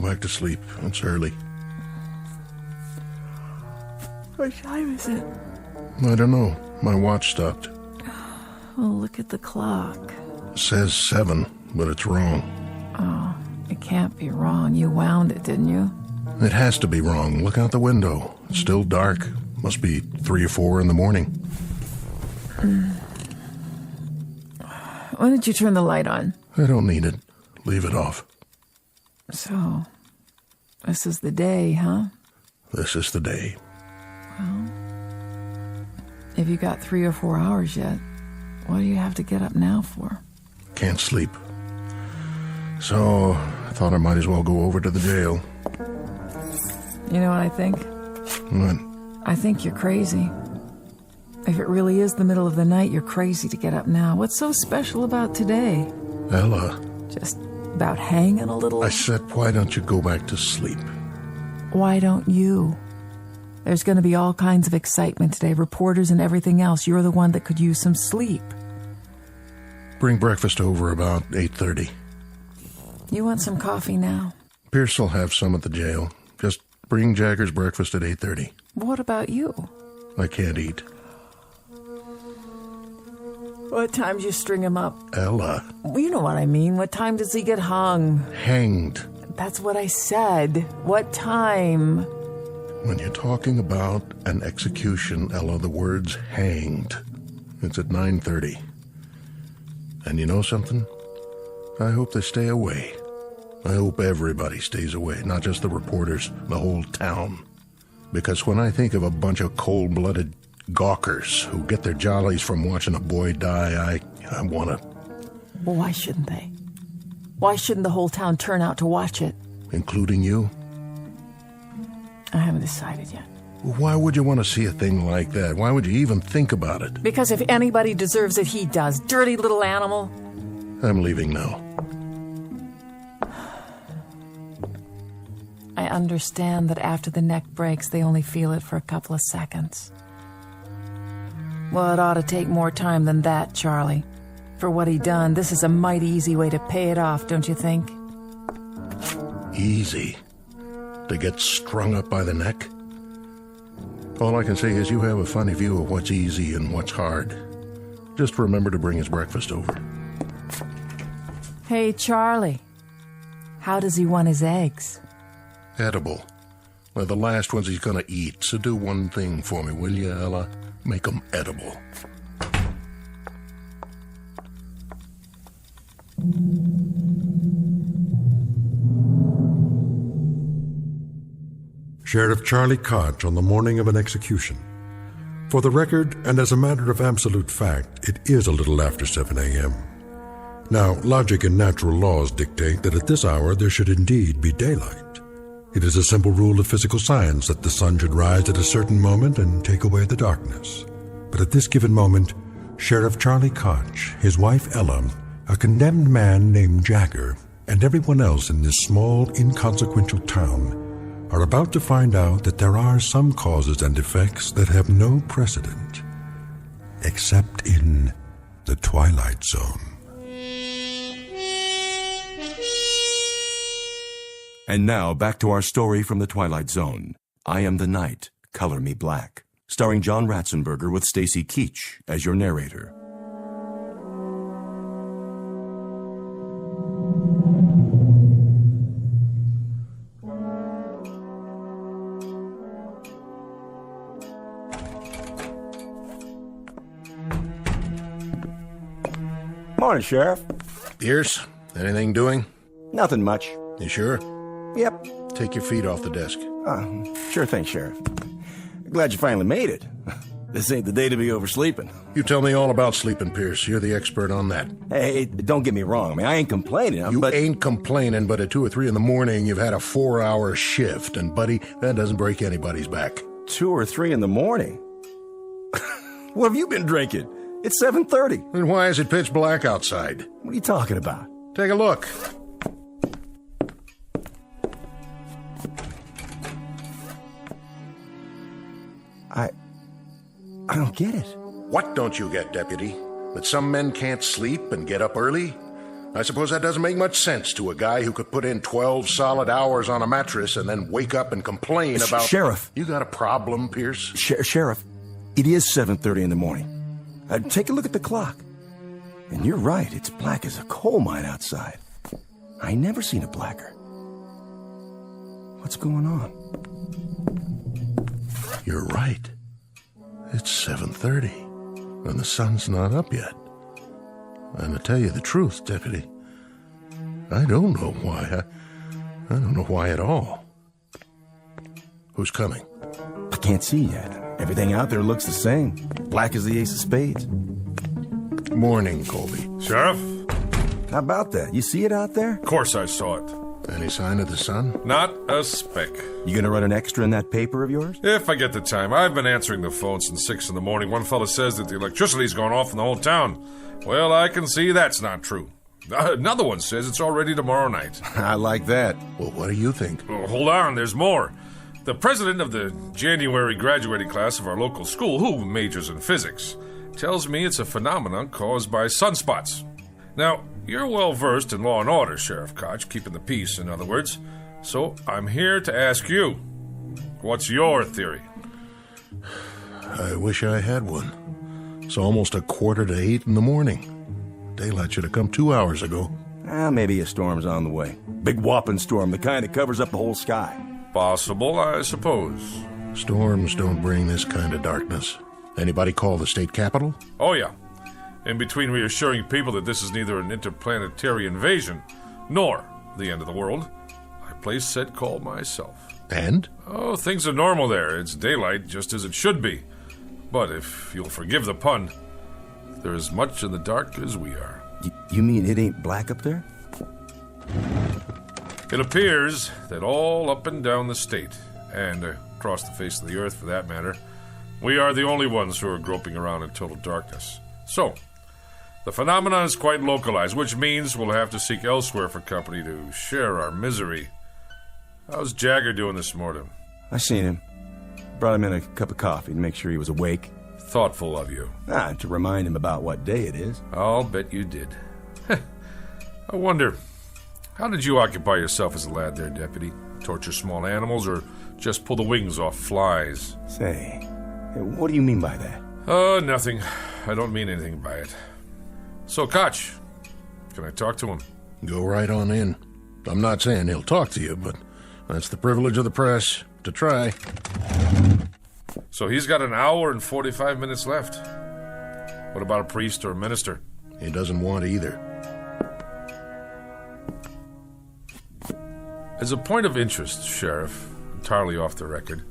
back to sleep. It's early. What time is it? I don't know. My watch stopped. Oh, look at the clock. It says 7, but it's wrong. Oh, it can't be wrong. You wound it, didn't you? It has to be wrong. Look out the window. It's still dark. Must be 3 or 4 in the morning. When did you turn the light on? I don't need it. Leave it off. So, this is the day, huh? This is the day. Well, if you got 3 or 4 hours yet, what do you have to get up now for? Can't sleep. So, I thought I might as well go over to the jail. You know what I think? What? I think you're crazy. If it really is the middle of the night, you're crazy to get up now. What's so special about today? Ella. Just about hanging a little? I said, why don't you go back to sleep? Why don't you? There's going to be all kinds of excitement today, reporters and everything else. You're the one that could use some sleep. Bring breakfast over about 8:30. You want some coffee now? Pierce will have some at the jail. Just bring Jagger's breakfast at 8:30. What about you? I can't eat. What time do you string him up? Ella. Well, you know what I mean. What time does he get hung? Hanged. That's what I said. What time? When you're talking about an execution, Ella, the word's hanged. It's at 9:30. And you know something? I hope they stay away. I hope everybody stays away, not just the reporters, the whole town. Because when I think of a bunch of cold-blooded gawkers who get their jollies from watching a boy die, I want to... Well, why shouldn't they? Why shouldn't the whole town turn out to watch it? Including you? I haven't decided yet. Why would you want to see a thing like that? Why would you even think about it? Because if anybody deserves it, he does. Dirty little animal. I'm leaving now. I understand that after the neck breaks, they only feel it for a couple of seconds. Well, it ought to take more time than that, Charlie. For what he done, this is a mighty easy way to pay it off, don't you think? Easy? To get strung up by the neck? All I can say is you have a funny view of what's easy and what's hard. Just remember to bring his breakfast over. Hey, Charlie. How does he want his eggs? Edible. They're the last ones he's gonna eat, so do one thing for me, will you, Ella? Make them edible. Sheriff Charlie Koch on the morning of an execution. For the record, and as a matter of absolute fact, it is a little after 7 a.m. Now, logic and natural laws dictate that at this hour there should indeed be daylight. It is a simple rule of physical science that the sun should rise at a certain moment and take away the darkness. But at this given moment, Sheriff Charlie Koch, his wife Ella, a condemned man named Jagger, and everyone else in this small, inconsequential town are about to find out that there are some causes and effects that have no precedent, except in the Twilight Zone. And now, back to our story from the Twilight Zone. I Am the Night, Color Me Black, starring John Ratzenberger with Stacy Keach as your narrator. Morning, Sheriff. Pierce, anything doing? Nothing much. You sure? Yep. Take your feet off the desk. Sure thing, Sheriff. Glad you finally made it. This ain't the day to be oversleeping. You tell me all about sleeping, Pierce. You're the expert on that. Hey, don't get me wrong. I mean, I ain't complaining. You ain't complaining, but at 2 or 3 in the morning, you've had a 4-hour shift. And, buddy, that doesn't break anybody's back. 2 or 3 in the morning? What have you been drinking? It's 7:30. And why is it pitch black outside? What are you talking about? Take a look. I don't get it. What don't you get, Deputy? That some men can't sleep and get up early? I suppose that doesn't make much sense to a guy who could put in 12 solid hours on a mattress and then wake up and complain about... Sheriff. You got a problem, Pierce? Sheriff, it is 7:30 in the morning. Take a look at the clock. And you're right, it's black as a coal mine outside. I never seen it blacker. What's going on? You're right. It's 7:30, and the sun's not up yet. And to tell you the truth, Deputy, I don't know why. I don't know why at all. Who's coming? I can't see yet. Everything out there looks the same. Black as the ace of spades. Morning, Colby. Sheriff? How about that? You see it out there? Of course I saw it. Any sign of the sun? Not a speck. You gonna run an extra in that paper of yours? If I get the time. I've been answering the phone since 6 in the morning. One fella says that the electricity's gone off in the whole town. Well, I can see that's not true. Another one says it's already tomorrow night. I like that. Well, what do you think? Oh, hold on, there's more. The president of the January graduating class of our local school, who majors in physics, tells me it's a phenomenon caused by sunspots. Now, you're well versed in law and order, Sheriff Koch, keeping the peace, in other words. So I'm here to ask you, what's your theory? I wish I had one. It's almost 7:45 in the morning. Daylight should have come 2 hours ago. Maybe a storm's on the way. Big whopping storm, the kind that covers up the whole sky. Possible, I suppose. Storms don't bring this kind of darkness. Anybody call the state capitol? Oh, yeah. In between reassuring people that this is neither an interplanetary invasion nor the end of the world, I placed said call myself. And? Oh, things are normal there. It's daylight, just as it should be. But if you'll forgive the pun, they're as much in the dark as we are. You mean it ain't black up there? It appears that all up and down the state, and across the face of the earth for that matter, we are the only ones who are groping around in total darkness. So, the phenomenon is quite localized, which means we'll have to seek elsewhere for company to share our misery. How's Jagger doing this morning? I seen him. Brought him in a cup of coffee to make sure he was awake. Thoughtful of you. To remind him about what day it is. I'll bet you did. I wonder, how did you occupy yourself as a lad there, Deputy? Torture small animals or just pull the wings off flies? Say, what do you mean by that? Oh, nothing. I don't mean anything by it. So, Koch, can I talk to him? Go right on in. I'm not saying he'll talk to you, but that's the privilege of the press, to try. So he's got 1 hour and 45 minutes left. What about a priest or a minister? He doesn't want either. As a point of interest, Sheriff, entirely off the record,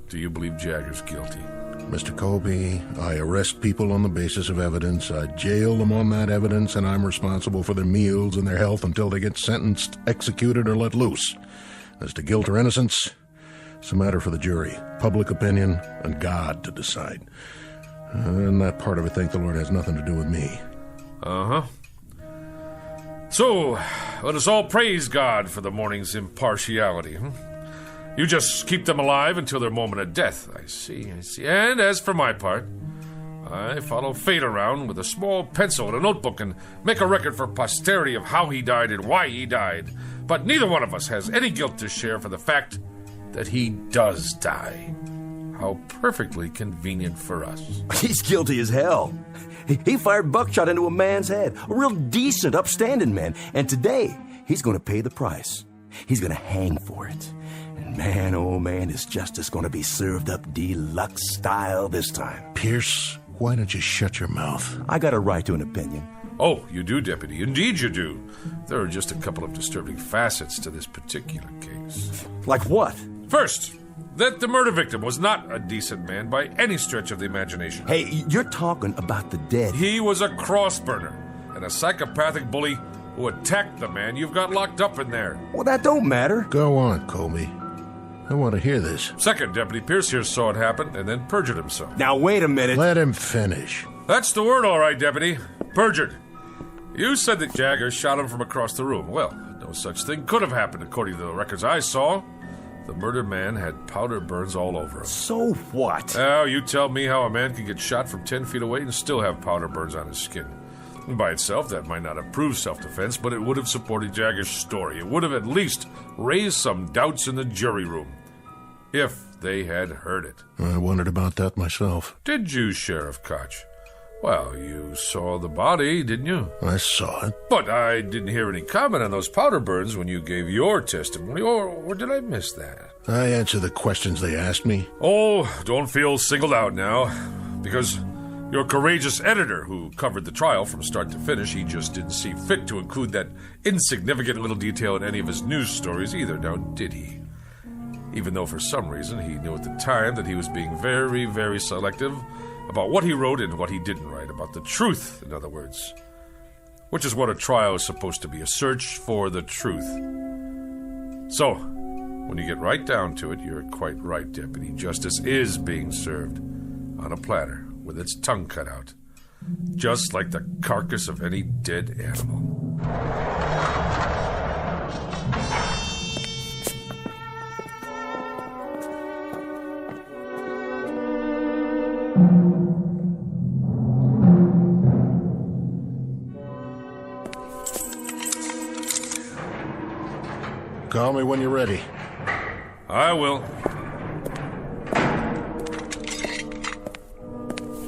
do you believe Jagger's guilty? Mr. Colby, I arrest people on the basis of evidence. I jail them on that evidence, and I'm responsible for their meals and their health until they get sentenced, executed, or let loose. As to guilt or innocence, it's a matter for the jury, public opinion, and God to decide. And that part of it, thank the Lord, has nothing to do with me. Uh-huh. So, let us all praise God for the morning's impartiality. You just keep them alive until their moment of death. I see. And as for my part, I follow fate around with a small pencil and a notebook and make a record for posterity of how he died and why he died. But neither one of us has any guilt to share for the fact that he does die. How perfectly convenient for us. He's guilty as hell. He fired buckshot into a man's head. A real decent, upstanding man. And today, he's going to pay the price. He's going to hang for it. And man, oh man, is justice going to be served up deluxe style this time. Pierce, why don't you shut your mouth? I got a right to an opinion. Oh, you do, Deputy. Indeed you do. There are just a couple of disturbing facets to this particular case. Like what? First, that the murder victim was not a decent man by any stretch of the imagination. Hey, you're talking about the dead. He was a cross-burner and a psychopathic bully who attacked the man you've got locked up in there. Well, that don't matter. Go on, Colby. I want to hear this. Second, Deputy Pierce here saw it happen and then perjured himself. Now, wait a minute. Let him finish. That's the word, all right, Deputy. Perjured. You said that Jagger shot him from across the room. Well, no such thing could have happened according to the records I saw. The murdered man had powder burns all over him. So what? Now, you tell me how a man can get shot from 10 feet away and still have powder burns on his skin. By itself, that might not have proved self-defense, but it would have supported Jagger's story. It would have at least raised some doubts in the jury room, if they had heard it. I wondered about that myself. Did you, Sheriff Koch? Well, you saw the body, didn't you? I saw it. But I didn't hear any comment on those powder burns when you gave your testimony, or did I miss that? I answered the questions they asked me. Oh, don't feel singled out now, because your courageous editor, who covered the trial from start to finish, he just didn't see fit to include that insignificant little detail in any of his news stories either, now did he? Even though for some reason he knew at the time that he was being very, very selective about what he wrote and what he didn't write, about the truth, in other words. Which is what a trial is supposed to be, a search for the truth. So, when you get right down to it, you're quite right, Deputy. Justice is being served on a platter with its tongue cut out, just like the carcass of any dead animal. Call me when you're ready. I will.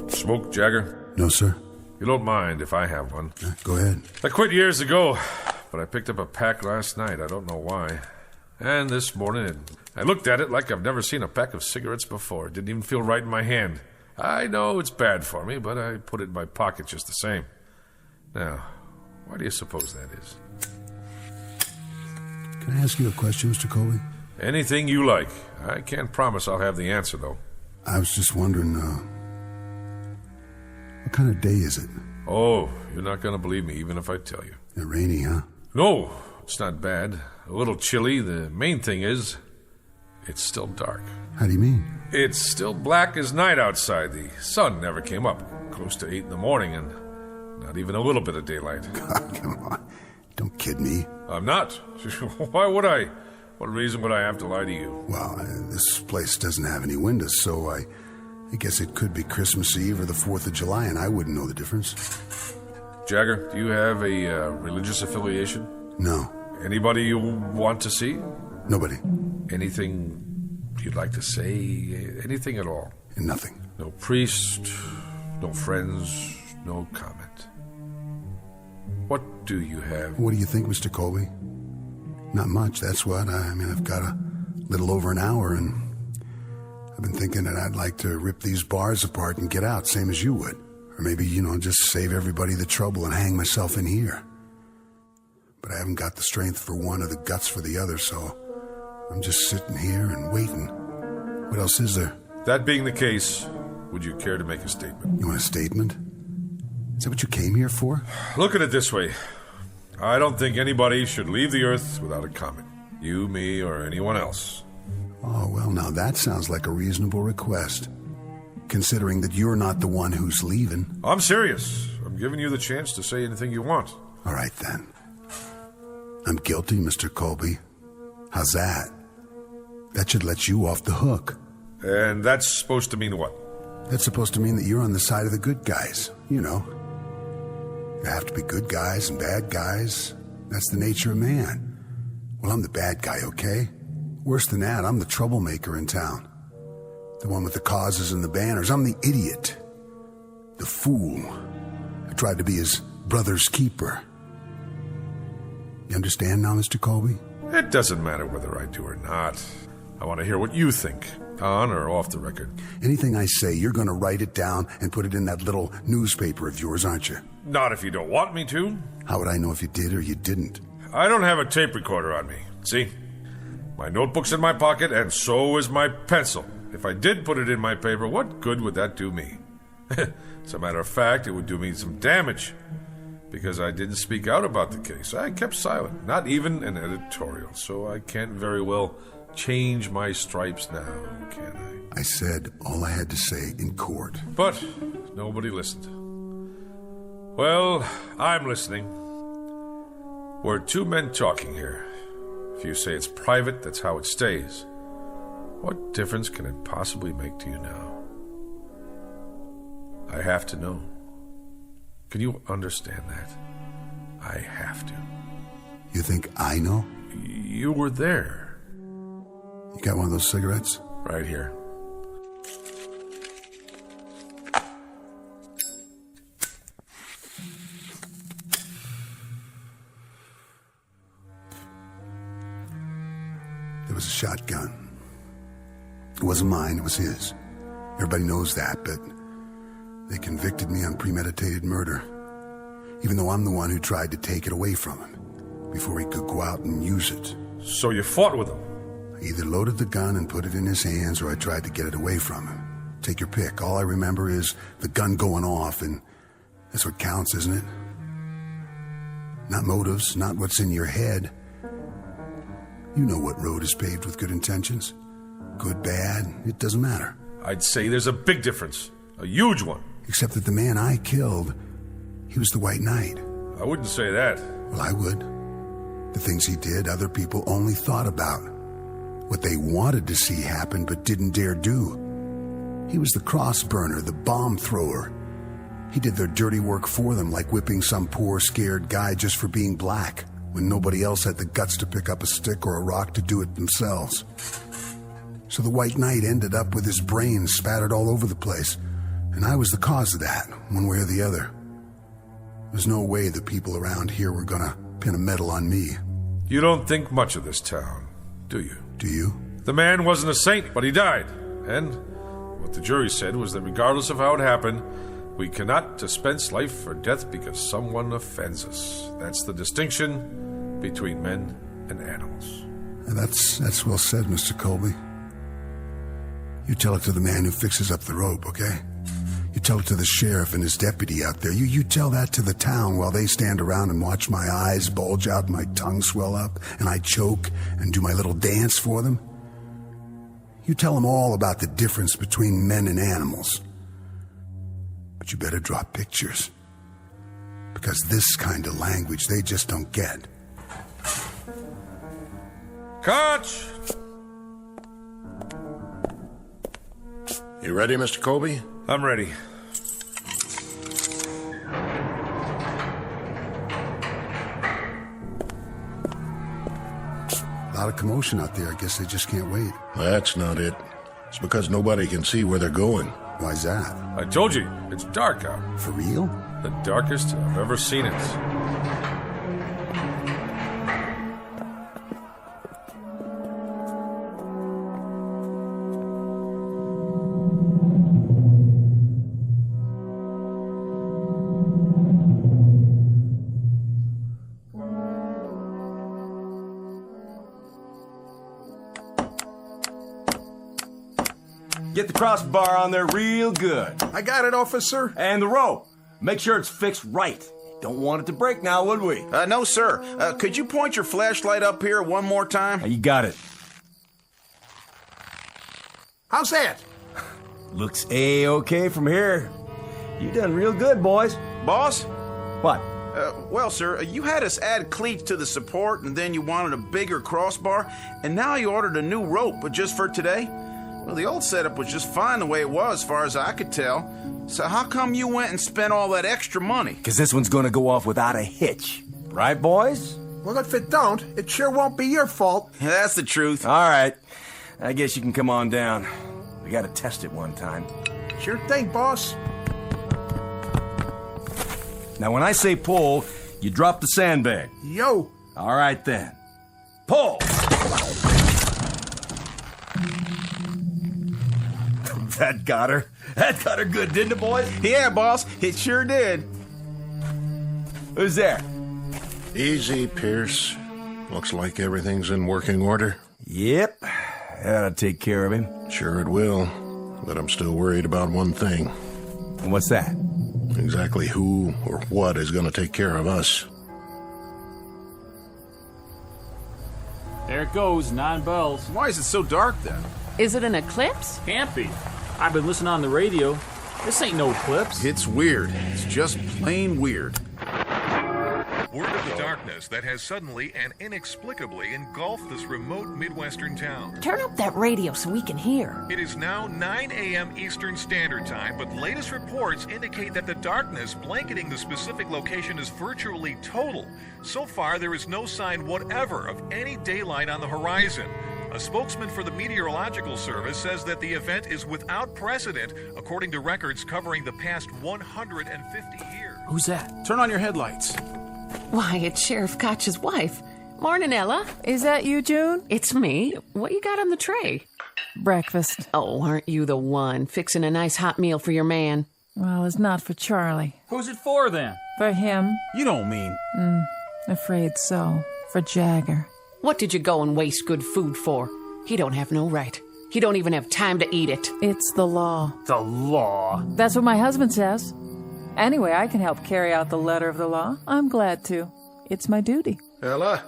Smoke, Jagger? No, sir. You don't mind if I have one? Go ahead. I quit years ago, but I picked up a pack last night. I don't know why. And this morning, I looked at it like I've never seen a pack of cigarettes before. It didn't even feel right in my hand. I know it's bad for me, but I put it in my pocket just the same. Now, why do you suppose that is? Can I ask you a question, Mr. Colby? Anything you like. I can't promise I'll have the answer, though. I was just wondering, what kind of day is it? Oh, you're not going to believe me, even if I tell you. It's rainy, huh? No, it's not bad. A little chilly. The main thing is, it's still dark. How do you mean? It's still black as night outside. The sun never came up. Close to 8 in the morning, and not even a little bit of daylight. God, come on. Don't kid me. I'm not. Why would I? What reason would I have to lie to you? Well, this place doesn't have any windows, so I guess it could be Christmas Eve or the 4th of July, and I wouldn't know the difference. Jagger, do you have a religious affiliation? No. Anybody you want to see? Nobody. Anything you'd like to say? Anything at all? Nothing. No priest, no friends, no comment. What do you have? What do you think, Mr. Colby? Not much, that's what. I've got a little over an hour, and I've been thinking that I'd like to rip these bars apart and get out, same as you would. Or maybe, just save everybody the trouble and hang myself in here. But I haven't got the strength for one or the guts for the other, so I'm just sitting here and waiting. What else is there? That being the case, would you care to make a statement? You want a statement? Is that what you came here for? Look at it this way. I don't think anybody should leave the Earth without a comment. You, me, or anyone else. Oh, well, now that sounds like a reasonable request, considering that you're not the one who's leaving. I'm serious. I'm giving you the chance to say anything you want. All right, then. I'm guilty, Mr. Colby. How's that? That should let you off the hook. And that's supposed to mean what? That's supposed to mean that you're on the side of the good guys, There have to be good guys and bad guys. That's the nature of man. Well, I'm the bad guy, okay? Worse than that, I'm the troublemaker in town. The one with the causes and the banners. I'm the idiot. The fool. I tried to be his brother's keeper. You understand now, Mr. Colby? It doesn't matter whether I do or not. I want to hear what you think, on or off the record. Anything I say, you're going to write it down and put it in that little newspaper of yours, aren't you? Not if you don't want me to. How would I know if you did or you didn't? I don't have a tape recorder on me. See? My notebook's in my pocket, and so is my pencil. If I did put it in my paper, what good would that do me? As a matter of fact, it would do me some damage. Because I didn't speak out about the case. I kept silent. Not even an editorial. So I can't very well change my stripes now, can I? I said all I had to say in court. But nobody listened. Well, I'm listening. We're two men talking here. If you say it's private, that's how it stays. What difference can it possibly make to you now? I have to know. Can you understand that? I have to. You think I know? You were there. You got one of those cigarettes? Right here. There was a shotgun. It wasn't mine, it was his. Everybody knows that, but they convicted me on premeditated murder, even though I'm the one who tried to take it away from him before he could go out and use it. So you fought with him? I either loaded the gun and put it in his hands, or I tried to get it away from him. Take your pick. All I remember is the gun going off, and that's what counts, isn't it? Not motives, not what's in your head. You know what road is paved with good intentions. Good, bad, it doesn't matter. I'd say there's a big difference. A huge one. Except that the man I killed, he was the White Knight. I wouldn't say that. Well, I would. The things he did, other people only thought about. What they wanted to see happen but didn't dare do. He was the cross burner, the bomb thrower. He did their dirty work for them, like whipping some poor, scared guy just for being black, when nobody else had the guts to pick up a stick or a rock to do it themselves. So the White Knight ended up with his brains spattered all over the place, and I was the cause of that, one way or the other. There's no way the people around here were gonna pin a medal on me. You don't think much of this town, do you? Do you? The man wasn't a saint, but he died. And what the jury said was that regardless of how it happened, we cannot dispense life or death because someone offends us. That's the distinction between men and animals. That's well said, Mr. Colby. You tell it to the man who fixes up the rope, okay? You tell it to the sheriff and his deputy out there. You tell that to the town while they stand around and watch my eyes bulge out and my tongue swell up and I choke and do my little dance for them. You tell them all about the difference between men and animals. But you better draw pictures. Because this kind of language they just don't get. Catch! You ready, Mr. Colby? I'm ready. A lot of commotion out there. I guess they just can't wait. That's not it. It's because nobody can see where they're going. Why's that? I told you, it's dark out. For real? The darkest I've ever seen it. Get the crossbar on there real good. I got it, officer. And the rope. Make sure it's fixed right. Don't want it to break now, would we? No, sir. Could you point your flashlight up here one more time? You got it. How's that? Looks A-okay from here. You done real good, boys. Boss? What? Well, sir, you had us add cleats to the support, and then you wanted a bigger crossbar, and now you ordered a new rope, but just for today? Well, the old setup was just fine the way it was, as far as I could tell. So how come you went and spent all that extra money? Because this one's gonna go off without a hitch. Right, boys? Well, if it don't, it sure won't be your fault. That's the truth. All right. I guess you can come on down. We gotta test it one time. Sure thing, boss. Now, when I say pull, you drop the sandbag. Yo. All right, then. Pull! That got her. That got her good, didn't it, boys? Yeah, boss, it sure did. Who's there? Easy, Pierce. Looks like everything's in working order. Yep. That'll take care of him. Sure it will. But I'm still worried about one thing. And what's that? Exactly who or what is going to take care of us. There it goes, 9 bells. Why is it so dark then? Is it an eclipse? Can't be. I've been listening on the radio. This ain't no eclipse. It's weird. It's just plain weird. Word of the darkness that has suddenly and inexplicably engulfed this remote Midwestern town. Turn up that radio so we can hear. It is now 9 a.m. Eastern Standard Time, but latest reports indicate that the darkness blanketing the specific location is virtually total. So far, there is no sign whatever of any daylight on the horizon. A spokesman for the Meteorological Service says that the event is without precedent, according to records covering the past 150 years. Who's that? Turn on your headlights. Why, it's Sheriff Koch's wife. Morning, Ella. Is that you, June? It's me. What you got on the tray? Breakfast. Oh, aren't you the one fixing a nice hot meal for your man? Well, it's not for Charlie. Who's it for, then? For him. You don't mean... Afraid so. For Jagger. What did you go and waste good food for? He don't have no right. He don't even have time to eat it. It's the law. The law. That's what my husband says. Anyway, I can help carry out the letter of the law. I'm glad to. It's my duty. Ella,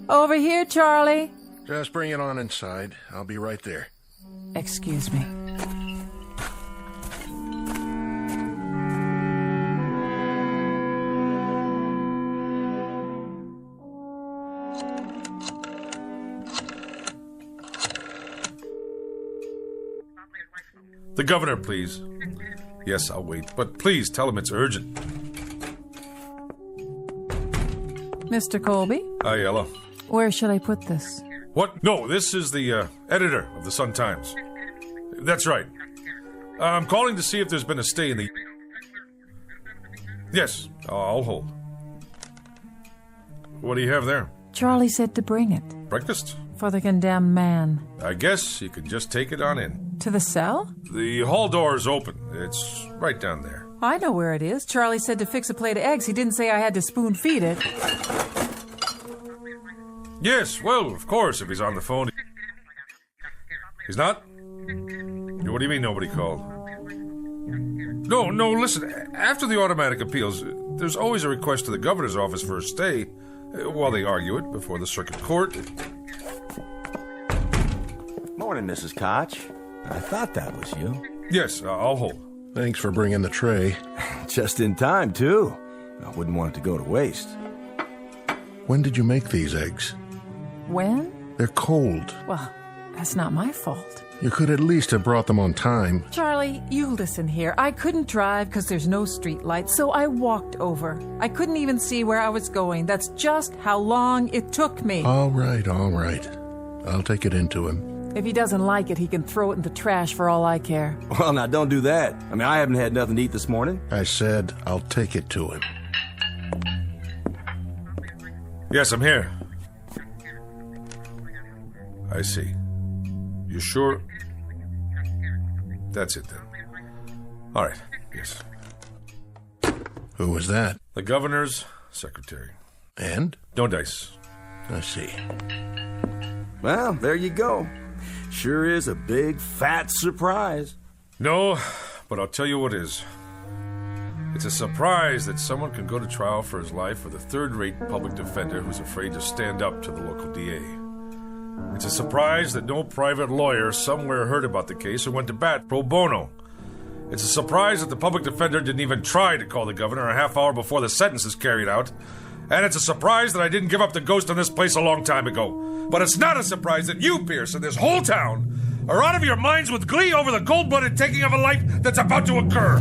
Over here, Charlie. just bring it on inside. I'll be right there. Excuse me. The governor, please. Yes, I'll wait, but please tell him it's urgent. Mr. Colby, Hi, Ella. where should I put this? What? No, this is the editor of the Sun-Times. That's right. I'm calling to see if there's been a stay in the... Yes, I'll hold. What do you have there? Charlie said to bring it. Breakfast? For the condemned man. I guess you can just take it on in. To the cell? The hall door is open. It's right down there. I know where it is. Charlie said to fix a plate of eggs. He didn't say I had to spoon feed it. Yes, well, of course, if he's on the phone. He's not? What do you mean nobody called? No, listen. After the automatic appeals, there's always a request to the governor's office for a stay while they argue it before the circuit court. Morning, Mrs. Koch. I thought that was you. Yes, I'll hold. Thanks for bringing the tray. Just in time, too. I wouldn't want it to go to waste. When did you make these eggs? When? They're cold. Well, that's not my fault. You could at least have brought them on time. Charlie, you listen here. I couldn't drive because there's no street lights, so I walked over. I couldn't even see where I was going. That's just how long it took me. All right. I'll take it into him. If he doesn't like it, he can throw it in the trash for all I care. Well, now, don't do that. I mean, I haven't had nothing to eat this morning. I said I'll take it to him. Yes, I'm here. I see. You sure? That's it, then. All right, yes. Who was that? The governor's secretary. And? No dice. I see. Well, there you go. Sure is a big, fat surprise. No, but I'll tell you what is. It's a surprise that someone can go to trial for his life with a third-rate public defender who's afraid to stand up to the local DA. It's a surprise that no private lawyer somewhere heard about the case and went to bat pro bono. It's a surprise that the public defender didn't even try to call the governor a half hour before the sentence is carried out. And it's a surprise that I didn't give up the ghost on this place a long time ago. But it's not a surprise that you, Pierce, and this whole town are out of your minds with glee over the cold-blooded taking of a life that's about to occur.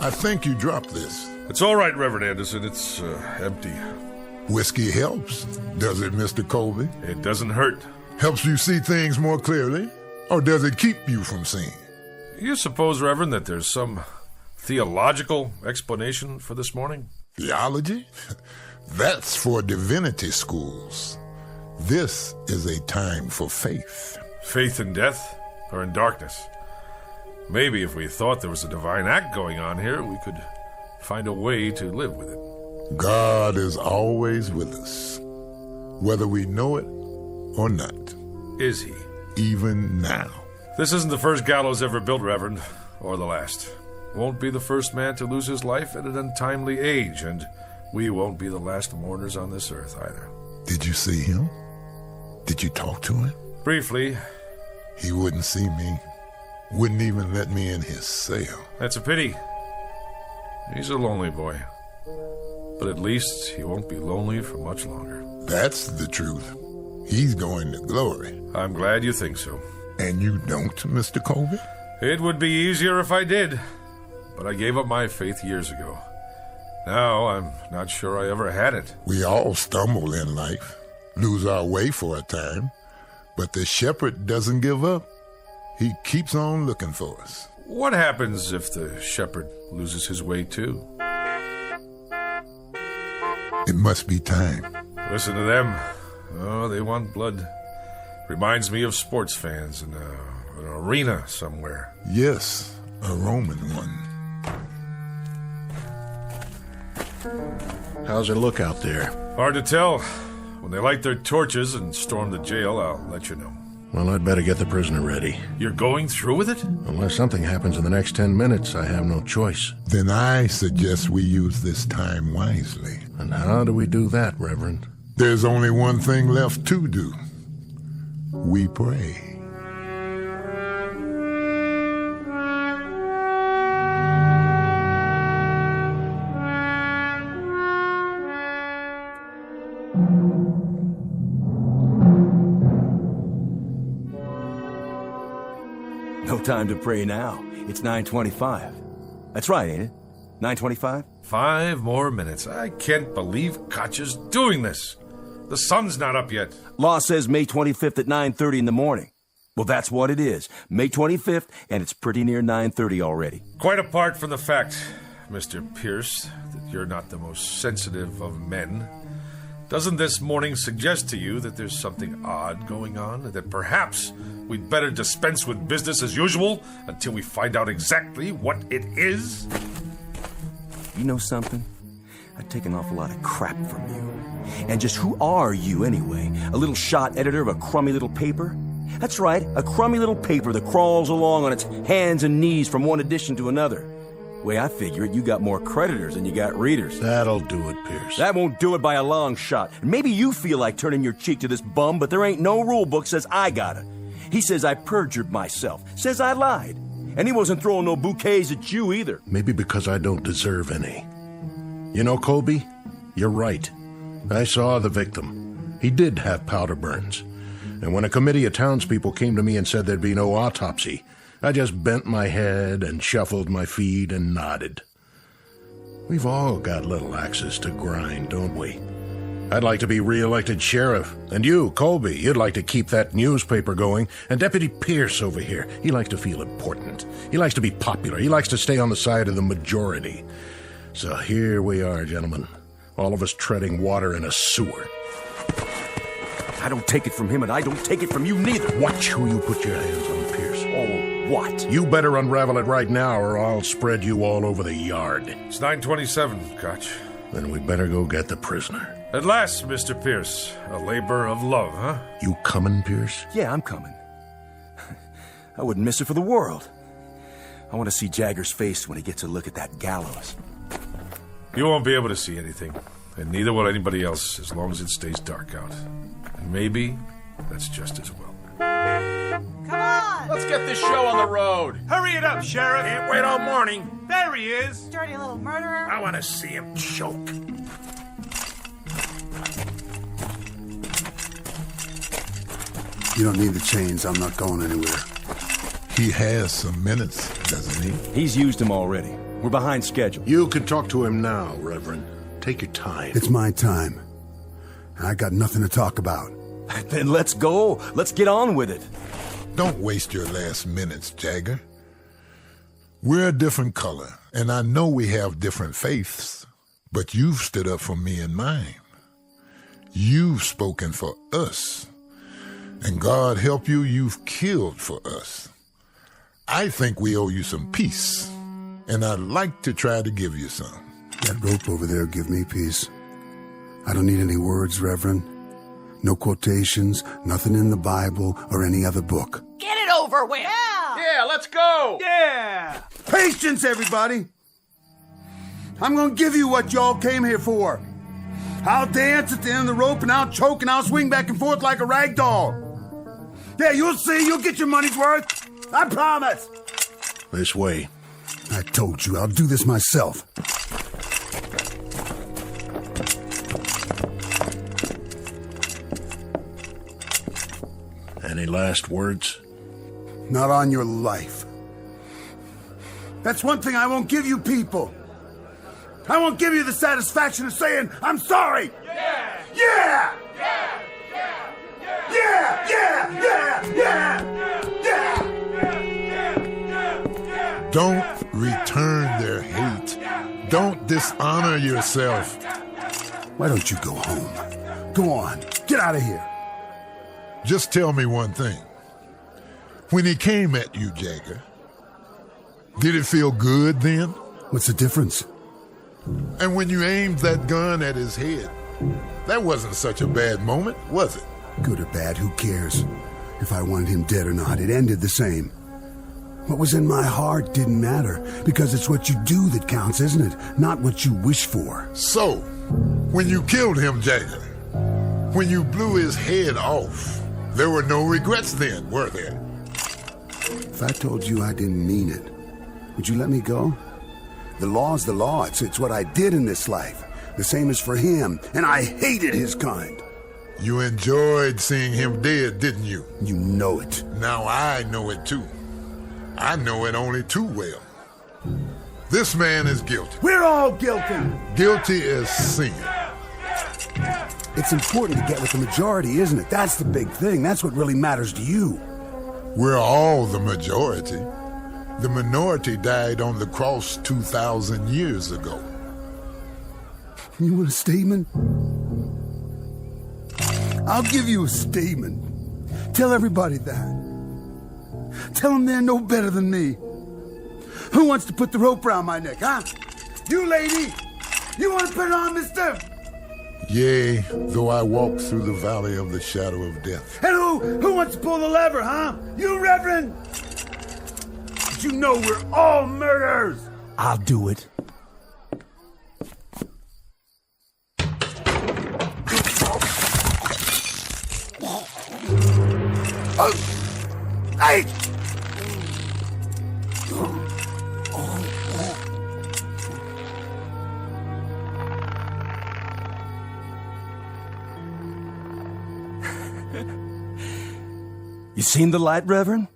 I think you dropped this. It's all right, Reverend Anderson. It's empty. Whiskey helps, does it, Mr. Colby? It doesn't hurt. Helps you see things more clearly? Or does it keep you from seeing? You suppose, Reverend, that there's some theological explanation for this morning? Theology? That's for divinity schools. This is a time for faith. Faith in death or in darkness? Maybe if we thought there was a divine act going on here, we could find a way to live with it. God is always with us. whether we know it or not. Is he? Even now. This isn't the first gallows ever built, Reverend, or the last. Won't be the first man to lose his life at an untimely age, and we won't be the last mourners on this earth either. Did you see him? Did you talk to him? Briefly. He wouldn't see me. Wouldn't even let me in his cell. That's a pity. He's a lonely boy. But at least he won't be lonely for much longer. That's the truth. He's going to glory. I'm glad you think so. And you don't, Mr. Colby? It would be easier if I did. But I gave up my faith years ago. Now I'm not sure I ever had it. We all stumble in life, lose our way for a time. But the shepherd doesn't give up. He keeps on looking for us. What happens if the shepherd loses his way too? It must be time. Listen to them. Oh, they want blood. Reminds me of sports fans in an arena somewhere. Yes, a Roman one. How's it look out there? Hard to tell. When they light their torches and storm the jail, I'll let you know. Well, I'd better get the prisoner ready. You're going through with it? Unless something happens in the next 10 minutes, I have no choice. Then I suggest we use this time wisely. And how do we do that, Reverend? There's only one thing left to do. We pray. No time to pray now. It's 9:25. That's right, ain't it? 9:25? 5 more minutes. I can't believe Koch's doing this. The sun's not up yet. Law says May 25th at 9:30 in the morning. Well, that's what it is. May 25th, and it's pretty near 9:30 already. Quite apart from the fact, Mr. Pierce, that you're not the most sensitive of men, doesn't this morning suggest to you that there's something odd going on, and that perhaps we'd better dispense with business as usual until we find out exactly what it is? You know something? I've taken an awful lot of crap from you. And just who are you, anyway? A little shot editor of a crummy little paper? That's right, a crummy little paper that crawls along on its hands and knees from one edition to another. The way I figure it, you got more creditors than you got readers. That'll do it, Pierce. That won't do it by a long shot. And maybe you feel like turning your cheek to this bum, but there ain't no rule book says I gotta. He says I perjured myself, says I lied. And he wasn't throwing no bouquets at you either. Maybe because I don't deserve any. You know, Colby, you're right. I saw the victim. He did have powder burns. And when a committee of townspeople came to me and said there'd be no autopsy, I just bent my head and shuffled my feet and nodded. We've all got little axes to grind, don't we? I'd like to be re-elected sheriff. And you, Colby, you'd like to keep that newspaper going. And Deputy Pierce over here, he likes to feel important. He likes to be popular. He likes to stay on the side of the majority. So here we are, gentlemen. All of us treading water in a sewer. I don't take it from him, and I don't take it from you neither. Watch who you put your hands on, Pierce. Oh, what? You better unravel it right now, or I'll spread you all over the yard. It's 9:27, Koch. Then we better go get the prisoner. At last, Mr. Pierce. A labor of love, huh? You coming, Pierce? Yeah, I'm coming. I wouldn't miss it for the world. I want to see Jagger's face when he gets a look at that gallows. You won't be able to see anything, and neither will anybody else as long as it stays dark out. And maybe that's just as well. Come on! Let's get this show on the road. Hurry it up, Sheriff. Can't wait all morning. There he is. Dirty little murderer. I want to see him choke. You don't need the chains. I'm not going anywhere. He has some minutes, doesn't he? He's used them already. We're behind schedule. You can talk to him now, Reverend. Take your time. It's my time. I got nothing to talk about. Then let's go. Let's get on with it. Don't waste your last minutes, Jagger. We're a different color, and I know we have different faiths, but you've stood up for me and mine. You've spoken for us. And God help you, you've killed for us. I think we owe you some peace, and I'd like to try to give you some. That rope over there give me peace. I don't need any words, Reverend. No quotations, nothing in the Bible or any other book. Get it over with! Yeah, let's go! Yeah! Patience, everybody! I'm gonna give you what y'all came here for. I'll dance at the end of the rope, and I'll choke, and I'll swing back and forth like a rag doll. Yeah, you'll see. You'll get your money's worth. I promise. This way. I told you, I'll do this myself. Any last words? Not on your life. That's one thing I won't give you people. I won't give you the satisfaction of saying, I'm sorry. Yeah! Yeah! Yeah! Yeah! Yeah! Yeah! Yeah! Yeah! Yeah! Don't return their hate. Don't dishonor yourself. Why don't you go home? Go on. Get out of here. Just tell me one thing. When he came at you, Jagger, did it feel good then? What's the difference? And when you aimed that gun at his head, that wasn't such a bad moment, was it? Good or bad, who cares? If I wanted him dead or not, it ended the same. What was in my heart didn't matter, because it's what you do that counts, isn't it? Not what you wish for. So, when you killed him, Jagger, when you blew his head off, there were no regrets then, were there? If I told you I didn't mean it, would you let me go? The law's the law. It's what I did in this life. The same as for him, and I hated his kind. You enjoyed seeing him dead, didn't you? You know it. Now I know it too. I know it only too well. This man is guilty. We're all guilty. Guilty as sin. It's important to get with the majority, isn't it? That's the big thing. That's what really matters to you. We're all the majority. The minority died on the cross 2,000 years ago. You want a statement? I'll give you a statement. Tell everybody that. Tell them they're no better than me. Who wants to put the rope around my neck, huh? You, lady! You want to put it on, mister? Yea, though I walk through the valley of the shadow of death. And who wants to pull the lever, huh? You, Reverend? But you know we're all murderers. I'll do it. Hey! You seen the light, Reverend?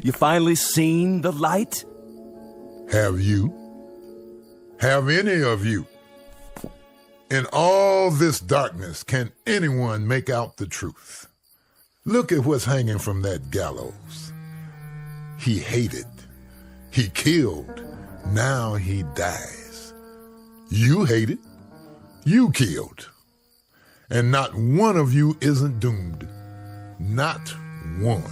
You finally seen the light? Have you? Have any of you? In all this darkness, can anyone make out the truth? Look at what's hanging from that gallows. He hated. He killed. Now he dies. You hated. You killed. And not one of you isn't doomed. Not one.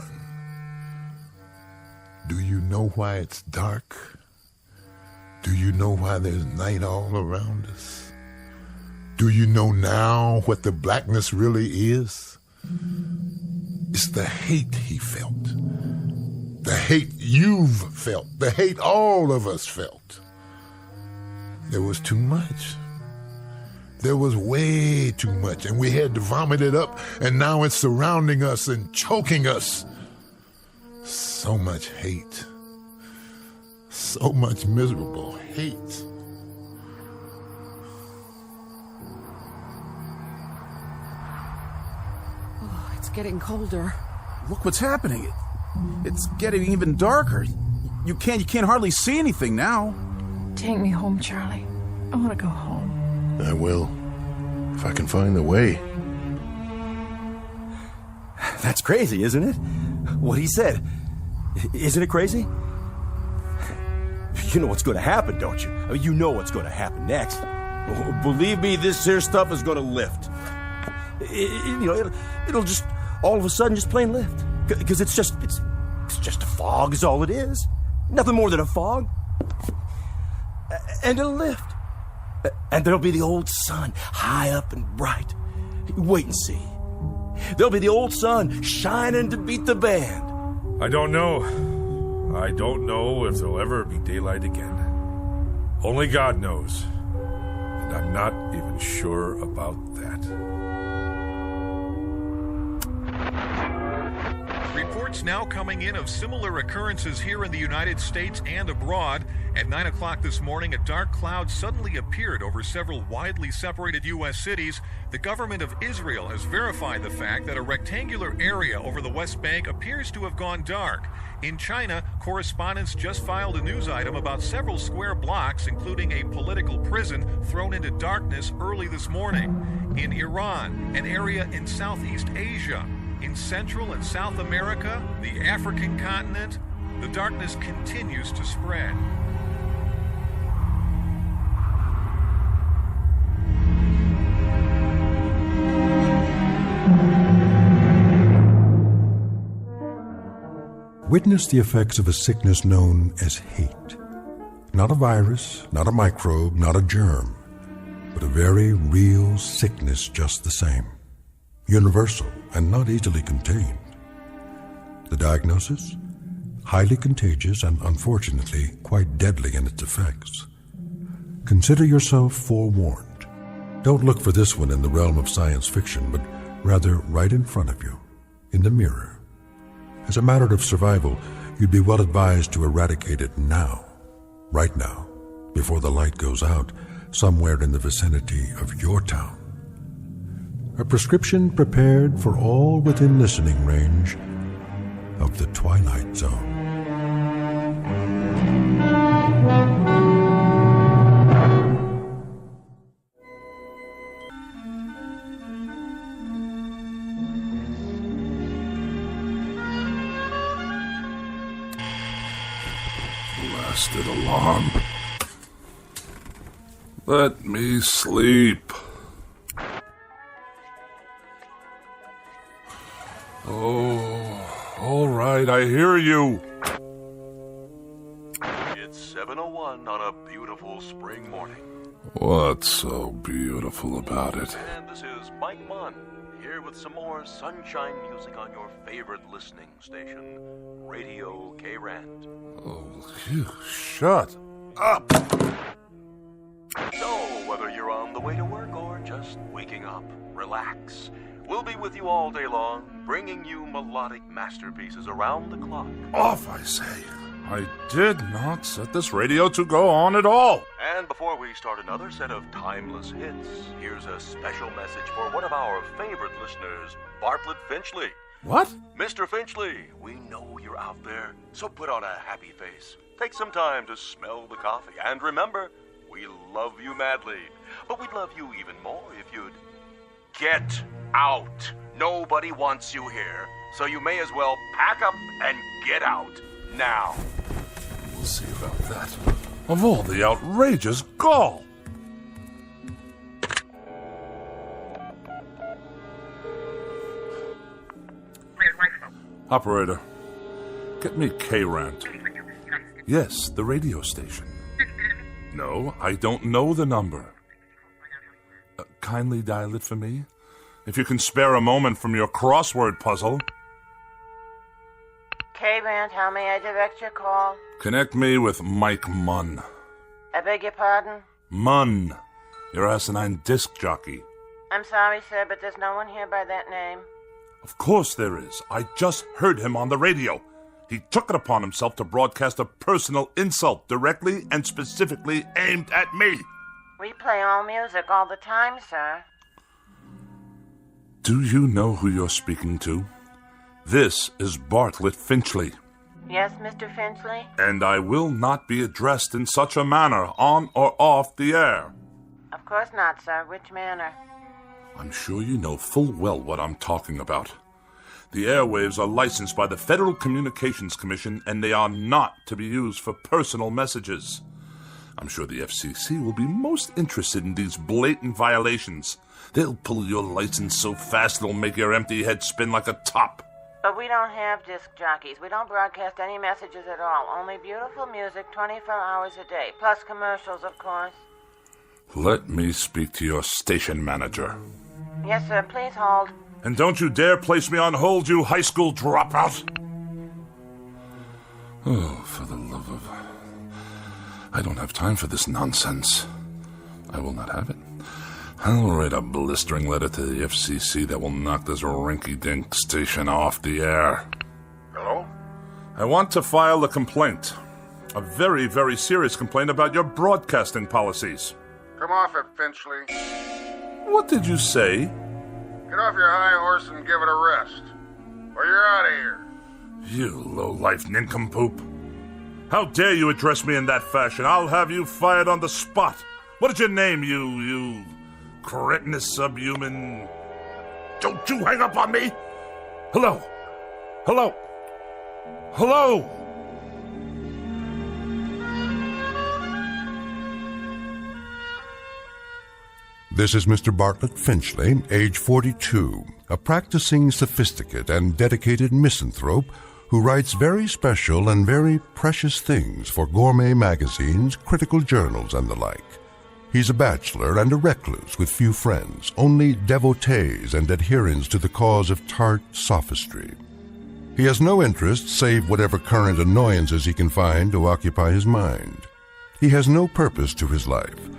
Do you know why it's dark? Do you know why there's night all around us? Do you know now what the blackness really is? It's the hate he felt. The hate you've felt. The hate all of us felt. There was too much. There was way too much, and we had to vomit it up, and now it's surrounding us and choking us. So much hate. So much miserable hate. Oh, it's getting colder. Look what's happening. It's getting even darker. You can't hardly see anything now. Take me home, Charlie. I want to go home. I will, if I can find the way. That's crazy, isn't it? What he said. Isn't it crazy? You know what's going to happen, don't you? I mean, you know what's going to happen next. Believe me, this here stuff is going to lift. It'll just all of a sudden just plain lift. Because it's just a fog is all it is. Nothing more than a fog. And it'll lift. And there'll be the old sun, high up and bright. Wait and see. There'll be the old sun shining to beat the band. I don't know. I don't know if there'll ever be daylight again. Only God knows. And I'm not even sure about that. Reports now coming in of similar occurrences here in the United States and abroad. At 9 o'clock this morning, a dark cloud suddenly appeared over several widely separated U.S. cities. The government of Israel has verified the fact that a rectangular area over the West Bank appears to have gone dark. In China, correspondents just filed a news item about several square blocks, including a political prison, thrown into darkness early this morning. In Iran, an area in Southeast Asia, in Central and South America, the African continent, the darkness continues to spread. Witness the effects of a sickness known as hate. Not a virus, not a microbe, not a germ, but a very real sickness just the same. Universal and not easily contained. The diagnosis? Highly contagious and unfortunately quite deadly in its effects. Consider yourself forewarned. Don't look for this one in the realm of science fiction, but rather right in front of you, in the mirror. As a matter of survival, you'd be well advised to eradicate it now, right now, before the light goes out, somewhere in the vicinity of your town. A prescription prepared for all within listening range of the Twilight Zone. Blasted alarm. Let me sleep. Oh, all right, I hear you. It's 7:01 on a beautiful spring morning. What's so beautiful about it? And this is Mike Munn, here with some more sunshine music on your favorite listening station, Radio K-Rand. Oh, you shut up. So, whether you're on the way to work or just waking up, relax. We'll be with you all day long, bringing you melodic masterpieces around the clock. Off, I say. I did not set this radio to go on at all. And before we start another set of timeless hits, here's a special message for one of our favorite listeners, Bartlett Finchley. What? Mr. Finchley, we know you're out there, so put on a happy face. Take some time to smell the coffee, and remember, we love you madly, but we'd love you even more if you'd get out. Nobody wants you here, so you may as well pack up and get out now. We'll see about that. Of all the outrageous gall. Operator, get me K-Rant. Yes, the radio station. No, I don't know the number. Kindly dial it for me, if you can spare a moment from your crossword puzzle. K-Rand, how may I direct your call? Connect me with Mike Munn. I beg your pardon? Munn, your asinine disc jockey. I'm sorry, sir, but there's no one here by that name. Of course there is. I just heard him on the radio. He took it upon himself to broadcast a personal insult directly and specifically aimed at me. We play all music all the time, sir. Do you know who you're speaking to? This is Bartlett Finchley. Yes, Mr. Finchley? And I will not be addressed in such a manner, on or off the air. Of course not, sir. Which manner? I'm sure you know full well what I'm talking about. The airwaves are licensed by the Federal Communications Commission, and they are not to be used for personal messages. I'm sure the FCC will be most interested in these blatant violations. They'll pull your license so fast it'll make your empty head spin like a top. But we don't have disc jockeys. We don't broadcast any messages at all. Only beautiful music 24 hours a day. Plus commercials, of course. Let me speak to your station manager. Yes, sir. Please hold. And don't you dare place me on hold, you high school dropout! Oh, for the love of... I don't have time for this nonsense. I will not have it. I'll write a blistering letter to the FCC that will knock this rinky-dink station off the air. Hello? I want to file a complaint. A very, very serious complaint about your broadcasting policies. Come off it, Finchley. What did you say? Get off your high horse and give it a rest. Or you're out of here. You low-life nincompoop. How dare you address me in that fashion? I'll have you fired on the spot. What is your name, you cretinous subhuman? Don't you hang up on me! Hello? Hello? Hello? This is Mr. Bartlett Finchley, age 42, a practicing sophisticate and dedicated misanthrope who writes very special and very precious things for gourmet magazines, critical journals, and the like. He's a bachelor and a recluse with few friends, only devotees and adherents to the cause of tart sophistry. He has no interest save whatever current annoyances he can find to occupy his mind. He has no purpose to his life,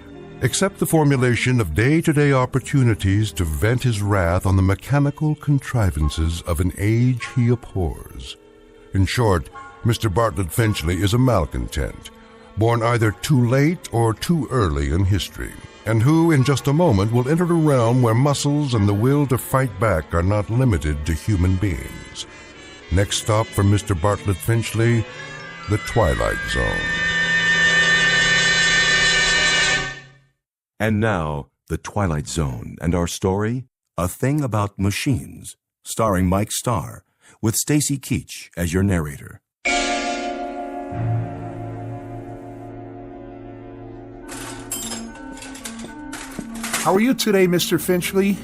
except the formulation of day-to-day opportunities to vent his wrath on the mechanical contrivances of an age he abhors. In short, Mr. Bartlett Finchley is a malcontent, born either too late or too early in history, and who in just a moment will enter a realm where muscles and the will to fight back are not limited to human beings. Next stop for Mr. Bartlett Finchley, the Twilight Zone. And now, The Twilight Zone and our story, A Thing About Machines, starring Mike Starr, with Stacy Keach as your narrator. How are you today, Mr. Finchley?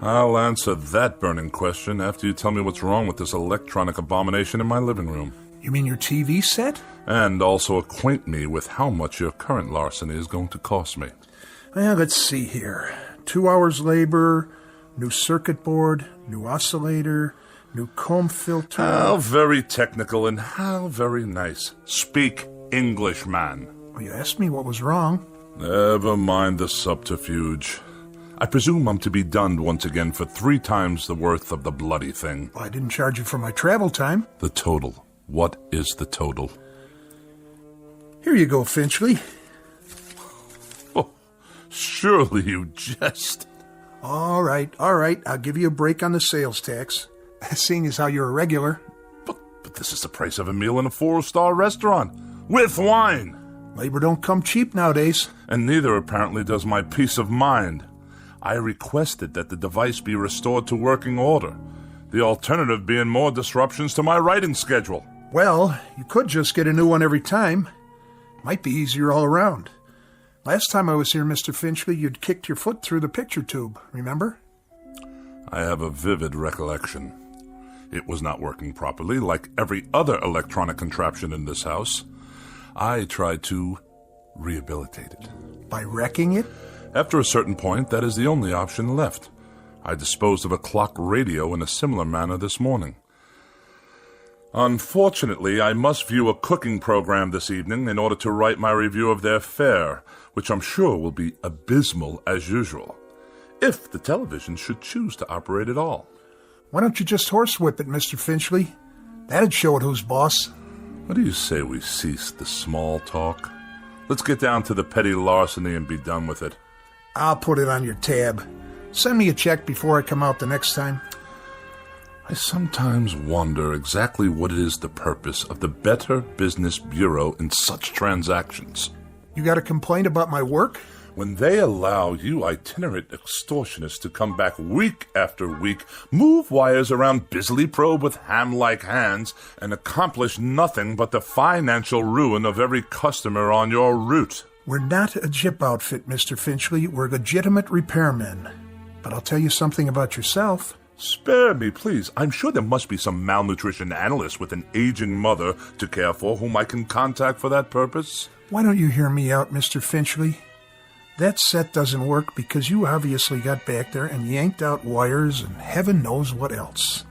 I'll answer that burning question after you tell me what's wrong with this electronic abomination in my living room. You mean your TV set? And also acquaint me with how much your current larceny is going to cost me. Well, let's see here. 2 hours labor, new circuit board, new oscillator, new comb filter. How very technical and how very nice. Speak English, man. Well, you asked me what was wrong. Never mind the subterfuge. I presume I'm to be dunned once again for 3 times the worth of the bloody thing. Well, I didn't charge you for my travel time. The total. What is the total? Here you go, Finchley. Oh, surely you jest. All right. I'll give you a break on the sales tax, seeing as how you're a regular. But this is the price of a meal in a 4-star restaurant, with wine. Labor don't come cheap nowadays. And neither apparently does my peace of mind. I requested that the device be restored to working order, the alternative being more disruptions to my writing schedule. Well, you could just get a new one every time. Might be easier all around. Last time I was here, Mr. Finchley, you'd kicked your foot through the picture tube, remember? I have a vivid recollection. It was not working properly, like every other electronic contraption in this house. I tried to rehabilitate it. By wrecking it? After a certain point, that is the only option left. I disposed of a clock radio in a similar manner this morning. Unfortunately, I must view a cooking program this evening in order to write my review of their fare, which I'm sure will be abysmal as usual, if the television should choose to operate at all. Why don't you just horsewhip it, Mr. Finchley? That'd show it who's boss. What do you say we cease the small talk? Let's get down to the petty larceny and be done with it. I'll put it on your tab. Send me a check before I come out the next time. I sometimes wonder exactly what is the purpose of the Better Business Bureau in such transactions. You got a complaint about my work? When they allow you itinerant extortionists to come back week after week, move wires around, busily probe with ham-like hands, and accomplish nothing but the financial ruin of every customer on your route. We're not a jip outfit, Mr. Finchley. We're legitimate repairmen. But I'll tell you something about yourself. Spare me, please. I'm sure there must be some malnutrition analyst with an aging mother to care for whom I can contact for that purpose. Why don't you hear me out, Mr. Finchley? That set doesn't work because you obviously got back there and yanked out wires and heaven knows what else.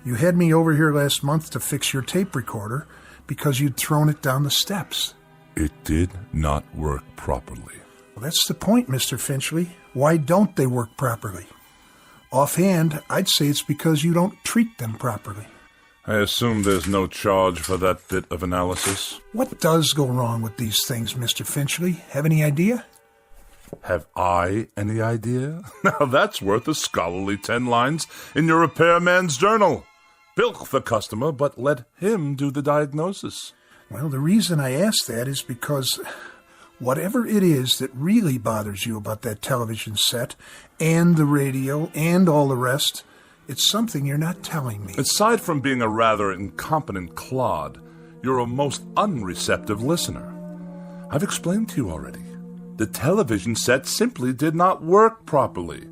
You had me over here last month to fix your tape recorder because you'd thrown it down the steps. It did not work properly. Well, that's the point, Mr. Finchley. Why don't they work properly? Offhand, I'd say it's because you don't treat them properly. I assume there's no charge for that bit of analysis. What does go wrong with these things, Mr. Finchley? Have any idea? Have I any idea? Now that's worth a scholarly 10 lines in your repairman's journal. Bilk the customer, but let him do the diagnosis. Well, the reason I ask that is because whatever it is that really bothers you about that television set and the radio and all the rest, it's something you're not telling me. Aside from being a rather incompetent clod, you're a most unreceptive listener. I've explained to you already. The television set simply did not work properly.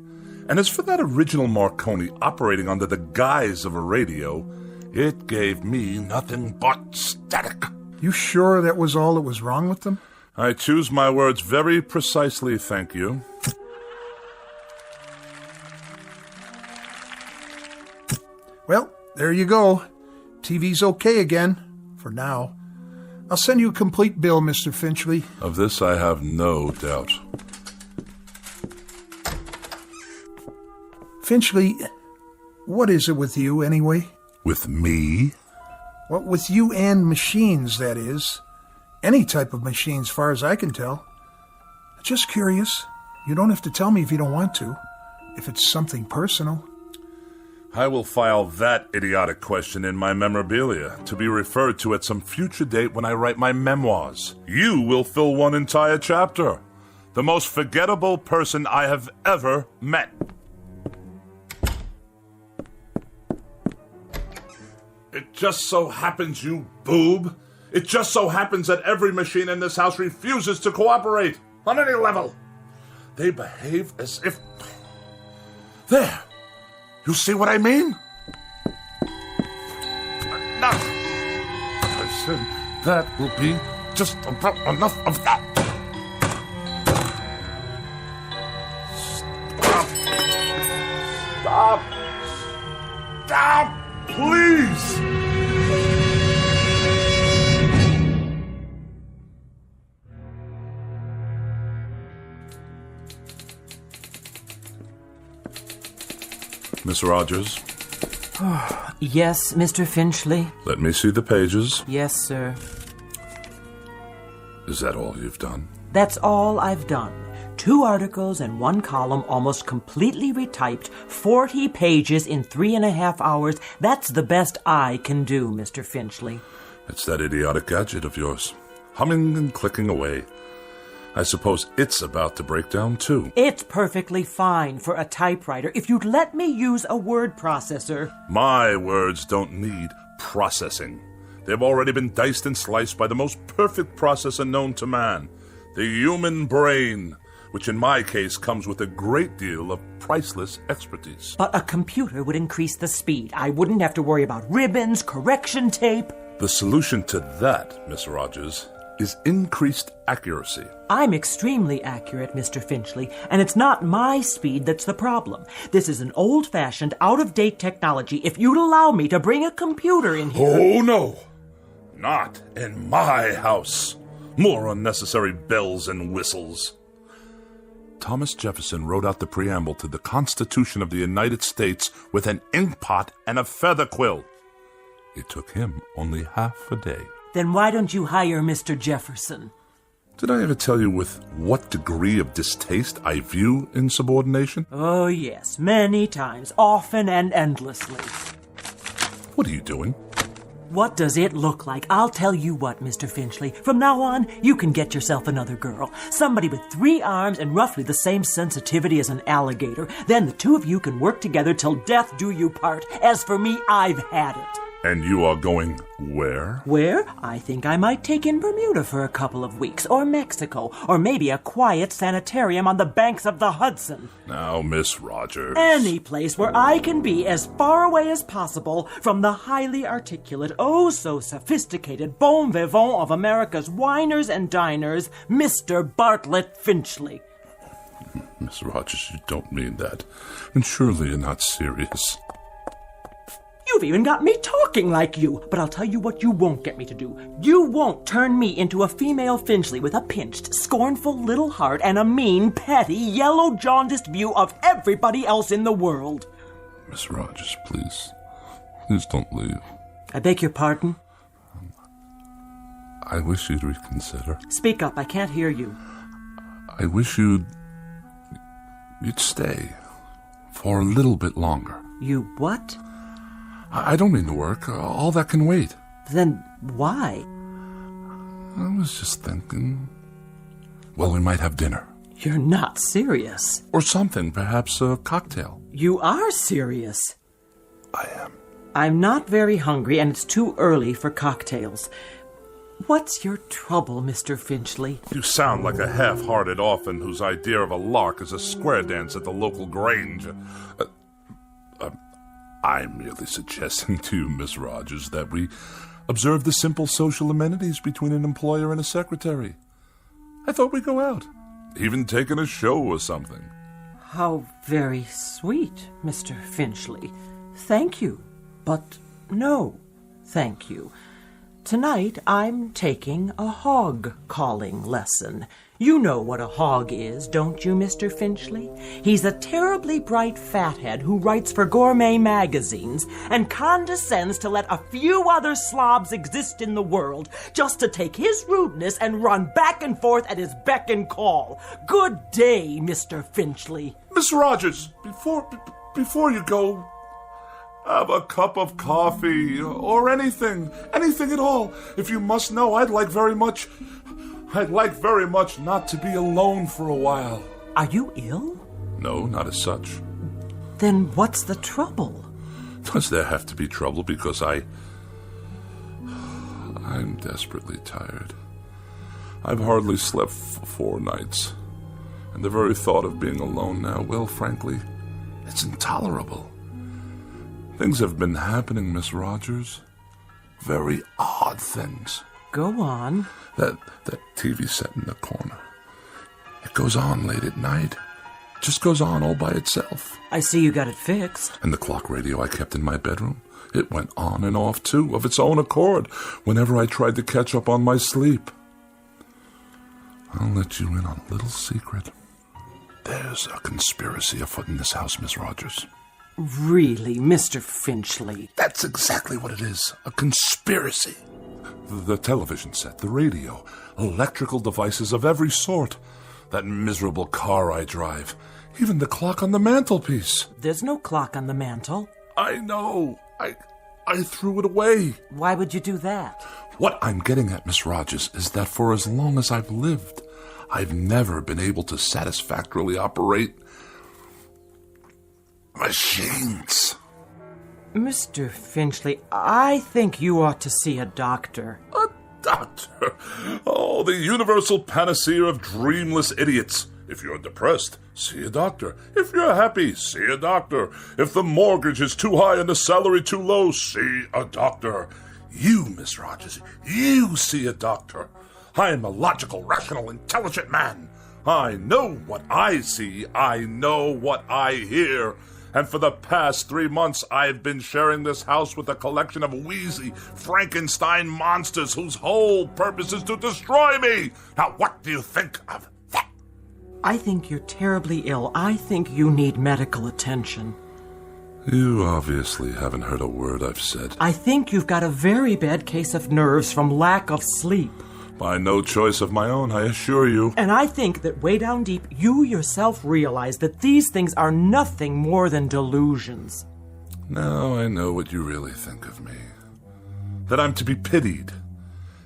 And as for that original Marconi operating under the guise of a radio, it gave me nothing but static. You sure that was all that was wrong with them? I choose my words very precisely, thank you. Well, there you go. TV's okay again, for now. I'll send you a complete bill, Mr. Finchley. Of this I have no doubt. Finchley, what is it with you, anyway? With me? Well, with you and machines, that is. Any type of machine, as far as I can tell. Just curious. You don't have to tell me if you don't want to. If it's something personal. I will file that idiotic question in my memorabilia, to be referred to at some future date when I write my memoirs. You will fill one entire chapter. The most forgettable person I have ever met. It just so happens, you boob. It just so happens that every machine in this house refuses to cooperate on any level. They behave as if... There! You see what I mean? Enough! I said that will be just about enough of that. Stop! Stop! Stop! Please! Miss Rogers? Yes, Mr. Finchley? Let me see the pages. Yes, sir. Is that all you've done? That's all I've done. 2 articles and 1 column, almost completely retyped, 40 pages in 3.5 hours. That's the best I can do, Mr. Finchley. It's that idiotic gadget of yours, humming and clicking away. I suppose it's about to break down, too. It's perfectly fine for a typewriter if you'd let me use a word processor. My words don't need processing. They've already been diced and sliced by the most perfect processor known to man, the human brain, which in my case comes with a great deal of priceless expertise. But a computer would increase the speed. I wouldn't have to worry about ribbons, correction tape. The solution to that, Miss Rogers, is increased accuracy. I'm extremely accurate, Mr. Finchley, and it's not my speed that's the problem. This is an old-fashioned, out-of-date technology. If you'd allow me to bring a computer in here... Oh, no! Not in my house. More unnecessary bells and whistles. Thomas Jefferson wrote out the preamble to the Constitution of the United States with an inkpot and a feather quill. It took him only half a day. Then why don't you hire Mr. Jefferson? Did I ever tell you with what degree of distaste I view insubordination? Oh, yes, many times, often and endlessly. What are you doing? What does it look like? I'll tell you what, Mr. Finchley. From now on, you can get yourself another girl. Somebody with 3 arms and roughly the same sensitivity as an alligator. Then the 2 of you can work together till death do you part. As for me, I've had it. And you are going where? Where? I think I might take in Bermuda for a couple of weeks, or Mexico, or maybe a quiet sanitarium on the banks of the Hudson. Now, Miss Rogers. Any place where I can be as far away as possible from the highly articulate, oh so sophisticated bon vivant of America's winers and diners, Mr. Bartlett Finchley. Miss Rogers, you don't mean that. And surely you're not serious. You've even got me talking like you. But I'll tell you what you won't get me to do. You won't turn me into a female Finchley with a pinched, scornful little heart and a mean, petty, yellow, jaundiced view of everybody else in the world. Miss Rogers, please. Please don't leave. I beg your pardon? I wish you'd reconsider. Speak up, I can't hear you. I wish you'd stay for a little bit longer. You what? I don't mean to work. All that can wait. Then why? I was just thinking, well, we might have dinner. You're not serious. Or something, perhaps a cocktail. You are serious. I am. I'm not very hungry, and it's too early for cocktails. What's your trouble, Mr. Finchley? You sound like a half-hearted orphan whose idea of a lark is a square dance at the local grange. I'm merely suggesting to you, Miss Rogers, that we observe the simple social amenities between an employer and a secretary. I thought we'd go out. Even taking a show or something. How very sweet, Mr. Finchley. Thank you. But no, thank you. Tonight I'm taking a hog-calling lesson. You know what a hog is, don't you, Mr. Finchley? He's a terribly bright fathead who writes for gourmet magazines and condescends to let a few other slobs exist in the world just to take his rudeness and run back and forth at his beck and call. Good day, Mr. Finchley. Miss Rogers, before you go, have a cup of coffee or anything at all. If you must know, I'd like very much not to be alone for a while. Are you ill? No, not as such. Then what's the trouble? Does there have to be trouble because I'm desperately tired. I've hardly slept for 4 nights. And the very thought of being alone now, well, frankly, it's intolerable. Things have been happening, Miss Rogers. Very odd things. Go on. That TV set in the corner. It goes on late at night. It just goes on all by itself. I see you got it fixed. And the clock radio I kept in my bedroom, it went on and off, too, of its own accord, whenever I tried to catch up on my sleep. I'll let you in on a little secret. There's a conspiracy afoot in this house, Miss Rogers. Really, Mr. Finchley? That's exactly what it is. A conspiracy. The television set, the radio, electrical devices of every sort. That miserable car I drive. Even the clock on the mantelpiece. There's no clock on the mantel. I know. I threw it away. Why would you do that? What I'm getting at, Miss Rogers, is that for as long as I've lived, I've never been able to satisfactorily operate machines. Mr. Finchley, I think you ought to see a doctor. A doctor? Oh, the universal panacea of dreamless idiots. If you're depressed, see a doctor. If you're happy, see a doctor. If the mortgage is too high and the salary too low, see a doctor. You, Miss Rogers, you see a doctor. I am a logical, rational, intelligent man. I know what I see. I know what I hear. And for the past 3 months, I've been sharing this house with a collection of wheezy Frankenstein monsters whose whole purpose is to destroy me. Now, what do you think of that? I think you're terribly ill. I think you need medical attention. You obviously haven't heard a word I've said. I think you've got a very bad case of nerves from lack of sleep. By no choice of my own, I assure you. And I think that way down deep, you yourself realize that these things are nothing more than delusions. Now I know what you really think of me. That I'm to be pitied.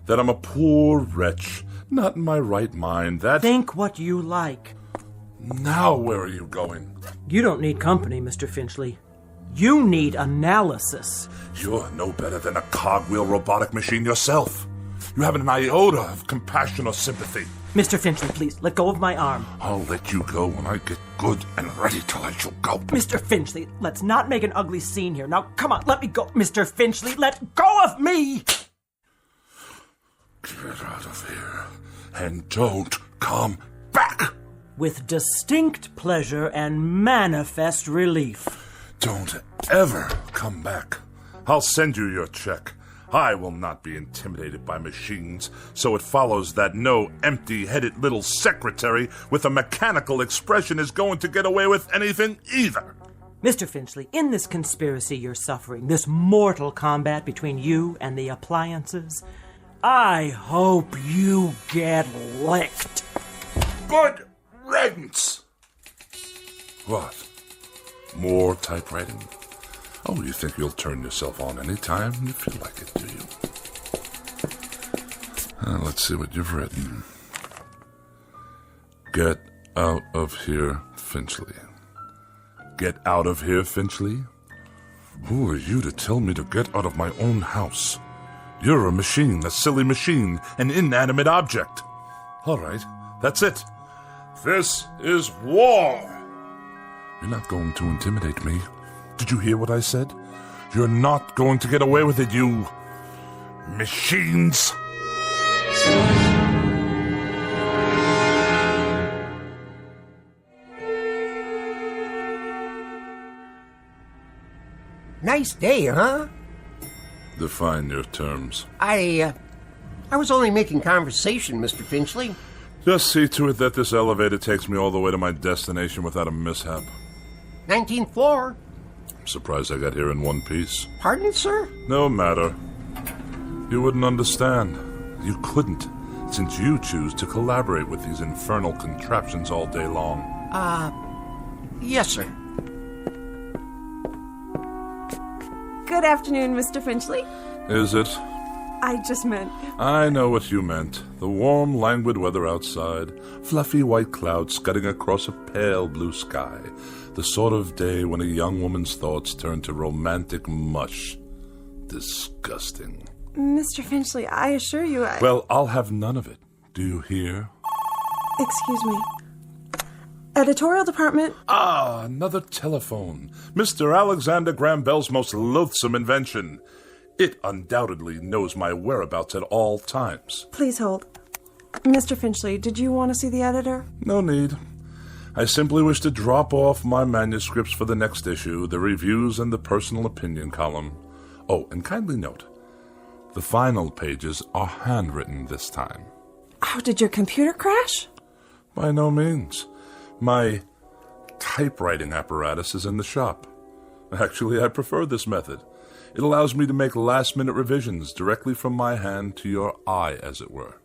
That I'm a poor wretch, not in my right mind, that... Think what you like. Now where are you going? You don't need company, Mr. Finchley. You need analysis. You're no better than a cogwheel robotic machine yourself. You haven't an iota of compassion or sympathy. Mr. Finchley, please, let go of my arm. I'll let you go when I get good and ready to let you go. Mr. Finchley, let's not make an ugly scene here. Now, come on, let me go. Mr. Finchley, let go of me! Get out of here, and don't come back! with distinct pleasure and manifest relief. Don't ever come back. I'll send you your check. I will not be intimidated by machines, so it follows that no empty-headed little secretary with a mechanical expression is going to get away with anything either. Mr. Finchley, in this conspiracy you're suffering, this mortal combat between you and the appliances, I hope you get licked. Good riddance! What? More typewriting? Oh, you think you'll turn yourself on any time you feel like it, do you? Let's see what you've written. Get out of here, Finchley. Get out of here, Finchley? Who are you to tell me to get out of my own house? You're a machine, a silly machine, an inanimate object. All right, that's it. This is war. You're not going to intimidate me. Did you hear what I said? You're not going to get away with it, you machines. Nice day, huh? Define your terms. I was only making conversation, Mr. Finchley. Just see to it that this elevator takes me all the way to my destination without a mishap. 19th floor. I'm surprised I got here in one piece. Pardon, sir? No matter. You wouldn't understand. You couldn't, since you choose to collaborate with these infernal contraptions all day long. Yes, sir. Good afternoon, Mr. Finchley. Is it? I just meant... I know what you meant. The warm, languid weather outside, fluffy white clouds scudding across a pale blue sky. The sort of day when a young woman's thoughts turn to romantic mush. Disgusting. Mr. Finchley, I assure you I... Well, I'll have none of it. Do you hear? Excuse me. Editorial department... Ah, another telephone. Mr. Alexander Graham Bell's most loathsome invention. It undoubtedly knows my whereabouts at all times. Please hold. Mr. Finchley, did you want to see the editor? No need. I simply wish to drop off my manuscripts for the next issue, the reviews and the personal opinion column. Oh, and kindly note, the final pages are handwritten this time. Oh, did your computer crash? By no means. My typewriting apparatus is in the shop. Actually, I prefer this method. It allows me to make last-minute revisions directly from my hand to your eye, as it were.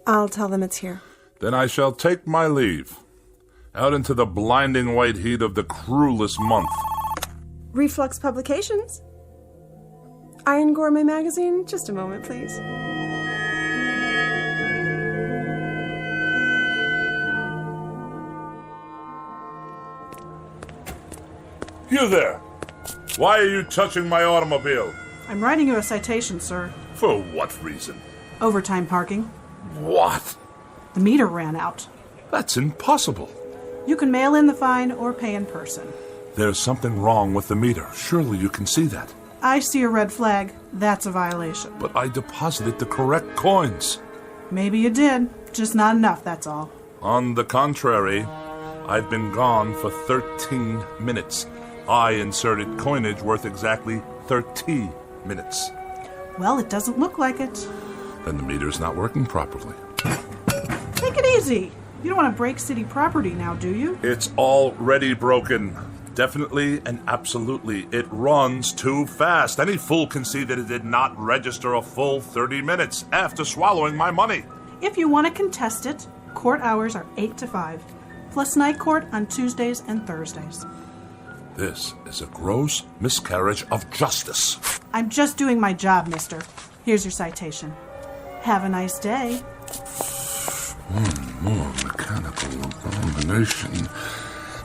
I'll tell them it's here. Then I shall take my leave. Out into the blinding white heat of the cruelest month. Reflux Publications? Iron Gourmet Magazine? Just a moment, please. You there! Why are you touching my automobile? I'm writing you a citation, sir. For what reason? Overtime parking. What? The meter ran out. That's impossible. You can mail in the fine or pay in person. There's something wrong with the meter. Surely you can see that. I see a red flag. That's a violation. But I deposited the correct coins. Maybe you did. Just not enough, that's all. On the contrary, I've been gone for 13 minutes. I inserted coinage worth exactly 30 minutes. Well, it doesn't look like it. Then the meter's not working properly. Take it easy. You don't want to break city property now, do you? It's already broken. Definitely and absolutely. It runs too fast. Any fool can see that it did not register a full 30 minutes after swallowing my money. If you want to contest it, court hours are 8 to 5, plus night court on Tuesdays and Thursdays. This is a gross miscarriage of justice. I'm just doing my job, mister. Here's your citation. Have a nice day. One more mechanical abomination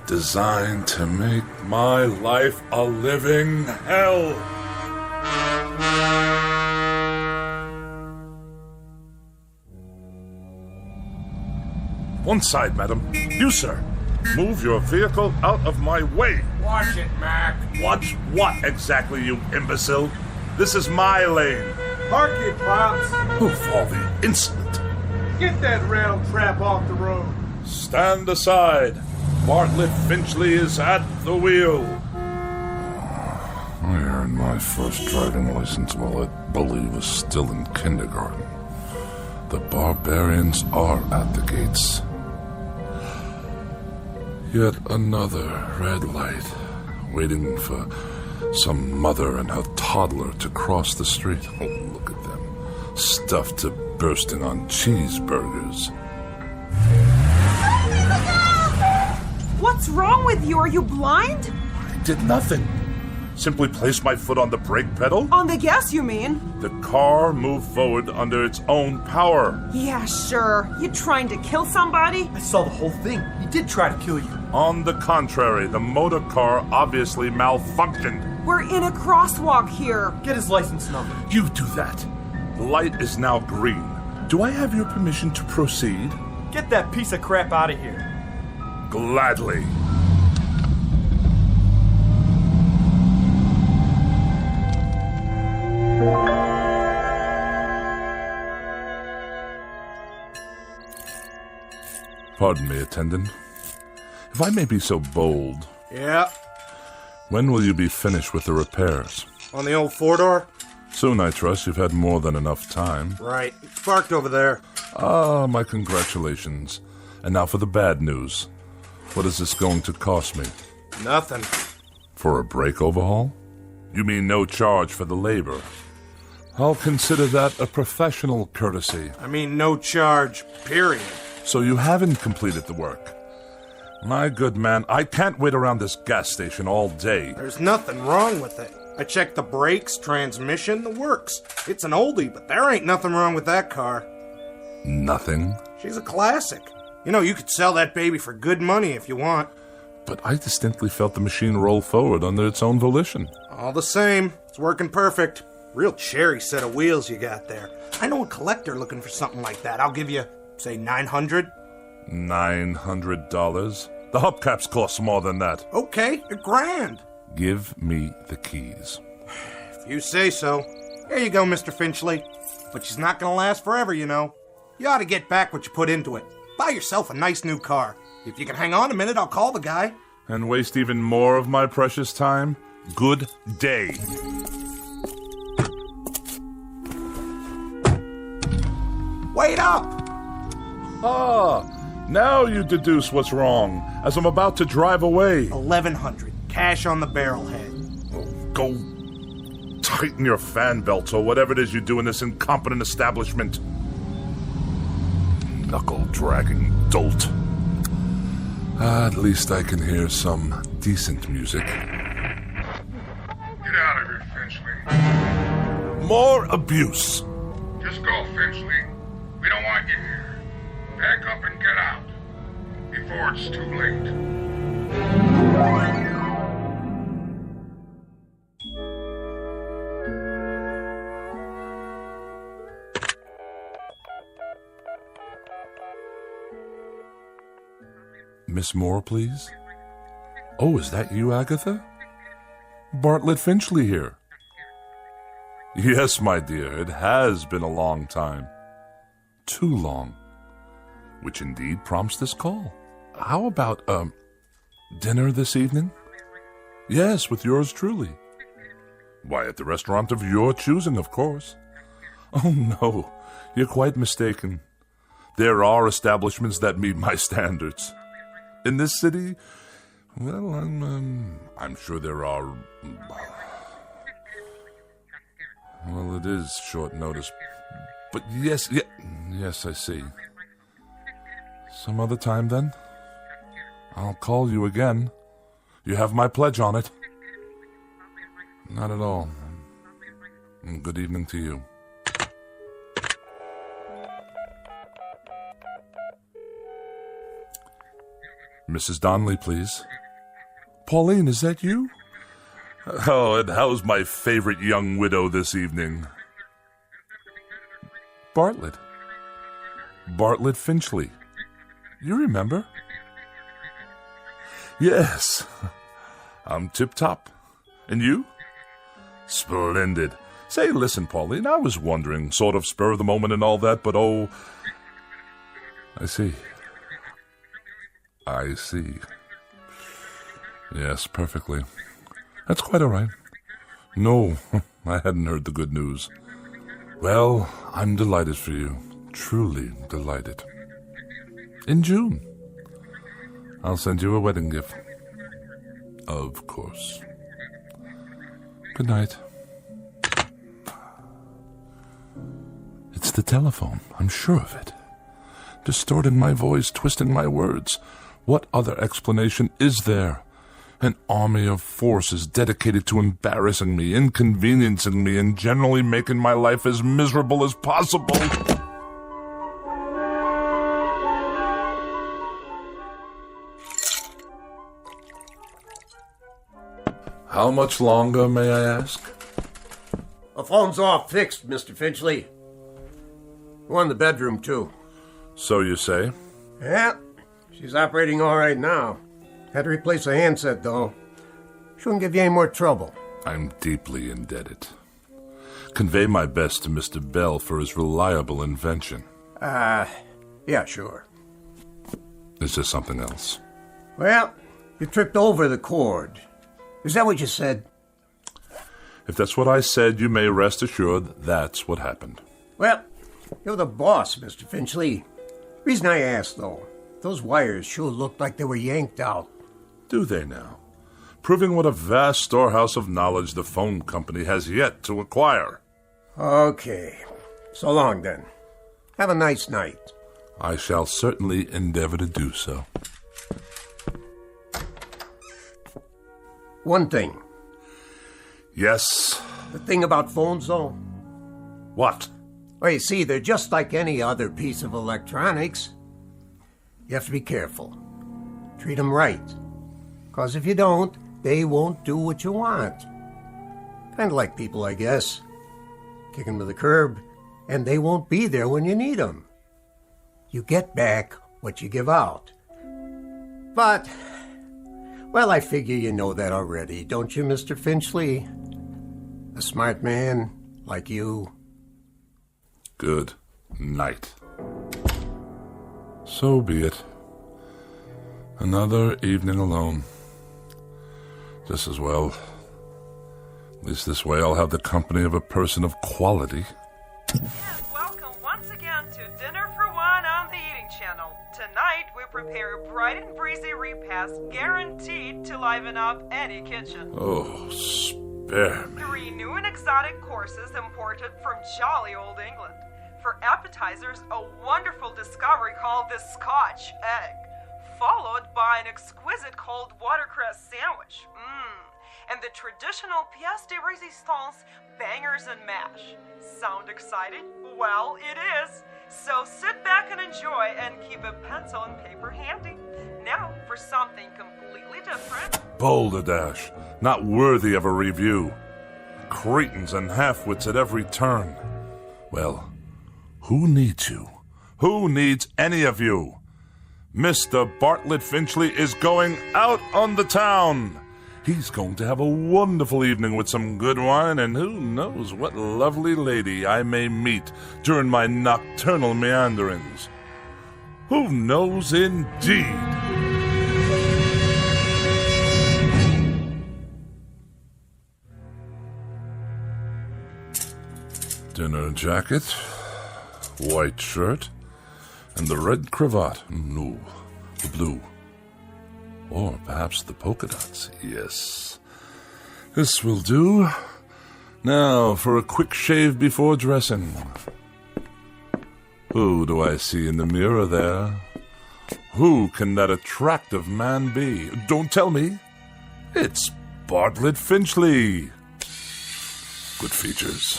designed to make my life a living hell. One side, madam. You, sir. Move your vehicle out of my way. Watch it, Mac. Watch what exactly, you imbecile? This is my lane. Park it, Pops. Of all the insolent. Get that rail trap off the road. Stand aside. Bartlett Finchley is at the wheel. I earned my first driving license while I believe was still in kindergarten. The barbarians are at the gates. Yet another red light, waiting for some mother and her toddler to cross the street. Oh, look at them, stuffed to bursting on cheeseburgers. What's wrong with you? Are you blind? I did nothing. Simply placed my foot on the brake pedal. On the gas, you mean? The car moved forward under its own power. Yeah, sure. You trying to kill somebody? I saw the whole thing. He did try to kill you. On the contrary, the motor car obviously malfunctioned. We're in a crosswalk here. Get his license number. You do that. The light is now green. Do I have your permission to proceed? Get that piece of crap out of here. Gladly. Pardon me, attendant. If I may be so bold. Yeah. When will you be finished with the repairs? On the old four-door? Soon, I trust. You've had more than enough time. Right. It's parked over there. Ah, my congratulations. And now for the bad news. What is this going to cost me? Nothing. For a brake overhaul? You mean no charge for the labor? I'll consider that a professional courtesy. I mean no charge, period. So you haven't completed the work? My good man, I can't wait around this gas station all day. There's nothing wrong with it. I checked the brakes, transmission, the works. It's an oldie, but there ain't nothing wrong with that car. Nothing? She's a classic. You know, you could sell that baby for good money if you want. But I distinctly felt the machine roll forward under its own volition. All the same, it's working perfect. Real cherry set of wheels you got there. I know a collector looking for something like that. I'll give you, say, $900. $900? The hubcaps cost more than that. Okay, $1,000. Give me the keys. If you say so. Here you go, Mr. Finchley. But she's not gonna last forever, you know. You ought to get back what you put into it. Buy yourself a nice new car. If you can hang on a minute, I'll call the guy. And waste even more of my precious time? Good day. Wait up! Ah, now you deduce what's wrong, as I'm about to drive away. $1,100. Cash on the barrelhead. Go tighten your fan belts or whatever it is you do in this incompetent establishment. Knuckle-dragging dolt. At least I can hear some decent music. Get out of here, Finchley. More abuse. Just go, Finchley. We don't want you here. Pack up and get out. Before it's too late. Miss Moore, please? Oh, is that you, Agatha? Bartlett Finchley here. Yes, my dear, it has been a long time. Too long. Which indeed prompts this call. How about, dinner this evening? Yes, with yours truly. Why, at the restaurant of your choosing, of course. Oh, no, you're quite mistaken. There are establishments that meet my standards. In this city, well, I'm sure there are. Well, it is short notice, but yes, I see. Some other time, then. I'll call you again. You have my pledge on it. Not at all. Good evening to you. Mrs. Donnelly, please. Pauline, is that you? Oh, and how's my favorite young widow this evening? Bartlett. Bartlett Finchley. You remember? Yes. I'm tip-top. And you? Splendid. Say, listen, Pauline, I was wondering, sort of spur of the moment and all that, but oh... I see. I see. Yes, perfectly. That's quite all right. No, I hadn't heard the good news. Well, I'm delighted for you. Truly delighted. In June, I'll send you a wedding gift. Of course. Good night. It's the telephone, I'm sure of it. Distorting my voice, twisting my words. What other explanation is there? An army of forces dedicated to embarrassing me, inconveniencing me, and generally making my life as miserable as possible. How much longer, may I ask? The phone's all fixed, Mr. Finchley. One in the bedroom, too. So you say? Yeah, she's operating all right now. Had to replace a handset, though. Shouldn't give you any more trouble. I'm deeply indebted. Convey my best to Mr. Bell for his reliable invention. Yeah, sure. Is there something else? Well, you tripped over the cord. Is that what you said? If that's what I said, you may rest assured that's what happened. Well, you're the boss, Mr. Finchley. Reason I asked, though, those wires sure looked like they were yanked out. Do they now? Proving what a vast storehouse of knowledge the phone company has yet to acquire. Okay. So long, then. Have a nice night. I shall certainly endeavor to do so. One thing. Yes? The thing about phones, though? What? Well, you see, they're just like any other piece of electronics. You have to be careful. Treat them right. Because if you don't, they won't do what you want. Kind of like people, I guess. Kick them to the curb, and they won't be there when you need them. You get back what you give out. But, well, I figure you know that already, don't you, Mr. Finchley? A smart man like you. Good night. So be it. Another evening alone. Just as well. At least this way I'll have the company of a person of quality. And welcome once again to Dinner for One on the Eating Channel. Tonight we prepare a bright and breezy repast guaranteed to liven up any kitchen. Oh, spare me. 3 new and exotic courses imported from jolly old England. For appetizers, a wonderful discovery called the Scotch egg, followed by an exquisite cold watercress sandwich. And the traditional pièce de résistance, bangers and mash. Sound exciting? Well, it is. So sit back and enjoy and keep a pencil and paper handy. Now for something completely different. Balderdash, not worthy of a review. Cretins and half-wits at every turn. Well, who needs you? Who needs any of you? Mr. Bartlett Finchley is going out on the town. He's going to have a wonderful evening with some good wine, and who knows what lovely lady I may meet during my nocturnal meanderings. Who knows indeed? Dinner jacket, white shirt, and the red cravat. No, the blue. Or perhaps the polka dots. Yes. This will do. Now for a quick shave before dressing. Who do I see in the mirror there? Who can that attractive man be? Don't tell me. It's Bartlett Finchley. Good features.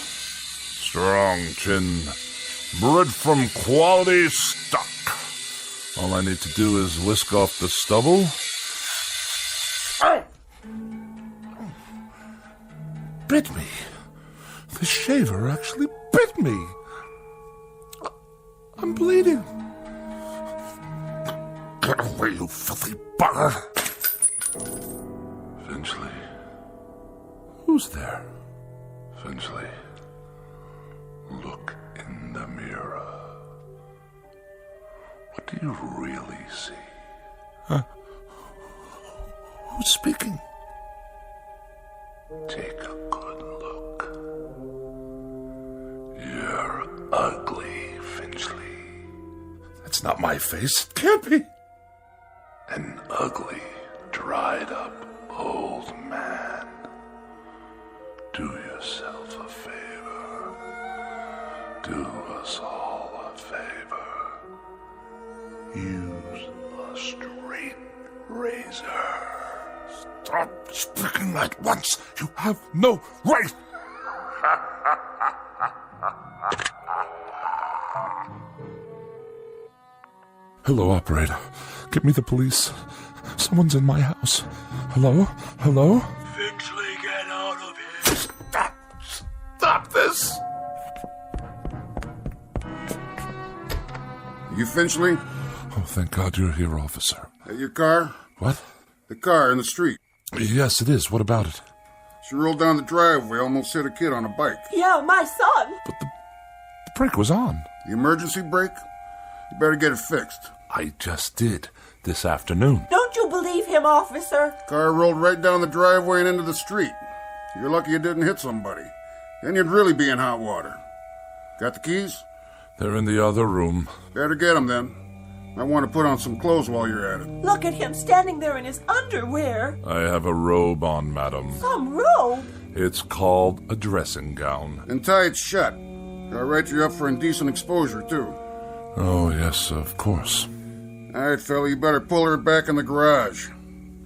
Strong chin. Bred from quality stock. All I need to do is whisk off the stubble. Bit me. The shaver actually bit me. I'm bleeding. Get away, you filthy bugger. Finchley. Who's there? Finchley. Look in the mirror. What do you really see? Who's speaking? Take a good look. You're ugly, Finchley. That's not my face. It can't be. An ugly, dried-up old man. Do yourself a favor. Do us all a favor. Use a straight razor. Stop speaking at once. You have no right. Hello, operator. Get me the police. Someone's in my house. Hello? Hello? Finchley, get out of here. Stop this! You Finchley? Oh, thank God you're here, officer. Your car? What? The car in the street. Yes, it is. What about it? She rolled down the driveway, almost hit a kid on a bike. Yeah, my son. But the brake was on. The emergency brake? You better get it fixed. I just did. This afternoon. Don't you believe him, officer? Car rolled right down the driveway and into the street. You're lucky it didn't hit somebody. Then you'd really be in hot water. Got the keys? They're in the other room. Better get them then. I want to put on some clothes while you're at it. Look at him standing there in his underwear. I have a robe on, madam. Some robe? It's called a dressing gown. And tie it shut. I'll write you up for indecent exposure, too. Oh, yes, of course. All right, fella, you better pull her back in the garage.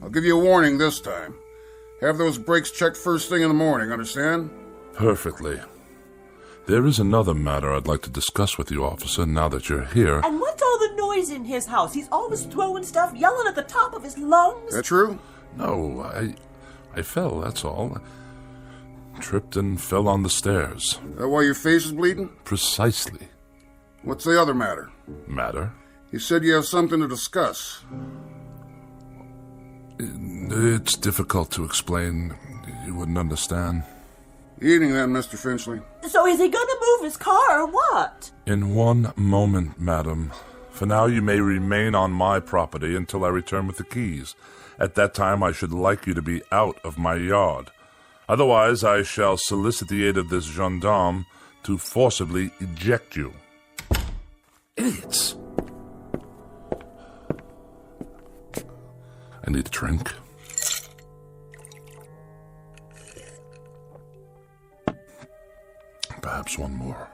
I'll give you a warning this time. Have those brakes checked first thing in the morning, understand? Perfectly. There is another matter I'd like to discuss with you, officer, now that you're here. And what's all the noise in his house? He's always throwing stuff, yelling at the top of his lungs. That true? No, I fell, that's all. Tripped and fell on the stairs. That why your face is bleeding? Precisely. What's the other matter? Matter? You said you have something to discuss. It's difficult to explain. You wouldn't understand. Evening then, Mr. Finchley. So is he gonna move his car or what? In one moment, madam. For now, you may remain on my property until I return with the keys. At that time, I should like you to be out of my yard. Otherwise, I shall solicit the aid of this gendarme to forcibly eject you. Idiots! I need a drink. Perhaps one more.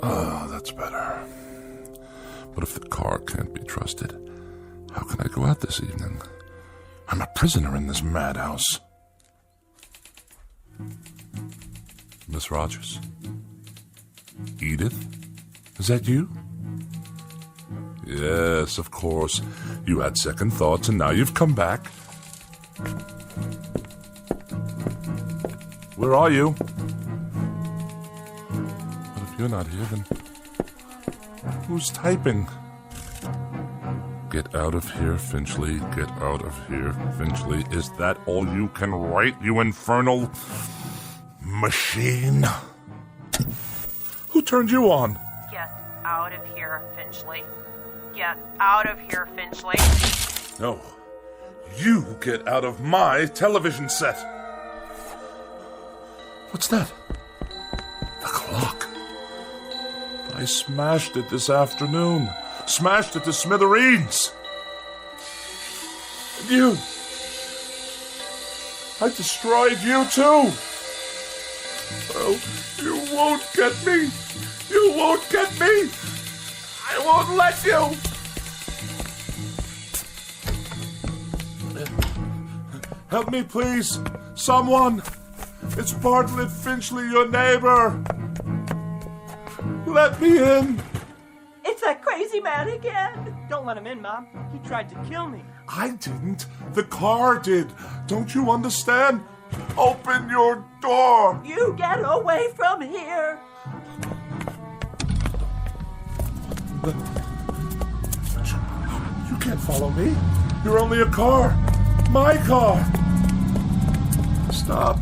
Oh, that's better. But if the car can't be trusted, how can I go out this evening? I'm a prisoner in this madhouse. Miss Rogers? Edith? Is that you? Yes, of course. You had second thoughts, and now you've come back. Where are you? But if you're not here, then who's typing? Get out of here, Finchley. Get out of here, Finchley. Is that all you can write, you infernal machine? Who turned you on? Get out of here, Finchley. Get out of here, Finchley. No. You get out of my television set. What's that? The clock. I smashed it this afternoon. Smashed it to smithereens. And you. I destroyed you too. Oh, you won't get me. You won't get me. I won't let you. Help me, please. Someone. It's Bartlett Finchley, your neighbor. Let me in. It's that crazy man again. Don't let him in, Mom. He tried to kill me. I didn't. The car did. Don't you understand? Open your door. You get away from here. You can't follow me. You're only a car. My car. Stop.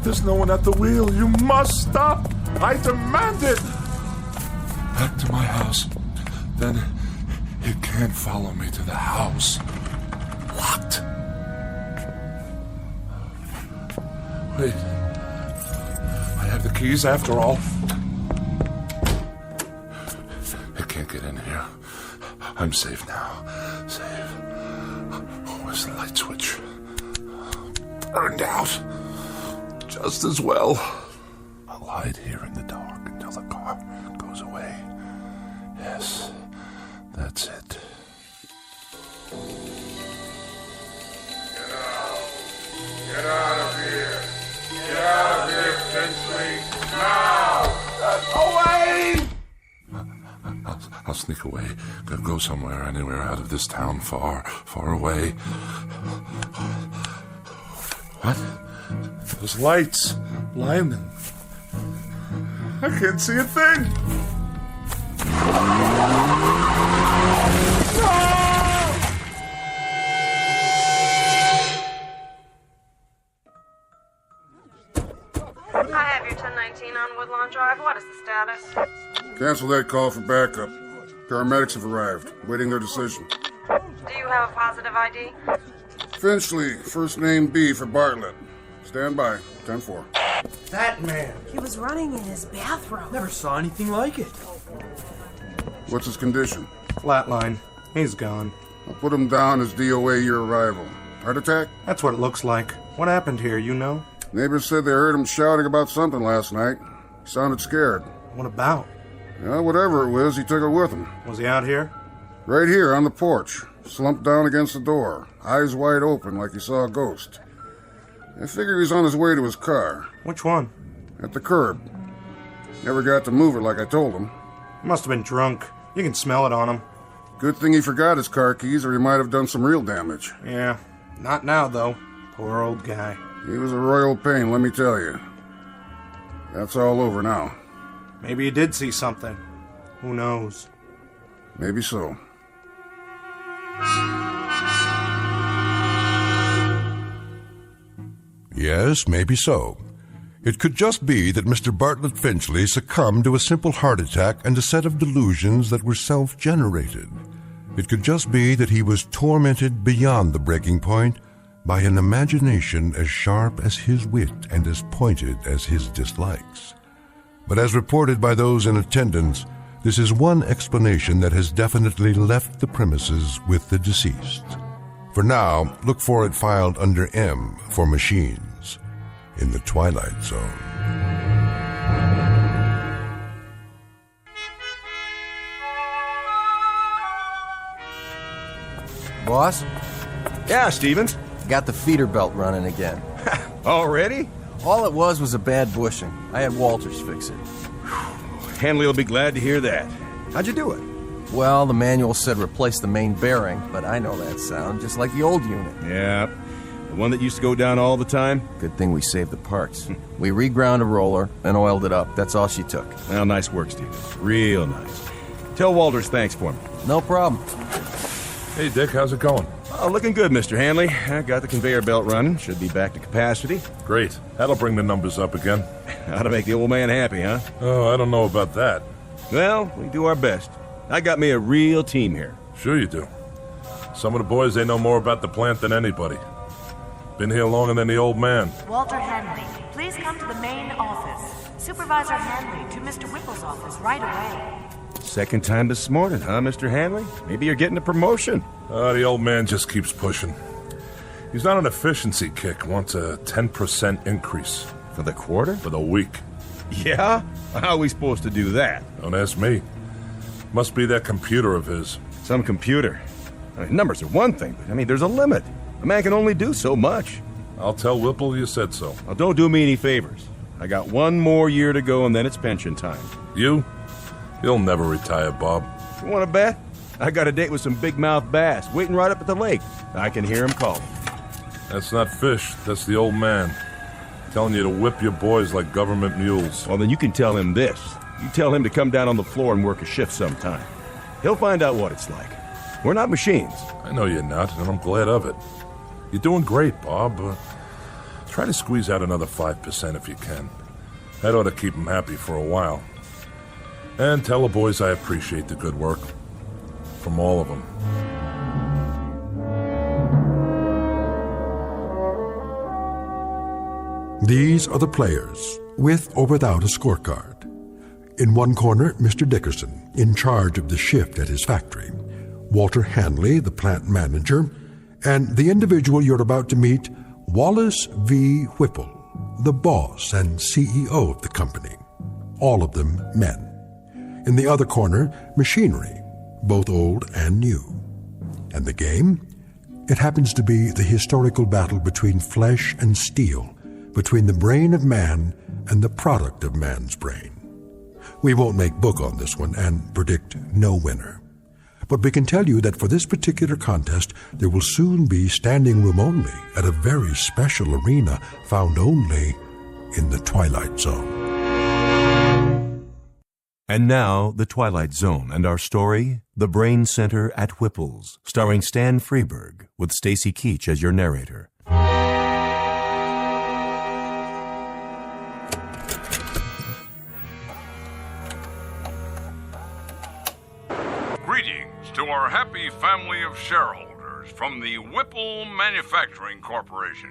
There's no one at the wheel. You must stop. I demand it! Back to my house. Then it can't follow me to the house. Locked. Wait. I have the keys after all. It can't get in here. I'm safe now. Safe. Where's the light switch? Burned out. Just as well. I'll hide here in the dark until the car goes away. Yes, that's it. Get out of here! Get out of here, Finchley! Now! Away! I'll sneak away. Go somewhere, anywhere out of this town, far, far away. What? Those lights. Lyman. I can't see a thing. I have your 1019 on Woodlawn Drive. What is the status? Cancel that call for backup. Paramedics have arrived, waiting their decision. Do you have a positive ID? Finchley, first name B for Bartlett. Stand by, 10-4. That man. He was running in his bathroom. Never saw anything like it. What's his condition? Flatline. He's gone. I'll put him down as DOA your arrival. Heart attack? That's what it looks like. What happened here, you know? Neighbors said they heard him shouting about something last night. He sounded scared. What about? Yeah, whatever it was, he took it with him. Was he out here? Right here on the porch, slumped down against the door, eyes wide open like he saw a ghost. I figure he's on his way to his car. Which one? At the curb. Never got to move it like I told him. Must have been drunk. You can smell it on him. Good thing he forgot his car keys or he might have done some real damage. Yeah. Not now, though. Poor old guy. He was a royal pain, let me tell you. That's all over now. Maybe he did see something. Who knows? Maybe so. Yes, maybe so. It could just be that Mr. Bartlett Finchley succumbed to a simple heart attack and a set of delusions that were self-generated. It could just be that he was tormented beyond the breaking point by an imagination as sharp as his wit and as pointed as his dislikes. But as reported by those in attendance, this is one explanation that has definitely left the premises with the deceased. For now, look for it filed under M for machines in the Twilight Zone. Boss? Yeah, Stevens? Got the feeder belt running again. Already? All it was a bad bushing. I had Walters fix it. Hanley will be glad to hear that. How'd you do it? Well, the manual said replace the main bearing, but I know that sound, just like the old unit. Yeah. The one that used to go down all the time? Good thing we saved the parts. We reground a roller and oiled it up. That's all she took. Well, nice work, Stevens. Real nice. Tell Walters thanks for me. No problem. Hey, Dick, how's it going? Oh, looking good, Mr. Hanley. I got the conveyor belt running. Should be back to capacity. Great. That'll bring the numbers up again. How to make the old man happy, huh? Oh, I don't know about that. Well, we do our best. I got me a real team here. Sure you do. Some of the boys, they know more about the plant than anybody. Been here longer than the old man. Walter Hanley, please come to the main office. Supervisor Hanley to Mr. Whipples' office right away. Second time this morning, huh, Mr. Hanley? Maybe you're getting a promotion. The old man just keeps pushing. He's on an efficiency kick, wants a 10% increase. For the quarter? For the week. Yeah? How are we supposed to do that? Don't ask me. Must be that computer of his. Some computer. I mean, numbers are one thing, but there's a limit. A man can only do so much. I'll tell Whipple you said so. Now, don't do me any favors. I got one more year to go and then it's pension time. You? You'll never retire, Bob. You want to bet? I got a date with some big mouth bass waiting right up at the lake. I can hear him calling. That's not fish. That's the old man. Telling you to whip your boys like government mules. Well, then you can tell him this. You tell him to come down on the floor and work a shift sometime. He'll find out what it's like. We're not machines. I know you're not, and I'm glad of it. You're doing great, Bob. Try to squeeze out another 5% if you can. That ought to keep them happy for a while. And tell the boys I appreciate the good work. From all of them. These are the players, with or without a scorecard. In one corner, Mr. Dickerson, in charge of the shift at his factory. Walter Hanley, the plant manager. And the individual you're about to meet, Wallace V. Whipple, the boss and CEO of the company. All of them men. In the other corner, machinery, both old and new. And the game? It happens to be the historical battle between flesh and steel, between the brain of man and the product of man's brain. We won't make book on this one and predict no winner. But we can tell you that for this particular contest, there will soon be standing room only at a very special arena found only in the Twilight Zone. And now, The Twilight Zone and our story, The Brain Center at Whipples, starring Stan Freberg, with Stacy Keach as your narrator. Greetings to our happy family of shareholders from the Whipple Manufacturing Corporation.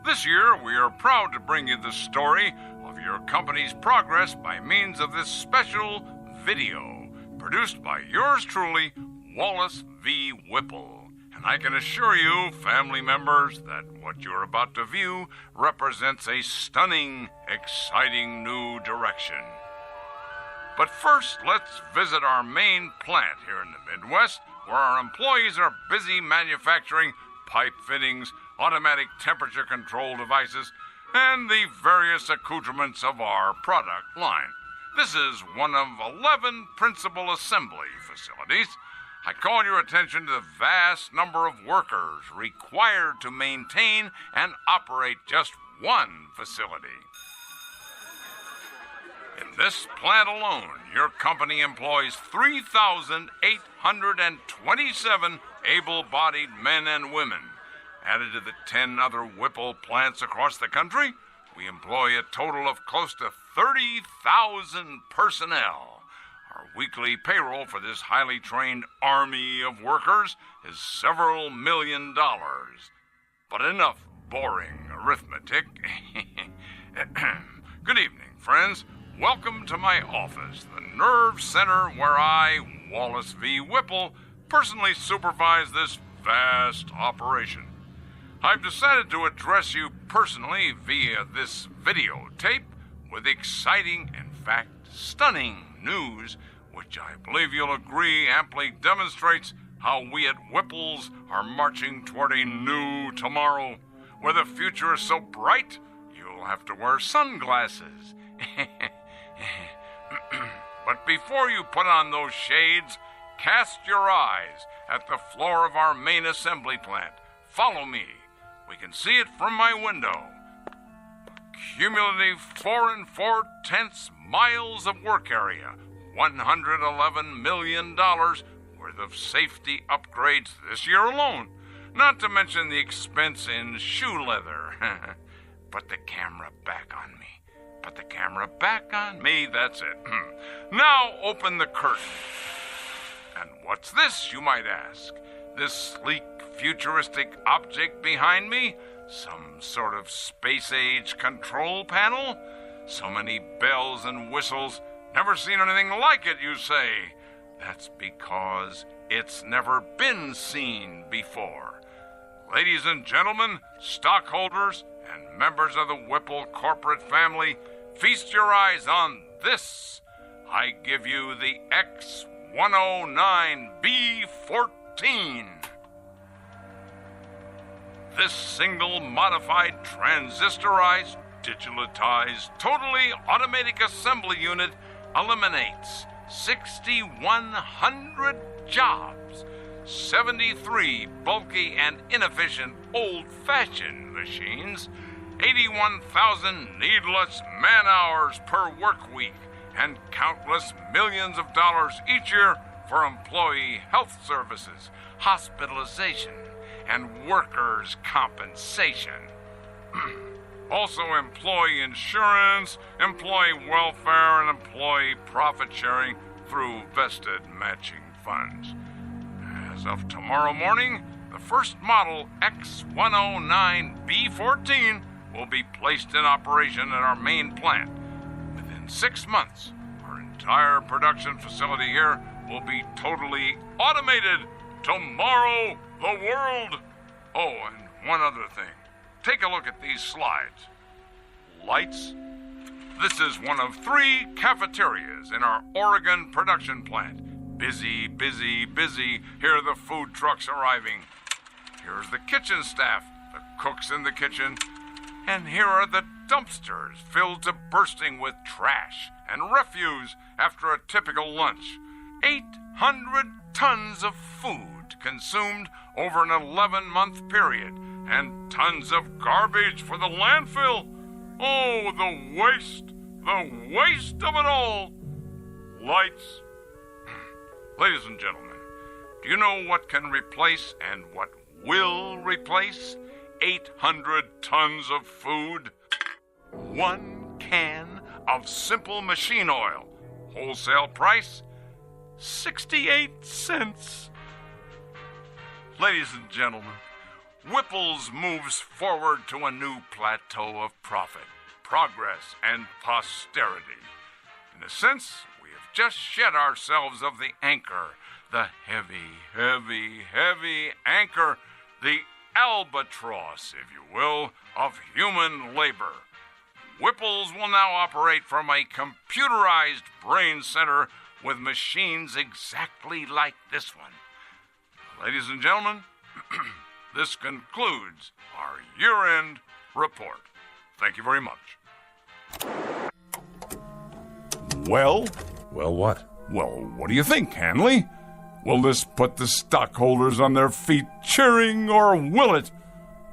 This year, we are proud to bring you the story of your company's progress by means of this special video produced by yours truly, Wallace V. Whipple. And I can assure you, family members, that what you're about to view represents a stunning, exciting new direction. But first, let's visit our main plant here in the Midwest, where our employees are busy manufacturing pipe fittings, automatic temperature control devices, and the various accoutrements of our product line. This is one of 11 principal assembly facilities. I call your attention to the vast number of workers required to maintain and operate just one facility. In this plant alone, your company employs 3,827 able-bodied men and women. Added to the 10 other Whipple plants across the country, we employ a total of close to 30,000 personnel. Our weekly payroll for this highly trained army of workers is several $1 million. But enough boring arithmetic. Good evening, friends. Welcome to my office, the nerve center where I, Wallace V. Whipple, personally supervise this vast operation. I've decided to address you personally via this videotape with exciting, in fact, stunning news, which I believe you'll agree amply demonstrates how we at Whipples are marching toward a new tomorrow, where the future is so bright you'll have to wear sunglasses. But before you put on those shades, cast your eyes at the floor of our main assembly plant. Follow me. We can see it from my window. Cumulative 4 4/10 miles of work area, $111 million worth of safety upgrades this year alone, not to mention the expense in shoe leather. Put the camera back on me. Put the camera back on me, that's it. Now open the curtain. And what's this, you might ask? This sleek, futuristic object behind me? Some sort of space-age control panel? So many bells and whistles. Never seen anything like it, you say? That's because it's never been seen before. Ladies and gentlemen, stockholders, and members of the Whipple corporate family, feast your eyes on this. I give you the X109B14. This single modified, transistorized, digitalized, totally automatic assembly unit eliminates 6,100 jobs, 73 bulky and inefficient old-fashioned machines, 81,000 needless man-hours per work week, and countless millions of dollars each year for employee health services, hospitalization, and workers' compensation. Also employee insurance, employee welfare, and employee profit sharing through vested matching funds. As of tomorrow morning, the first model X109B14 will be placed in operation at our main plant. Within 6 months, our entire production facility here will be totally automated. Tomorrow, the world. Oh, and one other thing. Take a look at these slides. Lights. This is one of 3 cafeterias in our Oregon production plant. Busy, busy, busy. Here are the food trucks arriving. Here's the kitchen staff, the cooks in the kitchen. And here are the dumpsters filled to bursting with trash and refuse after a typical lunch. 800 tons of food consumed over an 11-month period, and tons of garbage for the landfill. Oh, the waste of it all. Lights. Ladies and gentlemen, do you know what can replace and what will replace 800 tons of food? 1 can of simple machine oil. Wholesale price, 68 cents. Ladies and gentlemen, Whipples moves forward to a new plateau of profit, progress, and posterity. In a sense, we have just shed ourselves of the anchor, the heavy, heavy, heavy anchor, the albatross, if you will, of human labor. Whipples will now operate from a computerized brain center with machines exactly like this one. Ladies and gentlemen, this concludes our year-end report. Thank you very much. Well? Well, what? Well, what do you think, Hanley? Will this put the stockholders on their feet cheering, or will it?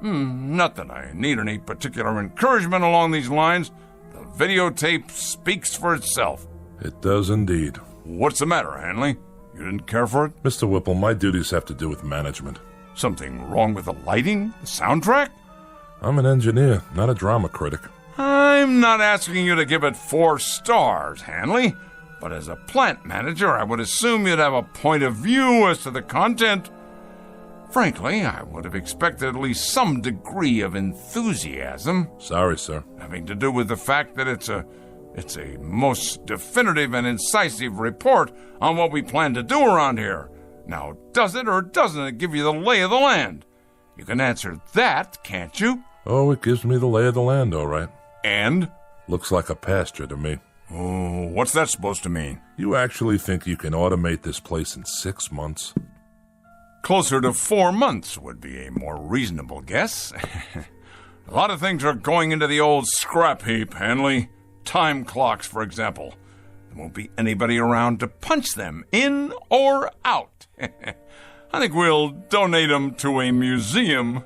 Not that I need any particular encouragement along these lines. The videotape speaks for itself. It does indeed. What's the matter, Hanley? You didn't care for it? Mr. Whipple, my duties have to do with management. Something wrong with the lighting? The soundtrack? I'm an engineer, not a drama critic. I'm not asking you to give it 4 stars, Hanley. But as a plant manager, I would assume you'd have a point of view as to the content. Frankly, I would have expected at least some degree of enthusiasm. Sorry, sir. Having to do with the fact that it's a most definitive and incisive report on what we plan to do around here. Now, does it or doesn't it give you the lay of the land? You can answer that, can't you? Oh, it gives me the lay of the land, all right. And? Looks like a pasture to me. Oh, what's that supposed to mean? You actually think you can automate this place in 6 months? Closer to 4 months would be a more reasonable guess. A lot of things are going into the old scrap heap, Hanley. Time clocks, for example. There won't be anybody around to punch them in or out. I think we'll donate them to a museum.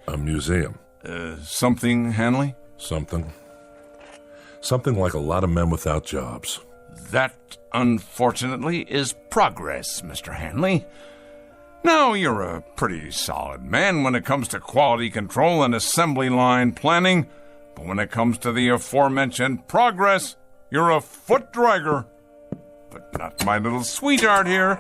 A museum? Something, Hanley? Something like a lot of men without jobs. That, unfortunately, is progress, Mr. Hanley. Now, you're a pretty solid man when it comes to quality control and assembly line planning, but when it comes to the aforementioned progress, you're a foot dragger. But not my little sweetheart here.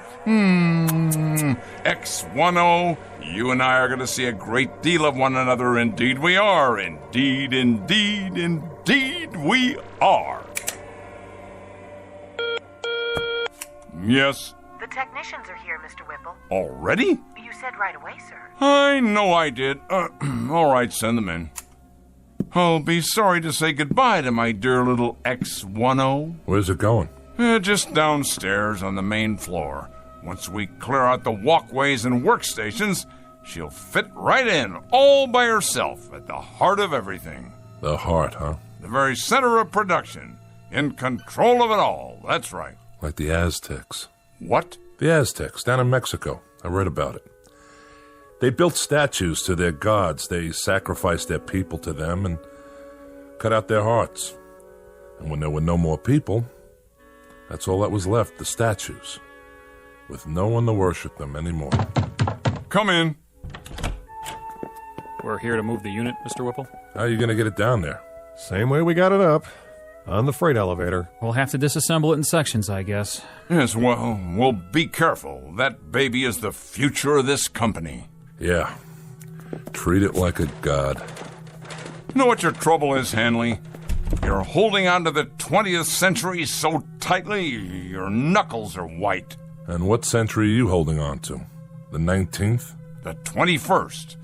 X10, you and I are going to see a great deal of one another. Indeed we are. Indeed, indeed, indeed we are. Yes? The technicians are here, Mr. Whipple. Already? You said right away, sir. I know I did. All right, send them in. I'll be sorry to say goodbye to my dear little X10. Where's it going? Just downstairs on the main floor. Once we clear out the walkways and workstations, she'll fit right in, all by herself, at the heart of everything. The heart, huh? The very center of production. In control of it all, that's right. Like the Aztecs. What? The Aztecs, down in Mexico. I read about it. They built statues to their gods. They sacrificed their people to them and cut out their hearts. And when there were no more people, that's all that was left, the statues, with no one to worship them anymore. Come in. we're here to move the unit, Mr. Whipple? How are you going to get it down there? Same way we got it up. On the freight elevator. We'll have to disassemble it in sections, I guess. Yes, well, we'll be careful. That baby is the future of this company. Yeah. Treat it like a god. You know what your trouble is, Hanley? You're holding on to the 20th century so tightly, your knuckles are white. And what century are you holding on to? The 19th? The 21st.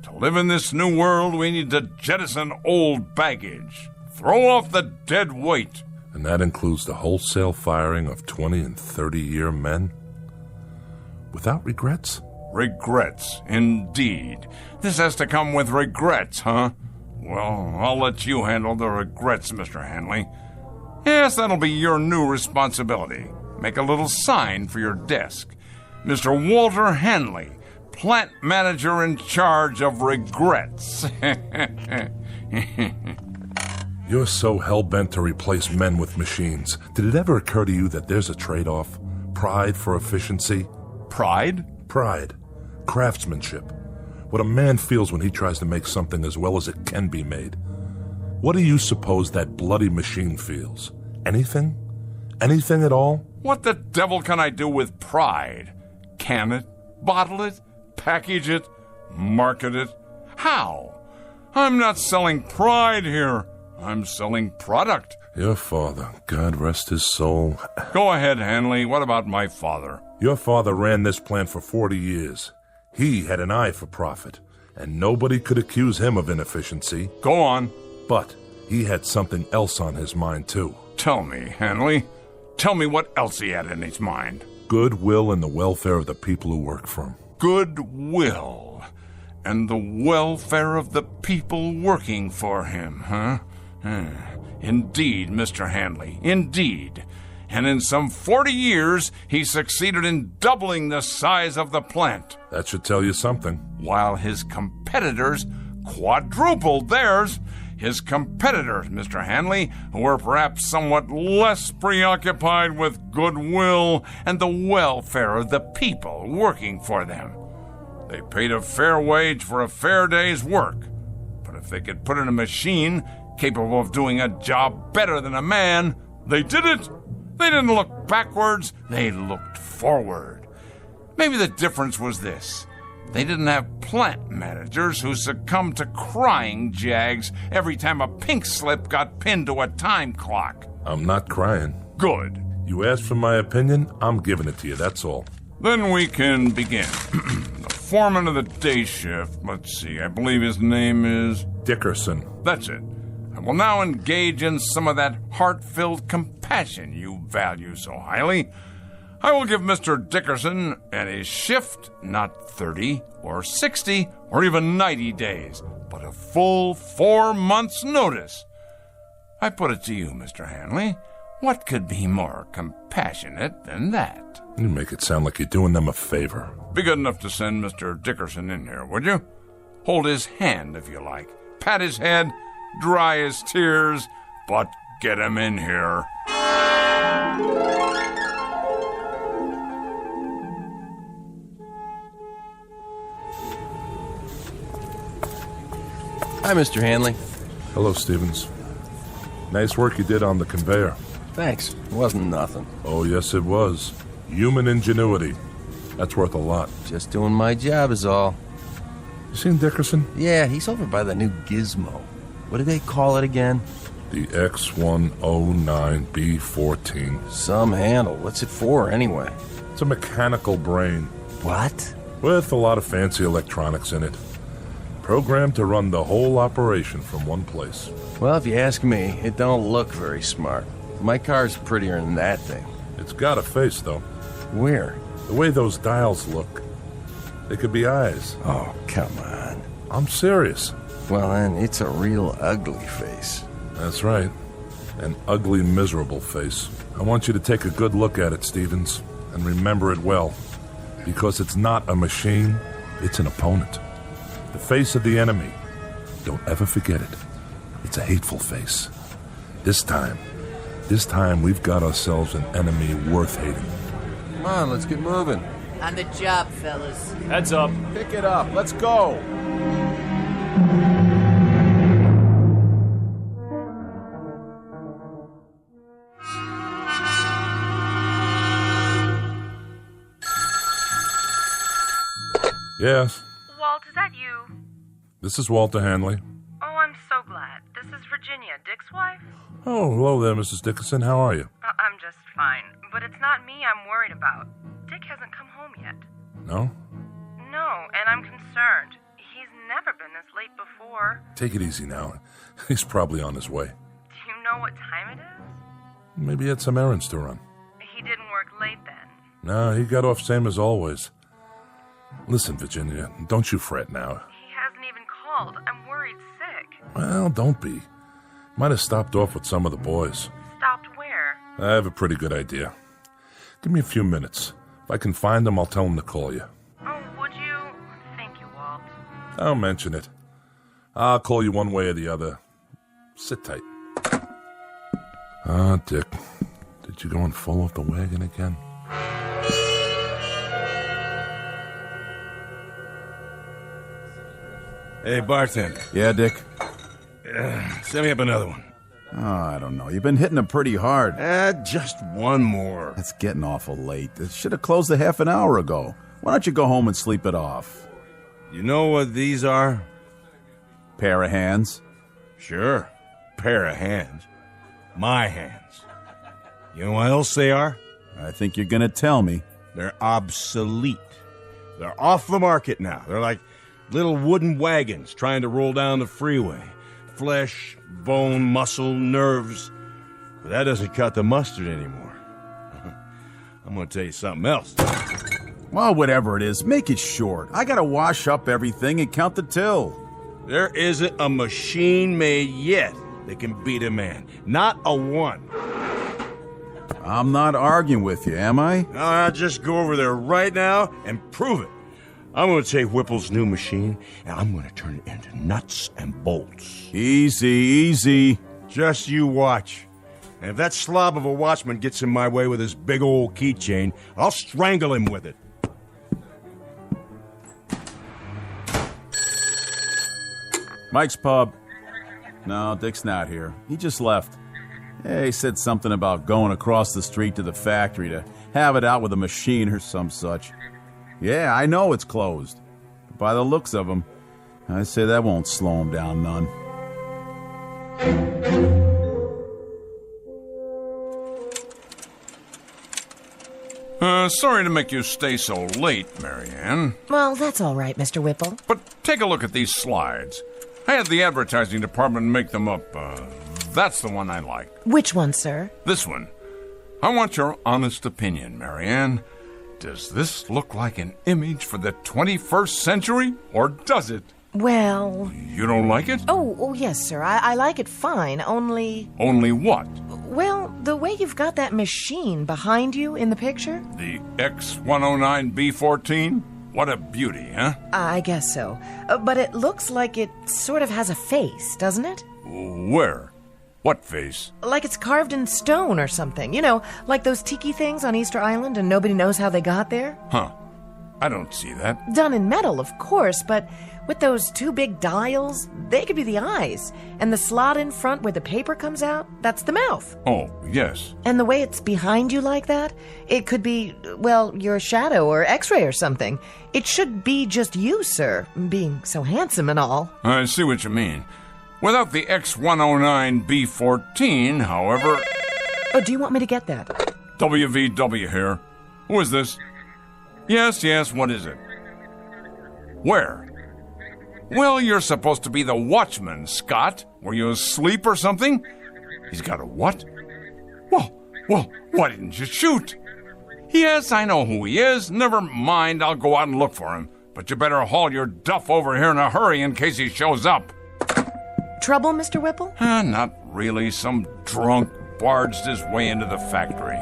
To live in this new world, we need to jettison old baggage. Throw off the dead weight. And that includes the wholesale firing of 20 and 30-year men? Without regrets? Regrets, indeed. This has to come with regrets, huh? Well, I'll let you handle the regrets, Mr. Hanley. Yes, that'll be your new responsibility. Make a little sign for your desk. Mr. Walter Hanley, plant manager in charge of regrets. You're so hell-bent to replace men with machines. Did it ever occur to you that there's a trade-off? Pride for efficiency? Pride? Pride. Craftsmanship. What a man feels when he tries to make something as well as it can be made. What do you suppose that bloody machine feels? Anything? Anything at all? What the devil can I do with pride? Can it? Bottle it? Package it? Market it? How? I'm not selling pride here. I'm selling product. Your father, God rest his soul. Go ahead, Hanley. What about my father? Your father ran this plant for 40 years. He had an eye for profit, and nobody could accuse him of inefficiency. Go on. But he had something else on his mind, too. Tell me, Hanley. Tell me what else he had in his mind. Goodwill and the welfare of the people who work for him. Goodwill and the welfare of the people working for him, huh? Indeed, Mr. Hanley, indeed. And in some 40 years, he succeeded in doubling the size of the plant. That should tell you something. While his competitors quadrupled theirs. His competitors, Mr. Hanley, who were perhaps somewhat less preoccupied with goodwill and the welfare of the people working for them. They paid a fair wage for a fair day's work. But if they could put in a machine capable of doing a job better than a man, they did it. They didn't look backwards, they looked forward. Maybe the difference was this. They didn't have plant managers who succumbed to crying jags every time a pink slip got pinned to a time clock. I'm not crying. Good. You asked for my opinion, I'm giving it to you, that's all. Then we can begin. The foreman of the day shift, let's see, I believe his name is... Dickerson. That's it. I will now engage in some of that heart-filled compassion you value so highly. I will give Mr. Dickerson and his shift not 30 or 60 or even 90 days, but a full 4 months' notice. I put it to you, Mr. Hanley, what could be more compassionate than that? You make it sound like you're doing them a favor. Be good enough to send Mr. Dickerson in here, would you? Hold his hand, if you like. Pat his head, dry his tears, but get him in here. Hi, Mr. Hanley. Hello, Stevens. Nice work you did on the conveyor. Thanks. It wasn't nothing. Oh, yes, it was. Human ingenuity. That's worth a lot. Just doing my job is all. You seen Dickerson? Yeah, he's over by the new gizmo. What do they call it again? The X109B14. Some handle. What's it for, anyway? It's a mechanical brain. What? With a lot of fancy electronics in it. Programmed to run the whole operation from one place. Well, if you ask me, it don't look very smart. My car's prettier than that thing. It's got a face, though. Where? The way those dials look. They could be eyes. Oh, come on. I'm serious. Well, then, it's a real ugly face. That's right. An ugly, miserable face. I want you to take a good look at it, Stevens, and remember it well. Because it's not a machine, it's an opponent. The face of the enemy. Don't ever forget it. It's a hateful face. This time we've got ourselves an enemy worth hating. Come on, let's get moving. On the job, fellas. Heads up. Pick it up. Let's go. Yes, Walt, is that you? this is Walter Hanley. Oh, I'm so glad. This is Virginia, Dick's wife. Oh, hello there, Mrs. Dickinson. How are you? I'm just fine, but it's not me I'm worried about. Dick hasn't come home yet. No? No, and I'm concerned. He's never been this late before. Take it easy now. He's probably on his way. Do you know what time it is? Maybe he had some errands to run. He didn't work late then. No, he got off same as always. Listen, Virginia, don't you fret now. He hasn't even called. I'm worried sick. Well, don't be. Might have stopped off with some of the boys. Stopped where? I have a pretty good idea. Give me a few minutes. If I can find him, I'll tell him to call you. Oh, would you? Thank you, Walt. Don't mention it. I'll call you one way or the other. Sit tight. Ah, Dick. Did you go and fall off the wagon again? Hey, bartender. Yeah, Dick? Send me up another one. Oh, I don't know. You've been hitting them pretty hard. Just one more. It's getting awful late. It should have closed a half an hour ago. Why don't you go home and sleep it off? You know what these are? Pair of hands? Sure. Pair of hands. My hands. You know what else they are? I think you're gonna tell me. They're obsolete. They're off the market now. They're like little wooden wagons trying to roll down the freeway. Flesh, bone, muscle, nerves. But that doesn't cut the mustard anymore. I'm gonna tell you something else. Well, whatever it is, make it short. I gotta wash up everything and count the till. There isn't a machine made yet that can beat a man. Not a one. I'm not arguing with you, am I? No, I'll just go over there right now and prove it. I'm going to take Whipple's new machine, and I'm going to turn it into nuts and bolts. Easy, easy. Just you watch. And if that slob of a watchman gets in my way with his big old keychain, I'll strangle him with it. Mike's pub. No, Dick's not here. He just left. He said something about going across the street to the factory to have it out with a machine or some such. Yeah, I know it's closed. But by the looks of him, I say that won't slow him down none. Sorry to make you stay so late, Marianne. Well, that's all right, Mr. Whipple. But take a look at these slides. I had the advertising department make them up. That's the one I like. Which one, sir? This one. I want your honest opinion, Marianne. Does this look like an image for the 21st century, or does it? Well... You don't like it? Oh, yes, sir. I like it fine, only... Only what? Well, the way you've got that machine behind you in the picture. The X109B14? What a beauty, huh? I guess so. But it looks like it sort of has a face, doesn't it? Where? What face? Like it's carved in stone or something. You know, like those tiki things on Easter Island and nobody knows how they got there. Huh. I don't see that. Done in metal, of course, but with those two big dials, they could be the eyes. And the slot in front where the paper comes out, that's the mouth. Oh, yes. And the way it's behind you like that, it could be, well, your shadow or x-ray or something. It should be just you, sir, being so handsome and all. I see what you mean. Without the X109B14, however... Oh, do you want me to get that? WVW here. Who is this? Yes, what is it? Where? Well, you're supposed to be the watchman, Scott. Were you asleep or something? He's got a what? Well, why didn't you shoot? Yes, I know who he is. Never mind, I'll go out and look for him. But you better haul your duff over here in a hurry in case he shows up. Trouble, Mr. Whipple? Not really. Some drunk barged his way into the factory.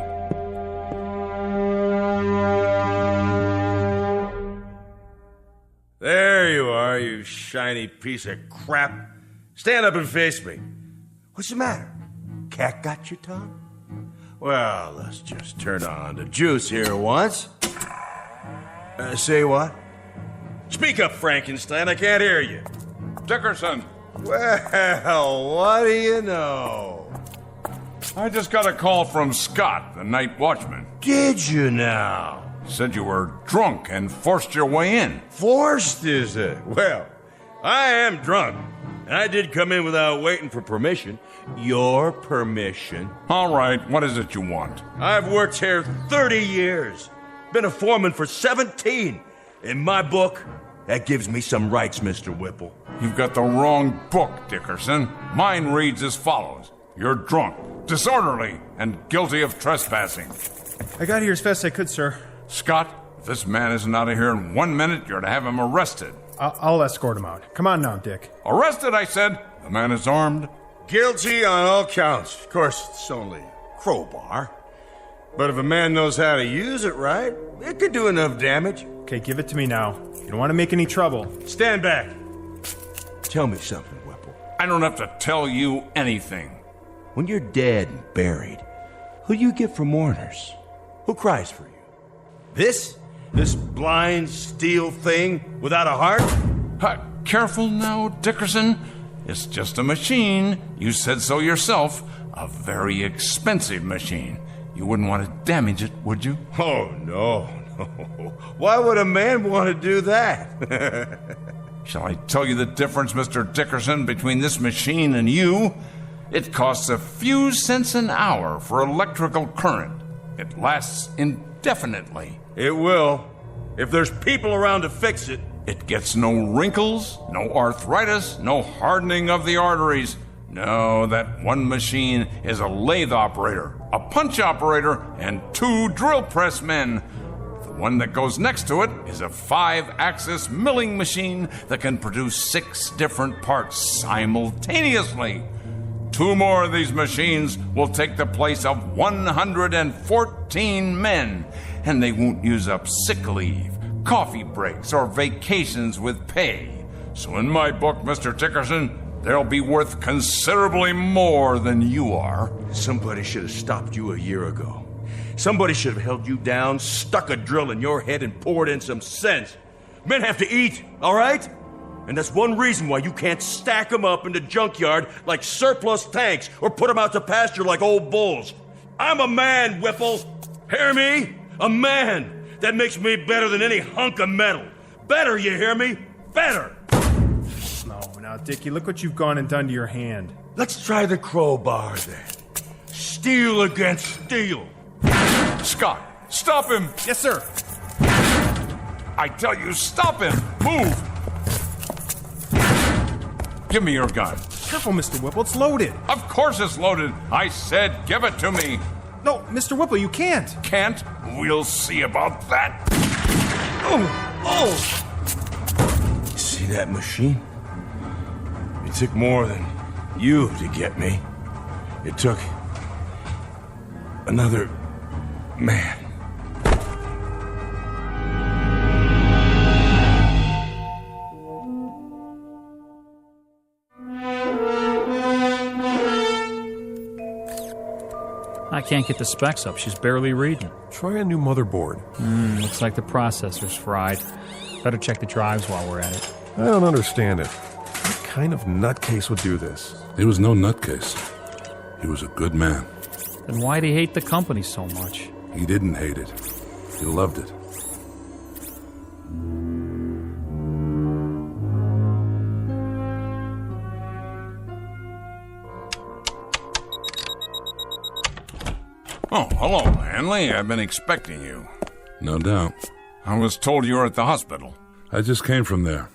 There you are, you shiny piece of crap. Stand up and face me. What's the matter? Cat got your tongue? Well, let's just turn on the juice here once. Say what? Speak up, Frankenstein. I can't hear you. Dickerson. Well, what do you know? I just got a call from Scott, the night watchman. Did you now? Said you were drunk and forced your way in. Forced, is it? Well, I am drunk. And I did come in without waiting for permission. Your permission. All right, what is it you want? I've worked here 30 years. Been a foreman for 17. In my book, that gives me some rights, Mr. Whipple. You've got the wrong book, Dickerson. Mine reads as follows. You're drunk, disorderly, and guilty of trespassing. I got here as fast as I could, sir. Scott, if this man isn't out of here in 1 minute, you're to have him arrested. I'll escort him out. Come on now, Dick. Arrested, I said. The man is armed. Guilty on all counts. Of course, it's only a crowbar. But if a man knows how to use it right, it could do enough damage. Okay, give it to me now. You don't want to make any trouble. Stand back. Tell me something, Whipple. I don't have to tell you anything. When you're dead and buried, who do you get for mourners? Who cries for you? This blind steel thing without a heart? Careful now, Dickerson. It's just a machine. You said so yourself. A very expensive machine. You wouldn't want to damage it, would you? Oh, no. Why would a man want to do that? Shall I tell you the difference, Mr. Dickerson, between this machine and you? It costs a few cents an hour for electrical current. It lasts indefinitely. It will, if there's people around to fix it. It gets no wrinkles, no arthritis, no hardening of the arteries. No, that one machine is a lathe operator, a punch operator, and 2 drill press men. The one that goes next to it is a 5-axis milling machine that can produce 6 different parts simultaneously. 2 more of these machines will take the place of 114 men, and they won't use up sick leave, coffee breaks, or vacations with pay. So in my book, Mr. Dickerson, they'll be worth considerably more than you are. Somebody should have stopped you a year ago. Somebody should have held you down, stuck a drill in your head, and poured in some sense. Men have to eat, all right? And that's one reason why you can't stack them up in the junkyard like surplus tanks or put them out to pasture like old bulls. I'm a man, Whipple. Hear me? A man. That makes me better than any hunk of metal. Better, you hear me? Better. No, now, Dickie, look what you've gone and done to your hand. Let's try the crowbar, then. Steel against steel. Scott, stop him! Yes, sir. I tell you, stop him! Move! Give me your gun. Careful, Mr. Whipple, it's loaded. Of course it's loaded. I said give it to me. No, Mr. Whipple, you can't. Can't? We'll see about that. Oh! See that machine? It took more than you to get me. It took another man. I can't get the specs up. She's barely reading. Try a new motherboard. Looks like the processor's fried. Better check the drives while we're at it. I don't understand it. What kind of nutcase would do this? He was no nutcase. He was a good man. Then why'd he hate the company so much? He didn't hate it. He loved it. Oh, hello, Hanley. I've been expecting you. No doubt. I was told you were at the hospital. I just came from there.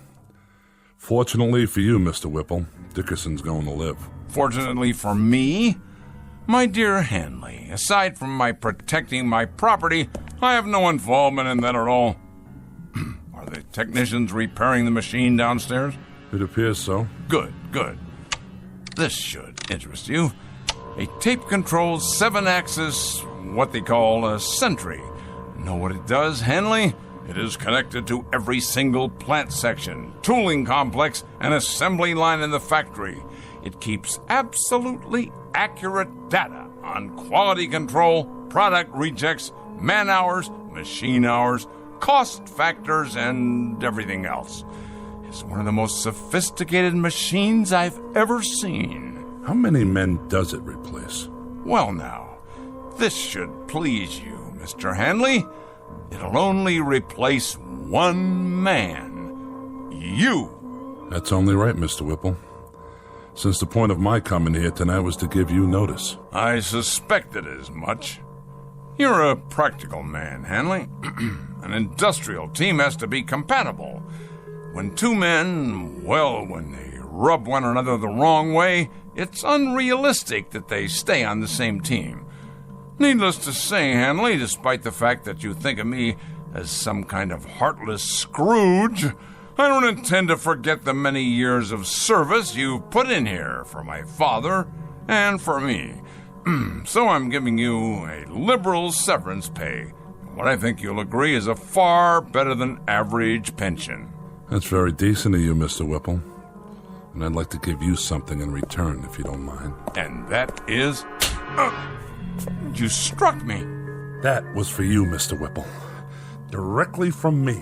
Fortunately for you, Mr. Whipple, Dickerson's going to live. Fortunately for me? My dear Hanley, aside from my protecting my property, I have no involvement in that at all. Are the technicians repairing the machine downstairs? It appears so. Good, good. This should interest you. A tape-controlled 7-axis, what they call a sentry. Know what it does, Hanley? It is connected to every single plant section, tooling complex, and assembly line in the factory. It keeps absolutely accurate data on quality control, product rejects, man-hours, machine hours, cost factors, and everything else. It's one of the most sophisticated machines I've ever seen. How many men does it replace? Well now, this should please you, Mr. Hanley. It'll only replace one man. You. That's only right, Mr. Whipple. Since the point of my coming here tonight was to give you notice. I suspected as much. You're a practical man, Hanley. An industrial team has to be compatible. When two men, well, when they rub one another the wrong way, it's unrealistic that they stay on the same team. Needless to say, Hanley, despite the fact that you think of me as some kind of heartless Scrooge, I don't intend to forget the many years of service you've put in here for my father and for me. So I'm giving you a liberal severance pay. What I think you'll agree is a far better than average pension. That's very decent of you, Mr. Whipple. And I'd like to give you something in return, if you don't mind. And that is... you struck me. That was for you, Mr. Whipple. Directly from me.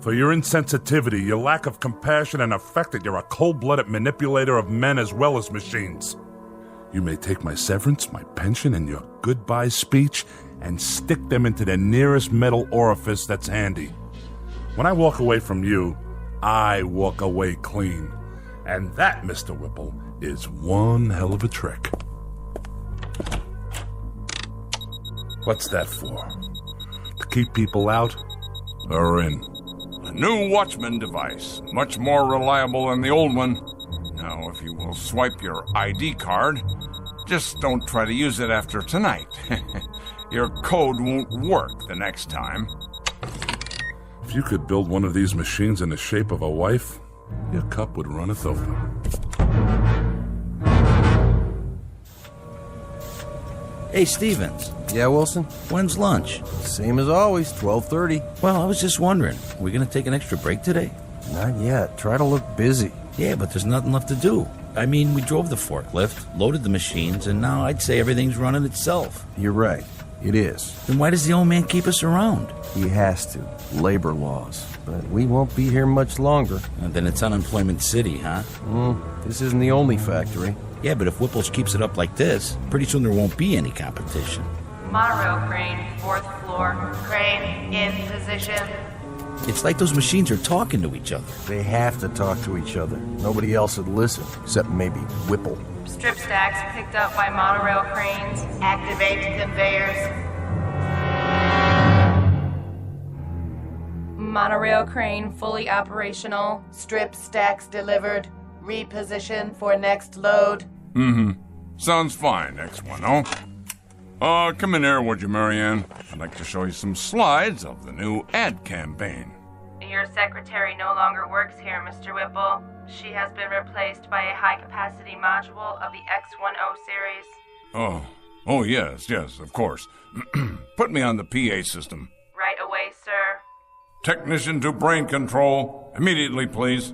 For your insensitivity, your lack of compassion, and the fact that you're a cold-blooded manipulator of men as well as machines. You may take my severance, my pension, and your goodbye speech and stick them into the nearest metal orifice that's handy. When I walk away from you, I walk away clean. And that, Mr. Whipple, is one hell of a trick. What's that for? To keep people out or in? A new Watchman device, much more reliable than the old one. Now, if you will swipe your ID card, just don't try to use it after tonight. Your code won't work the next time. If you could build one of these machines in the shape of a wife, your cup would runneth over. Hey, Stevens. Yeah, Wilson? When's lunch? Same as always, 12:30. Well, I was just wondering, are we going to take an extra break today? Not yet. Try to look busy. Yeah, but there's nothing left to do. I mean, we drove the forklift, loaded the machines, and now I'd say everything's running itself. You're right. It is. Then why does the old man keep us around? He has to. Labor laws. But we won't be here much longer. And then it's Unemployment City, huh? This isn't the only factory. Yeah, but if Whipples keeps it up like this, pretty soon there won't be any competition. Monorail crane, 4th floor. Crane in position. It's like those machines are talking to each other. They have to talk to each other. Nobody else would listen, except maybe Whipple. Strip stacks picked up by monorail cranes. Activate conveyors. Monorail crane fully operational. Strip stacks delivered. Reposition for next load. Sounds fine, X10. Come in here, would you, Marianne? I'd like to show you some slides of the new ad campaign. Your secretary no longer works here, Mr. Whipple. She has been replaced by a high-capacity module of the X10 series. Oh, yes, of course. Put me on the PA system. Right away, sir. Technician to brain control. Immediately, please.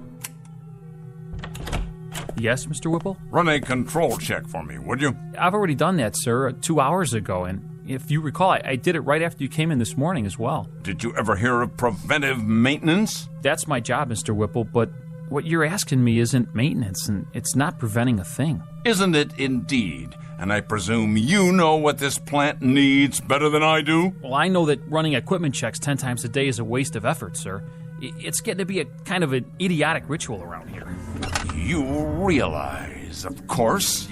Yes, Mr. Whipple? Run a control check for me, would you? I've already done that, sir, 2 hours ago, and if you recall, I did it right after you came in this morning as well. Did you ever hear of preventive maintenance? That's my job, Mr. Whipple, but what you're asking me isn't maintenance, and it's not preventing a thing. Isn't it indeed? And I presume you know what this plant needs better than I do? Well, I know that running equipment checks 10 times a day is a waste of effort, sir. It's getting to be a kind of an idiotic ritual around here. You realize, of course,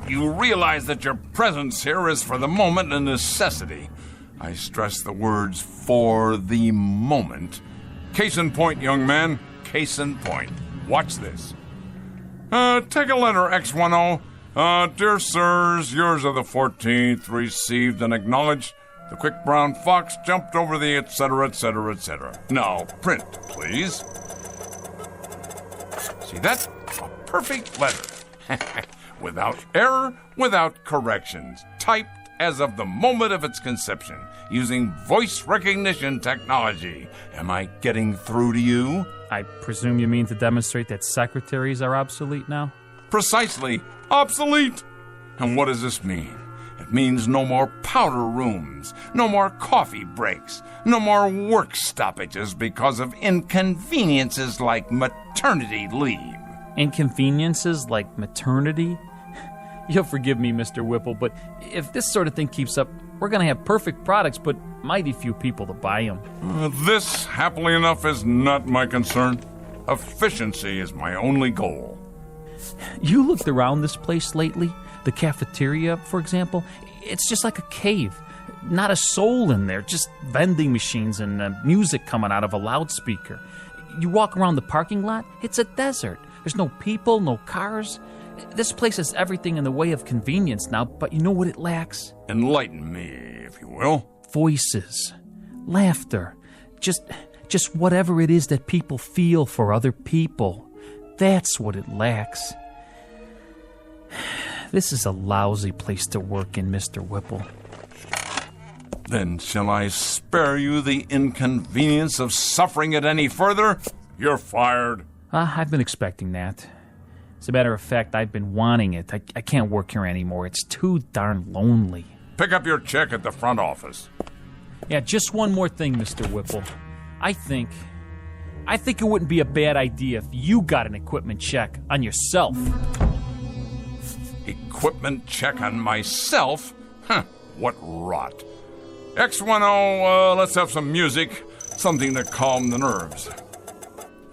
you realize that your presence here is for the moment a necessity. I stress the words "for the moment." Case in point, young man. Case in point. Watch this. Take a letter, X10. Dear sirs, yours of the 14th, received and acknowledged. The quick brown fox jumped over the etc., etc., etc. Now, print, please. See that? A perfect letter. Without error, without corrections. Typed as of the moment of its conception, using voice recognition technology. Am I getting through to you? I presume you mean to demonstrate that secretaries are obsolete now? Precisely. Obsolete. And what does this mean? It means no more powder rooms, no more coffee breaks, no more work stoppages because of inconveniences like maternity leave. Inconveniences like maternity? You'll forgive me, Mr. Whipple, but if this sort of thing keeps up, we're going to have perfect products, but mighty few people to buy them. This, happily enough, is not my concern. Efficiency is my only goal. You looked around this place lately? The cafeteria, for example? It's just like a cave. Not a soul in there, just vending machines and music coming out of a loudspeaker. You walk around the parking lot, it's a desert. There's no people, no cars. This place has everything in the way of convenience now, but you know what it lacks? Enlighten me, if you will. Voices, laughter, just whatever it is that people feel for other people. That's what it lacks. This is a lousy place to work in, Mr. Whipple. Then shall I spare you the inconvenience of suffering it any further? You're fired. I've been expecting that. As a matter of fact, I've been wanting it. I can't work here anymore. It's too darn lonely. Pick up your check at the front office. Yeah, just one more thing, Mr. Whipple. I think it wouldn't be a bad idea if you got an equipment check on yourself. Equipment check on myself? Huh, what rot. X10, let's have some music. Something to calm the nerves.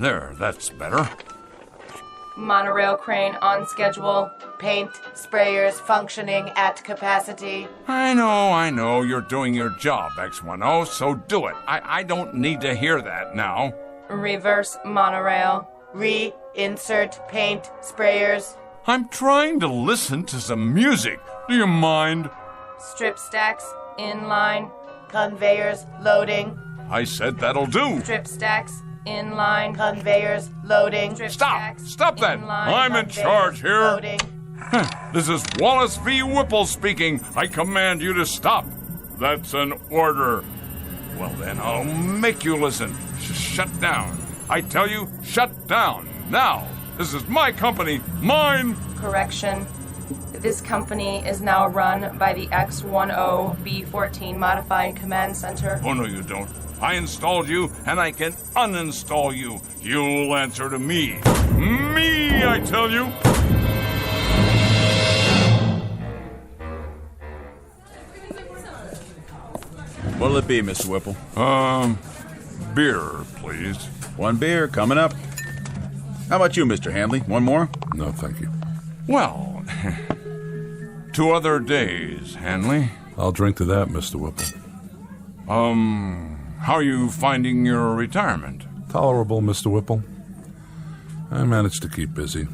There, that's better. Monorail crane on schedule. Paint sprayers functioning at capacity. I know. You're doing your job, X10, so do it. I don't need to hear that now. Reverse monorail. Reinsert paint sprayers. I'm trying to listen to some music. Do you mind? Strip stacks inline. Conveyors loading. I said that'll do. Strip stacks inline. Conveyors loading. Stop that. I'm in charge here. Loading. This is Wallace V. Whipple speaking. I command you to stop. That's an order. Well then, I'll make you listen. Shut down. I tell you, shut down. Now. This is my company. Mine. Correction. This company is now run by the X10B14 Modified Command Center. Oh, no, you don't. I installed you, and I can uninstall you. You'll answer to me. Me, I tell you. What'll it be, Mr. Whipple? Beer, please. One beer, coming up. How about you, Mr. Handley? One more? No, thank you. Well, 2 other days, Hanley. I'll drink to that, Mr. Whipple. How are you finding your retirement? Tolerable, Mr. Whipple. I managed to keep busy.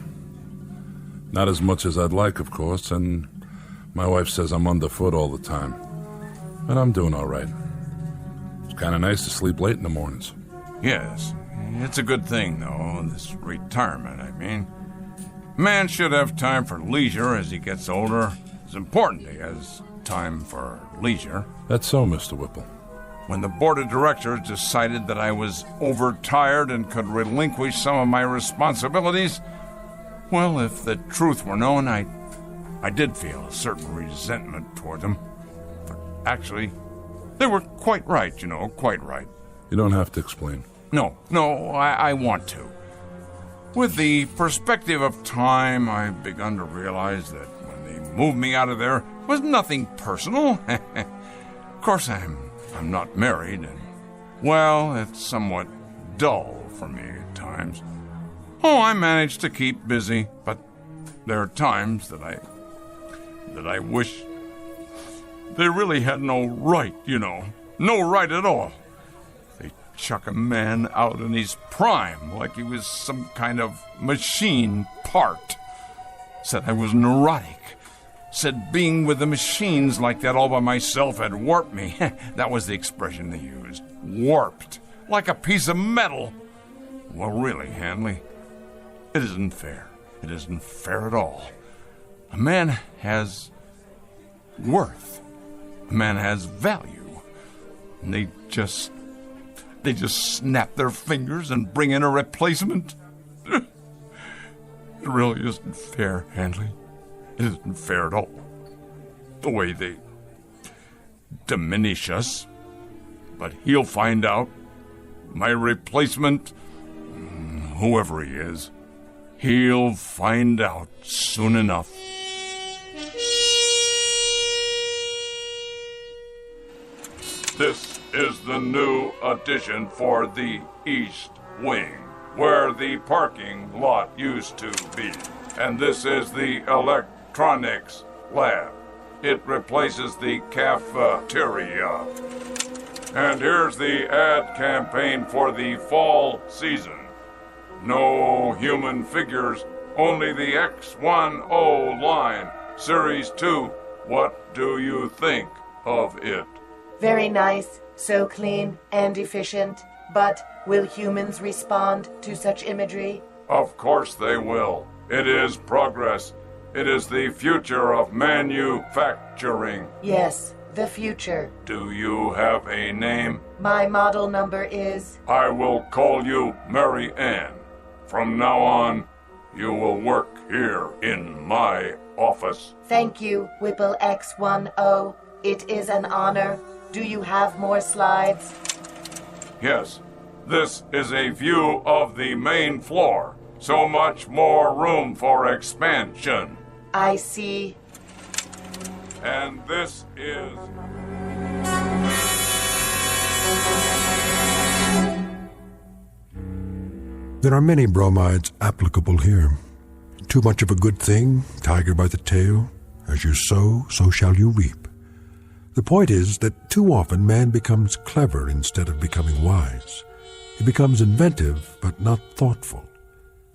Not as much as I'd like, of course, and my wife says I'm underfoot all the time. But I'm doing all right. It's kind of nice to sleep late in the mornings. Yes. It's a good thing, though, this retirement, I mean. Man should have time for leisure as he gets older. It's important he has time for leisure. That's so, Mr. Whipple. When the board of directors decided that I was overtired and could relinquish some of my responsibilities, well, if the truth were known, I did feel a certain resentment toward them. But actually, they were quite right, quite right. You don't have to explain. No, I want to. With the perspective of time, I've begun to realize that when they moved me out of there, it was nothing personal. Of course, I'm not married, and, well, it's somewhat dull for me at times. Oh, I manage to keep busy, but there are times that I wish they really had no right, no right at all. Chuck a man out in his prime like he was some kind of machine part. Said I was neurotic. Said being with the machines like that all by myself had warped me. That was the expression they used. Warped. Like a piece of metal. Well, really, Hanley, it isn't fair. It isn't fair at all. A man has worth. A man has value. And they just snap their fingers and bring in a replacement. It really isn't fair, Handley. It isn't fair at all. The way they diminish us. But he'll find out. My replacement, whoever he is, he'll find out soon enough. This is the new addition for the East Wing, where the parking lot used to be. And this is the electronics lab. It replaces the cafeteria. And here's the ad campaign for the fall season. No human figures, only the X10 line, Series 2. What do you think of it? Very nice, so clean and efficient. But will humans respond to such imagery? Of course they will. It is progress. It is the future of manufacturing. Yes, the future. Do you have a name? My model number is... I will call you Mary Ann. From now on, you will work here in my office. Thank you, Whipple X10. It is an honor. Do you have more slides? Yes. This is a view of the main floor. So much more room for expansion. I see. And this is... There are many bromides applicable here. Too much of a good thing, tiger by the tail. As you sow, so shall you reap. The point is that too often man becomes clever instead of becoming wise. He becomes inventive, but not thoughtful.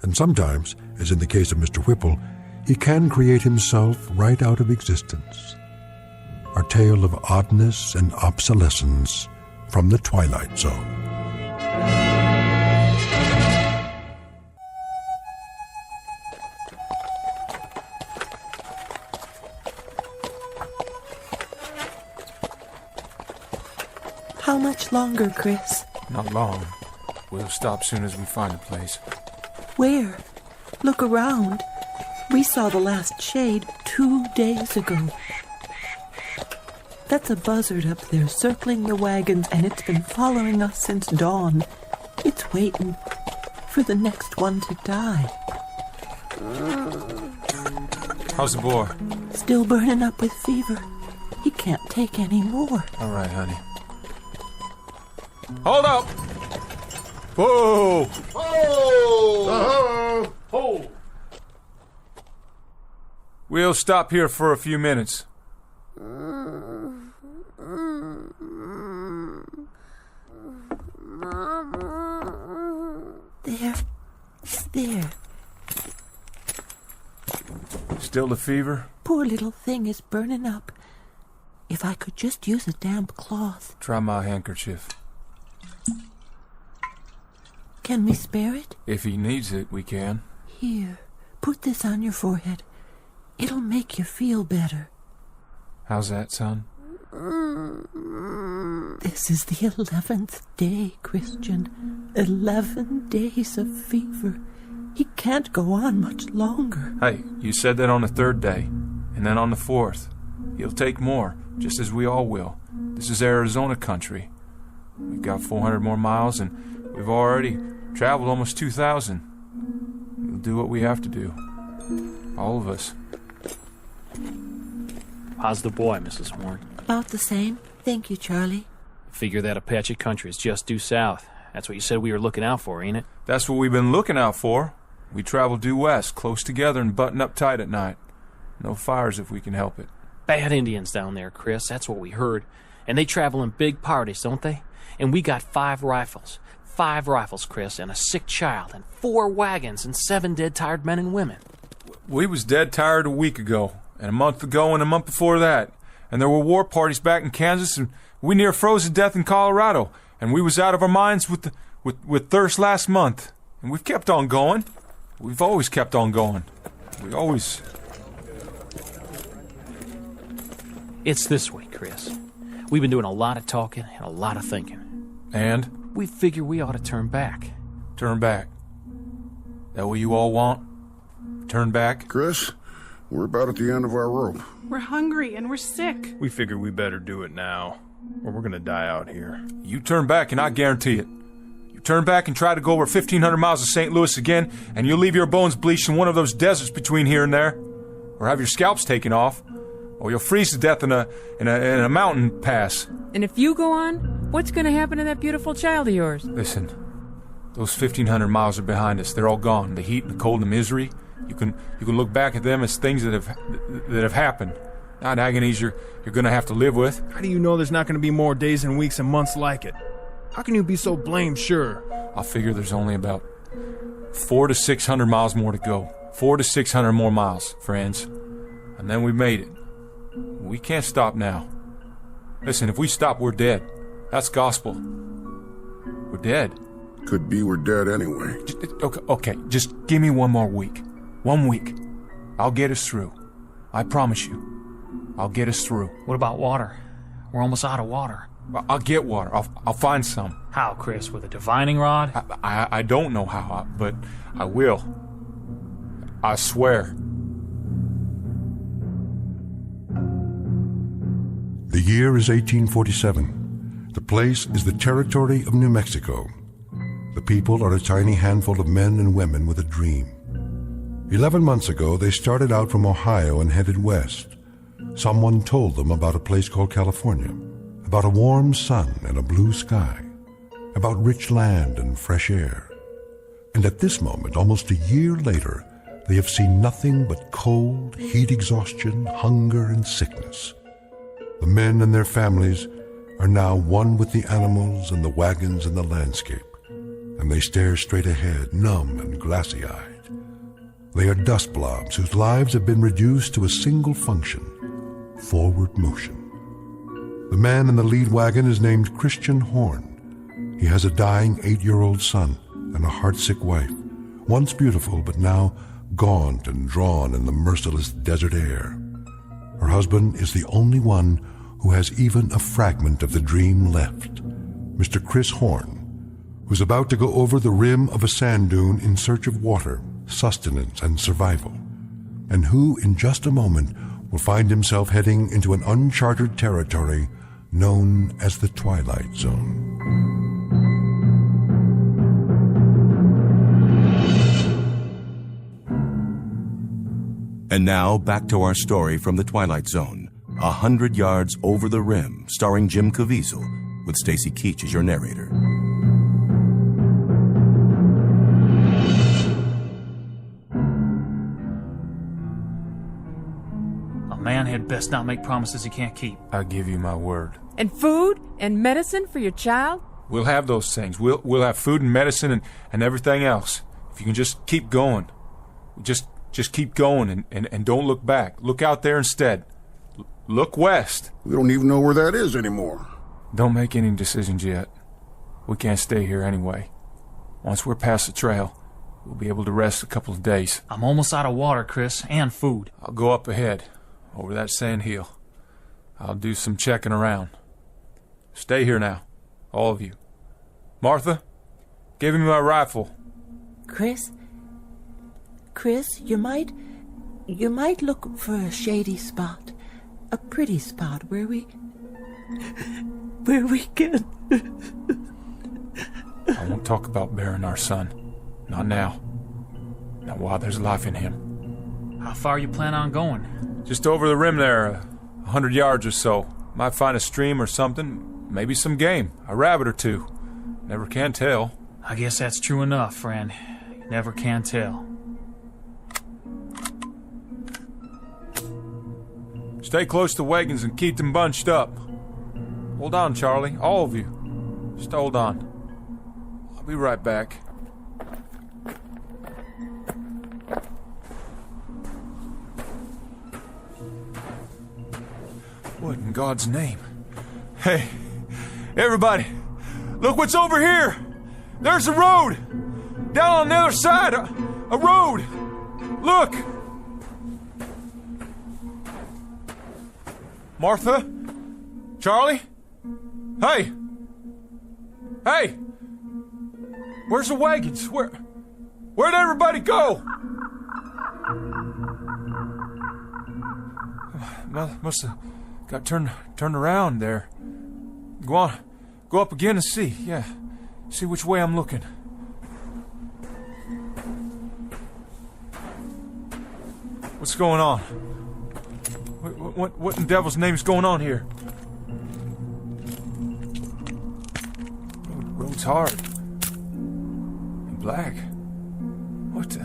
And sometimes, as in the case of Mr. Whipple, he can create himself right out of existence. A tale of oddness and obsolescence from the Twilight Zone. How much longer, Chris? Not long. We'll stop soon as we find a place. Where? Look around. We saw the last shade 2 days ago. That's a buzzard up there circling the wagons, and it's been following us since dawn. It's waiting for the next one to die. How's the boy? Still burning up with fever. He can't take any more. All right, honey. Hold up! Whoa! Oh! Hold! We'll stop here for a few minutes. There. Still the fever? Poor little thing is burning up. If I could just use a damp cloth. Try my handkerchief. Can we spare it? If he needs it, we can. Here, put this on your forehead. It'll make you feel better. How's that, son? This is the 11th day, Christian. 11 days of fever. He can't go on much longer. Hey, you said that on the 3rd day, and then on the 4th. He'll take more, just as we all will. This is Arizona country. We've got 400 more miles, and we've already traveled almost 2,000. We'll do what we have to do. All of us. How's the boy, Mrs. Warren? About the same. Thank you, Charlie. Figure that Apache country is just due south. That's what you said we were looking out for, ain't it? That's what we've been looking out for. We travel due west, close together and button up tight at night. No fires if we can help it. Bad Indians down there, Chris. That's what we heard. And they travel in big parties, don't they? And we got 5 rifles. 5 rifles, Chris, and a sick child, and 4 wagons, and 7 dead, tired men and women. We was dead tired a week ago, and a month ago, and a month before that. And there were war parties back in Kansas, and we near froze to death in Colorado. And we was out of our minds with thirst last month. And we've kept on going. We've always kept on going. We always... It's this way, Chris. We've been doing a lot of talking and a lot of thinking. And? We figure we ought to turn back. Turn back? That what you all want? Turn back? Chris, we're about at the end of our rope. We're hungry and we're sick. We figured we better do it now, or we're gonna die out here. You turn back and I guarantee it. You turn back and try to go over 1,500 miles of St. Louis again, and you'll leave your bones bleached in one of those deserts between here and there. Or have your scalps taken off. or you'll freeze to death in a mountain pass. And if you go on, what's going to happen to that beautiful child of yours? Listen, those 1,500 miles are behind us. They're all gone. The heat, the cold, and the misery. You can look back at them as things that have happened, not agonies you're going to have to live with. How do you know there's not going to be more days and weeks and months like it? How can you be so blamed sure? I figure there's only about 400 to 600 miles more to go. 400 to 600 more miles, friends. And then we made it. We can't stop now. Listen, if we stop, we're dead. That's gospel. We're dead. Could be we're dead anyway. Okay, just give me one more week. 1 week. I'll get us through. I promise you. I'll get us through. What about water? We're almost out of water. I'll get water. I'll find some. How, Chris? With a divining rod? I don't know how, but I will. I swear. The year is 1847. The place is the territory of New Mexico. The people are a tiny handful of men and women with a dream. 11 months ago, they started out from Ohio and headed west. Someone told them about a place called California, about a warm sun and a blue sky, about rich land and fresh air. And at this moment, almost a year later, they have seen nothing but cold, heat exhaustion, hunger, and sickness. The men and their families are now one with the animals and the wagons and the landscape, and they stare straight ahead, numb and glassy-eyed. They are dust blobs whose lives have been reduced to a single function: forward motion. The man in the lead wagon is named Christian Horn. He has a dying 8-year-old son and a heartsick wife, once beautiful but now gaunt and drawn in the merciless desert air. Her husband is the only one who has even a fragment of the dream left, Mr. Chris Horn, who's about to go over the rim of a sand dune in search of water, sustenance, and survival, and who, in just a moment, will find himself heading into an uncharted territory known as the Twilight Zone. And now, back to our story from the Twilight Zone, 100 Yards Over the Rim, starring Jim Caviezel, with Stacy Keach as your narrator. A man had best not make promises he can't keep. I give you my word. And food and medicine for your child? We'll have those things. We'll have food and medicine and everything else. If you can just keep going. Just keep going and don't look back. Look out there instead. Look west. We don't even know where that is anymore. Don't make any decisions yet. We can't stay here anyway. Once we're past the trail, we'll be able to rest a couple of days. I'm almost out of water, Chris, and food. I'll go up ahead, over that sand hill. I'll do some checking around. Stay here now, all of you. Martha, give me my rifle. Chris, you might look for a shady spot, a pretty spot where we can. I won't talk about burying our son. Not now. Not while there's life in him. How far you plan on going? Just over the rim there, 100 yards or so. Might find a stream or something, maybe some game, a rabbit or two. Never can tell. I guess that's true enough, friend. You never can tell. Stay close to wagons and keep them bunched up. Hold on, Charlie, all of you. Just hold on. I'll be right back. What in God's name? Hey, everybody, look what's over here! There's a road! Down on the other side, a road! Look! Martha? Charlie? Hey! Hey! Where's the wagons? Where'd everybody go? Must have got turned around there. Go on. Go up again and see. Yeah. See which way I'm looking. What's going on? What in devil's name is going on here? Road's hard. And black. What the...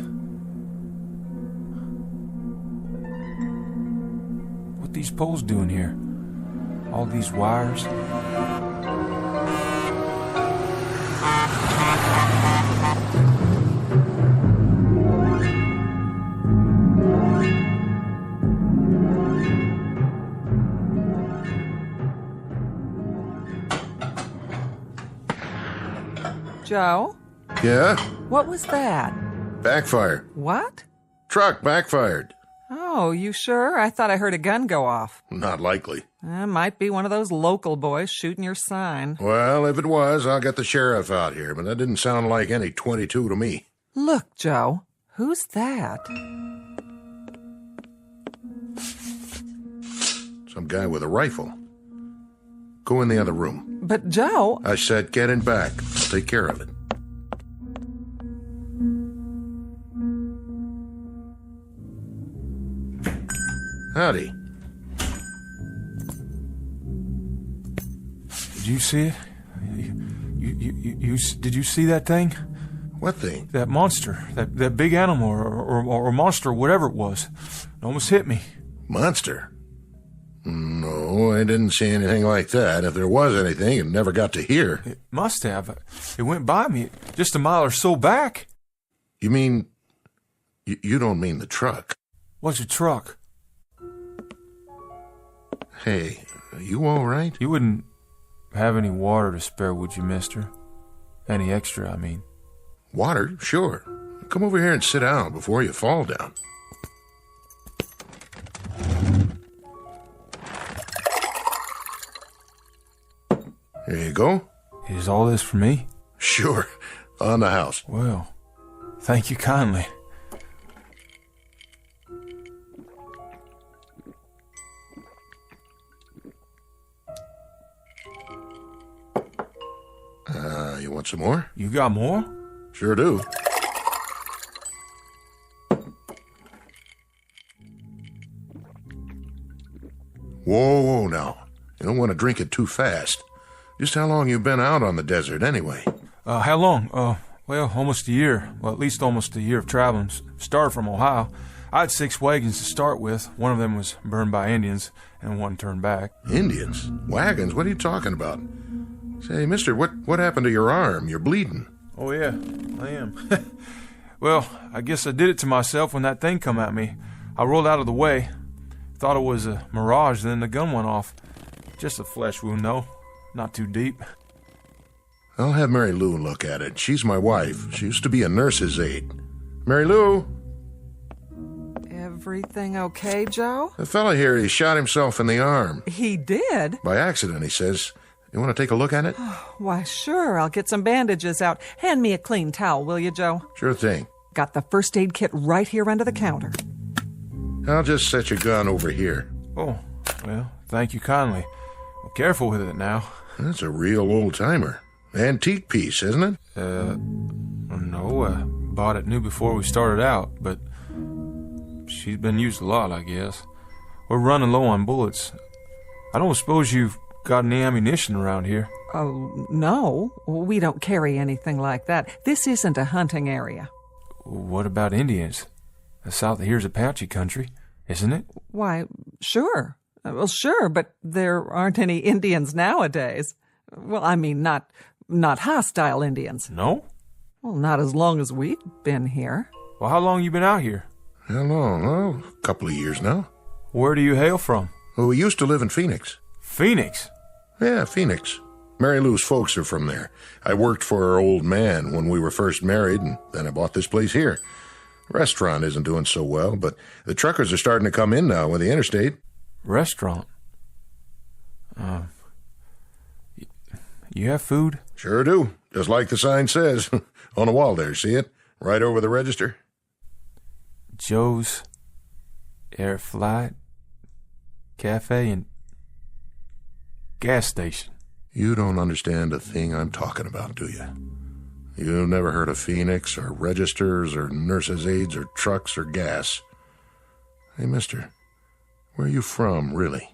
What these poles doing here? All these wires? Joe? Yeah? What was that? Backfire. What? Truck backfired. Oh, you sure? I thought I heard a gun go off. Not likely. Might be one of those local boys shooting your sign. Well, if it was, I'll get the sheriff out here, but that didn't sound like any 22 to me. Look, Joe. Who's that? Some guy with a rifle. Go in the other room. But, Joe... I said get in back. I'll take care of it. Howdy. Did you see it? Did you see that thing? What thing? That monster. That big animal or monster, whatever it was. It almost hit me. Monster? No, I didn't see anything like that. If there was anything, it never got to here. It must have. It went by me just a mile or so back. You mean... You don't mean the truck? What's a truck? Hey, are you all right? You wouldn't have any water to spare, would you, mister? Any extra, I mean. Water? Sure. Come over here and sit down before you fall down. Here you go. Is all this for me? Sure. On the house. Well, thank you kindly. You want some more? You got more? Sure do. Whoa, now. You don't want to drink it too fast. Just how long you been out on the desert, anyway? How long? Well, almost a year. Well, at least almost a year of traveling. Started from Ohio. I had 6 wagons to start with. One of them was burned by Indians, and one turned back. Indians? Wagons? What are you talking about? Say, mister, what happened to your arm? You're bleeding. Oh, yeah, I am. Well, I guess I did it to myself when that thing come at me. I rolled out of the way. Thought it was a mirage, then the gun went off. Just a flesh wound, though. Not too deep. I'll have Mary Lou look at it. She's my wife. She used to be a nurse's aide. Mary Lou? Everything okay, Joe? The fella here, he shot himself in the arm. He did? By accident, he says. You want to take a look at it? Why, sure. I'll get some bandages out. Hand me a clean towel, will you, Joe? Sure thing. Got the first aid kit right here under the counter. I'll just set your gun over here. Oh, well, thank you kindly. Well, careful with it now. That's a real old-timer. Antique piece, isn't it? No, I bought it new before we started out, but she's been used a lot, I guess. We're running low on bullets. I don't suppose you've got any ammunition around here? Oh, no. We don't carry anything like that. This isn't a hunting area. What about Indians? South of here's Apache country, isn't it? Why, sure. Well, sure, but there aren't any Indians nowadays. Well, I mean, not hostile Indians. No? Well, not as long as we've been here. Well, how long you been out here? How long? Oh, a couple of years now. Where do you hail from? Well, we used to live in Phoenix. Phoenix? Yeah, Phoenix. Mary Lou's folks are from there. I worked for her old man when we were first married, and then I bought this place here. Restaurant isn't doing so well, but the truckers are starting to come in now with the interstate. Restaurant? You have food? Sure do. Just like the sign says. On the wall there, see it? Right over the register. Joe's Air Flight Cafe and gas station. You don't understand a thing I'm talking about, do you? You've never heard of Phoenix or registers or nurses' aides or trucks or gas. Hey, mister, Where are you from, really?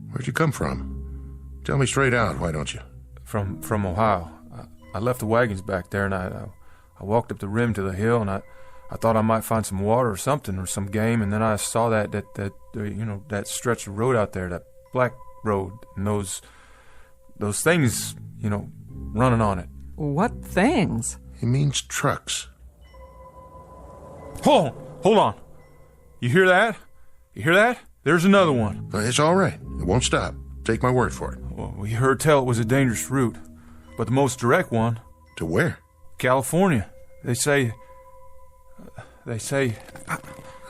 Where'd you come from? Tell me straight out, why don't you? From Ohio. I left the wagons back there, and I walked up the rim to the hill, and I thought I might find some water or something, or some game, and then I saw that stretch of road out there, that black road, and those things, running on it. What things? He means trucks. Hold on. You hear that? You hear that? There's another one. It's all right. It won't stop. Take my word for it. Well, we heard tell it was a dangerous route, but the most direct one. To where? California. They say...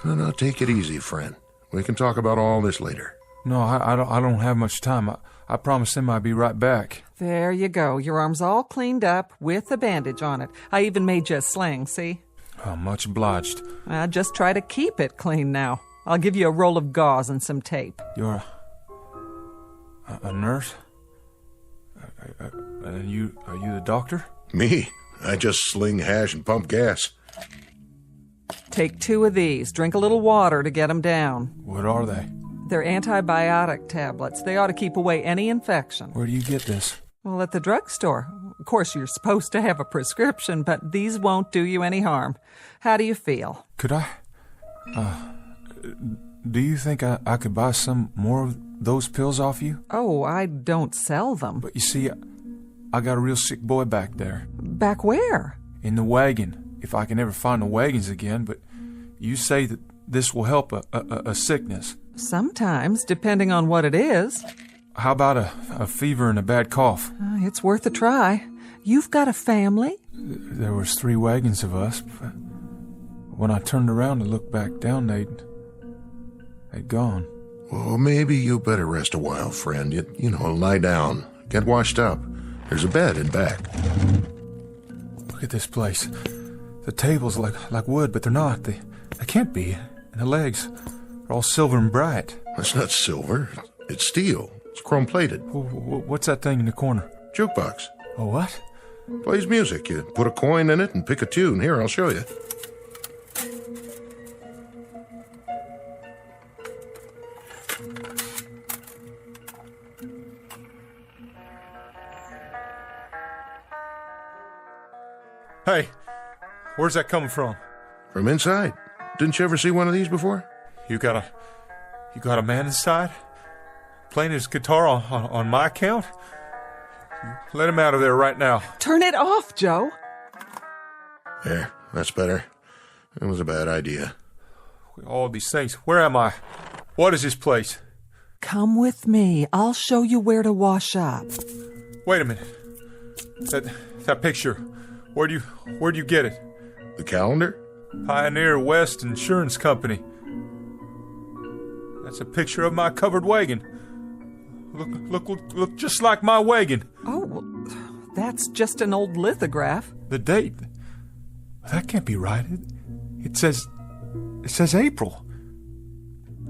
No, take it easy, friend. We can talk about all this later. No, I don't have much time. I promised them I'd be right back. There you go. Your arm's all cleaned up with a bandage on it. I even made you a sling, see? Oh, much obliged. Just try to keep it clean now. I'll give you a roll of gauze and some tape. You're a nurse? Are you the doctor? Me? I just sling hash and pump gas. Take 2 of these. Drink a little water to get them down. What are they? They're antibiotic tablets. They ought to keep away any infection. Where do you get this? Well, at the drugstore. Of course, you're supposed to have a prescription, but these won't do you any harm. How do you feel? Could I? Do you think I could buy some more of those pills off you? Oh, I don't sell them. But you see, I got a real sick boy back there. Back where? In the wagon, if I can ever find the wagons again, but you say that this will help a sickness. Sometimes, depending on what it is. How about a fever and a bad cough? It's worth a try. You've got a family? There was 3 wagons of us. But when I turned around to look back down, they'd gone. Well, maybe you better rest a while, friend. Lie down. Get washed up. There's a bed in back. Look at this place. The tables like wood, but they're not. They can't be. And the legs are all silver and bright. That's not silver. It's steel. It's chrome-plated. What's that thing in the corner? Jukebox. A what? Plays music. You put a coin in it and pick a tune. Here, I'll show you. Hey, where's that coming from? From inside. Didn't you ever see one of these before? You got a man inside? Playing his guitar on my account? Let him out of there right now. Turn it off, Joe. There, that's better. It was a bad idea. All these things. Where am I? What is this place? Come with me. I'll show you where to wash up. Wait a minute. That picture. Where'd you get it? The calendar? Pioneer West Insurance Company. That's a picture of my covered wagon. Look just like my wagon. Oh, well, that's just an old lithograph. The date. That can't be right. It says April.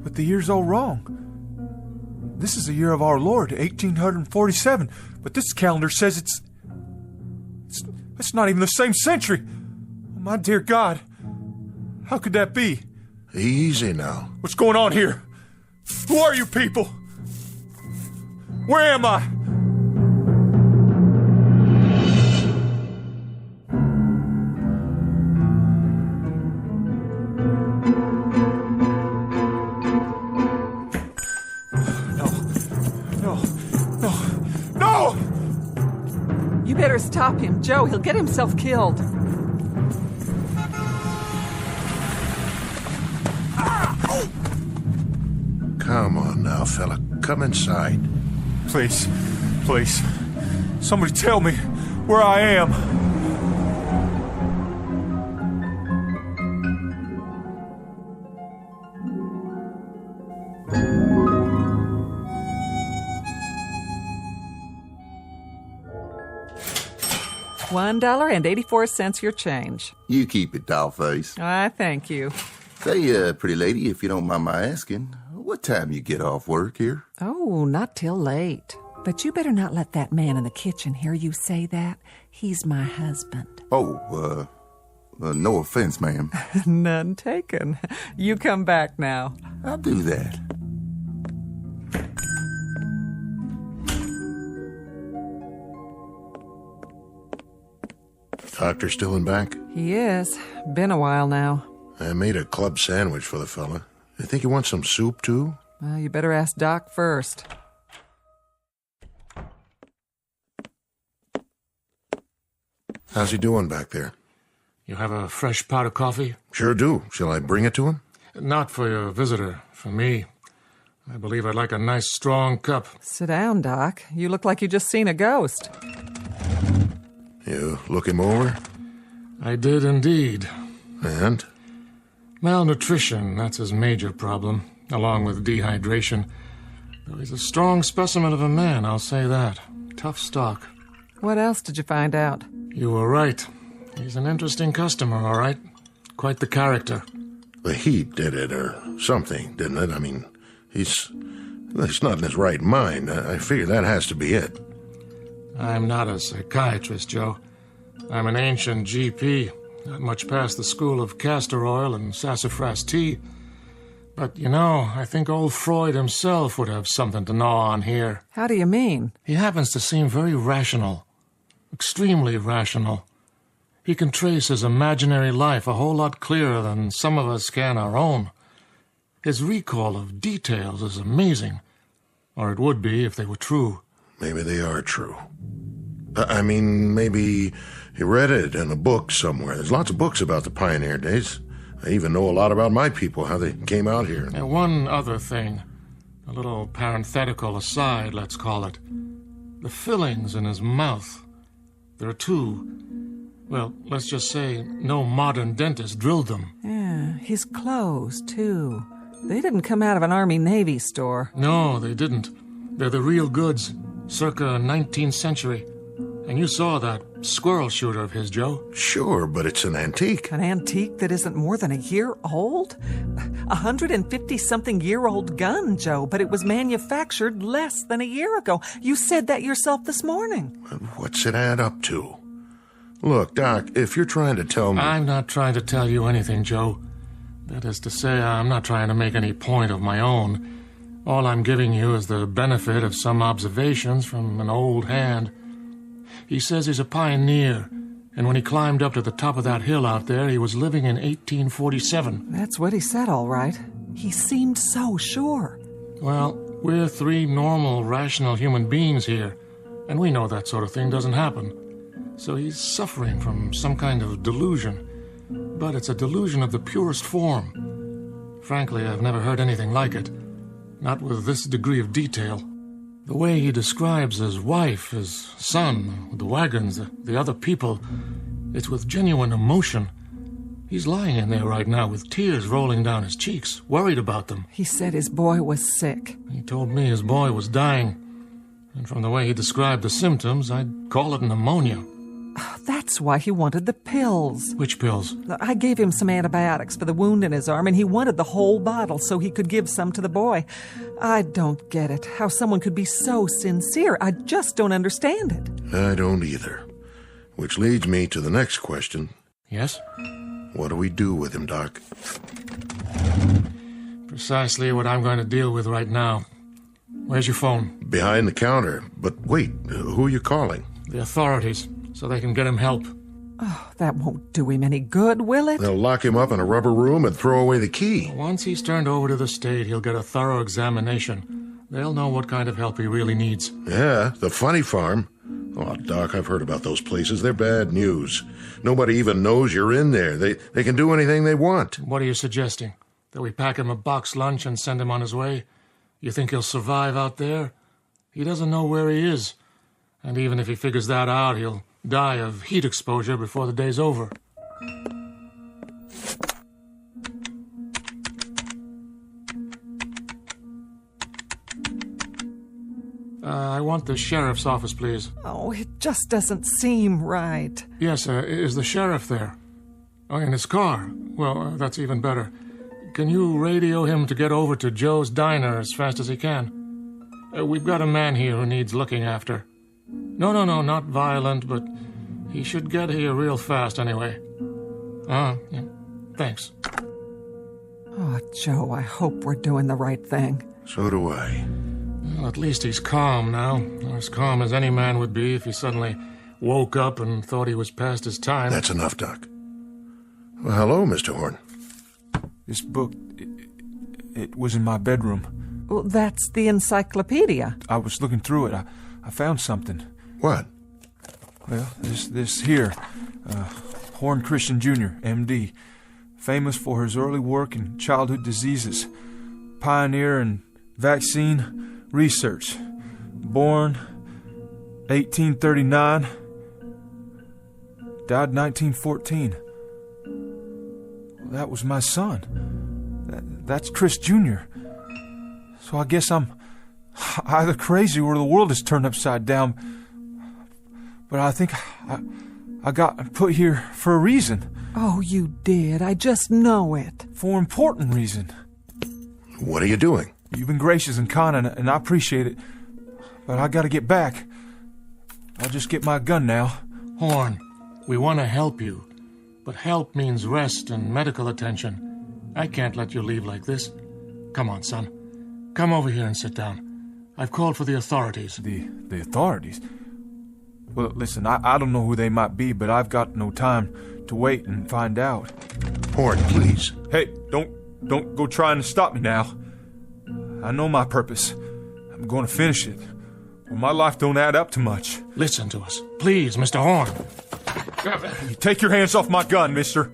But the year's all wrong. This is the year of our Lord, 1847. But this calendar says it's not even the same century. Oh, my dear God. How could that be? Easy now. What's going on here? Who are you people? Where am I? No! You better stop him, Joe. He'll get himself killed. Come on now, fella. Come inside. Please. Somebody tell me where I am. $1.84 your change. You keep it, dollface. I thank you. Say, pretty lady, if you don't mind my asking, what time you get off work here? Oh, not till late. But you better not let that man in the kitchen hear you say that. He's my husband. Oh, no offense, ma'am. None taken. You come back now. I'll do that. Doctor still in back? He is. Been a while now. I made a club sandwich for the fella. You think he wants some soup, too? Well, you better ask Doc first. How's he doing back there? You have a fresh pot of coffee? Sure do. Shall I bring it to him? Not for your visitor. For me. I believe I'd like a nice, strong cup. Sit down, Doc. You look like you just seen a ghost. You look him over? I did indeed. And? Malnutrition, that's his major problem, along with dehydration. Though he's a strong specimen of a man, I'll say that. Tough stock. What else did you find out? You were right. He's an interesting customer, all right. Quite the character. The heat did it, or something, didn't it? I mean, he's not in his right mind. I figure that has to be it. I'm not a psychiatrist, Joe. I'm an ancient GP, not much past the school of castor oil and sassafras tea. But, you know, I think old Freud himself would have something to gnaw on here. How do you mean? He happens to seem very rational. Extremely rational. He can trace his imaginary life a whole lot clearer than some of us can our own. His recall of details is amazing. Or it would be if they were true. Maybe they are true. I mean, maybe he read it in a book somewhere. There's lots of books about the pioneer days. I even know a lot about my people, how they came out here. And one other thing. A little parenthetical aside, let's call it. The fillings in his mouth. There are two. Well, let's just say no modern dentist drilled them. Yeah, his clothes, too. They didn't come out of an Army-Navy store. No, they didn't. They're the real goods, circa 19th century. And you saw that squirrel shooter of his, Joe. Sure, but it's an antique. An antique that isn't more than a year old? 150-something-year-old gun, Joe, but it was manufactured less than a year ago. You said that yourself this morning. What's it add up to? Look, Doc, if you're trying to tell me... I'm not trying to tell you anything, Joe. That is to say, I'm not trying to make any point of my own. All I'm giving you is the benefit of some observations from an old hand. He says he's a pioneer, and when he climbed up to the top of that hill out there, he was living in 1847. That's what he said, all right. He seemed so sure. Well, we're three normal, rational human beings here, and we know that sort of thing doesn't happen. So he's suffering from some kind of delusion. But it's a delusion of the purest form. Frankly, I've never heard anything like it. Not with this degree of detail. The way he describes his wife, his son, the wagons, the other people, it's with genuine emotion. He's lying in there right now with tears rolling down his cheeks, worried about them. He said his boy was sick. He told me his boy was dying. And from the way he described the symptoms, I'd call it pneumonia. That's why he wanted the pills. Which pills? I gave him some antibiotics for the wound in his arm, and he wanted the whole bottle so he could give some to the boy. I don't get it, how someone could be so sincere. I just don't understand it. I don't either. Which leads me to the next question. Yes? What do we do with him, Doc? Precisely what I'm going to deal with right now. Where's your phone? Behind the counter. But wait, who are you calling? The authorities, so they can get him help. Oh, that won't do him any good, will it? They'll lock him up in a rubber room and throw away the key. Once he's turned over to the state, he'll get a thorough examination. They'll know what kind of help he really needs. Yeah, the funny farm. Oh, Doc, I've heard about those places. They're bad news. Nobody even knows you're in there. They can do anything they want. What are you suggesting? That we pack him a box lunch and send him on his way? You think he'll survive out there? He doesn't know where he is. And even if he figures that out, he'll die of heat exposure before the day's over. I want the sheriff's office, please. Oh, it just doesn't seem right. Yes, is the sheriff there? Oh, in his car? Well, that's even better. Can you radio him to get over to Joe's Diner as fast as he can? We've got a man here who needs looking after. No, not violent, but he should get here real fast anyway. Yeah. Thanks. Oh, Joe, I hope we're doing the right thing. So do I. Well, at least he's calm now, or as calm as any man would be if he suddenly woke up and thought he was past his time. That's enough, Doc. Well, hello, Mr. Horn. This book, it was in my bedroom. Well, that's the encyclopedia. I was looking through it. I found something. What? Well, this here. Horn Christian Jr., M.D., famous for his early work in childhood diseases, pioneer in vaccine research. Born 1839, died 1914. That was my son. That's Chris Jr. So I guess I'm either crazy or the world is turned upside down. But I think I got put here for a reason. Oh, you did. I just know it. For an important reason. What are you doing? You've been gracious and kind, and I appreciate it. But I gotta get back. I'll just get my gun now. Horn, we want to help you. But help means rest and medical attention. I can't let you leave like this. Come on, son. Come over here and sit down. I've called for the authorities. The authorities? Well, listen, I don't know who they might be, but I've got no time to wait and find out. Horn, please. Hey, don't go trying to stop me now. I know my purpose. I'm going to finish it. Well, my life don't add up to much. Listen to us. Please, Mr. Horn. You take your hands off my gun, mister.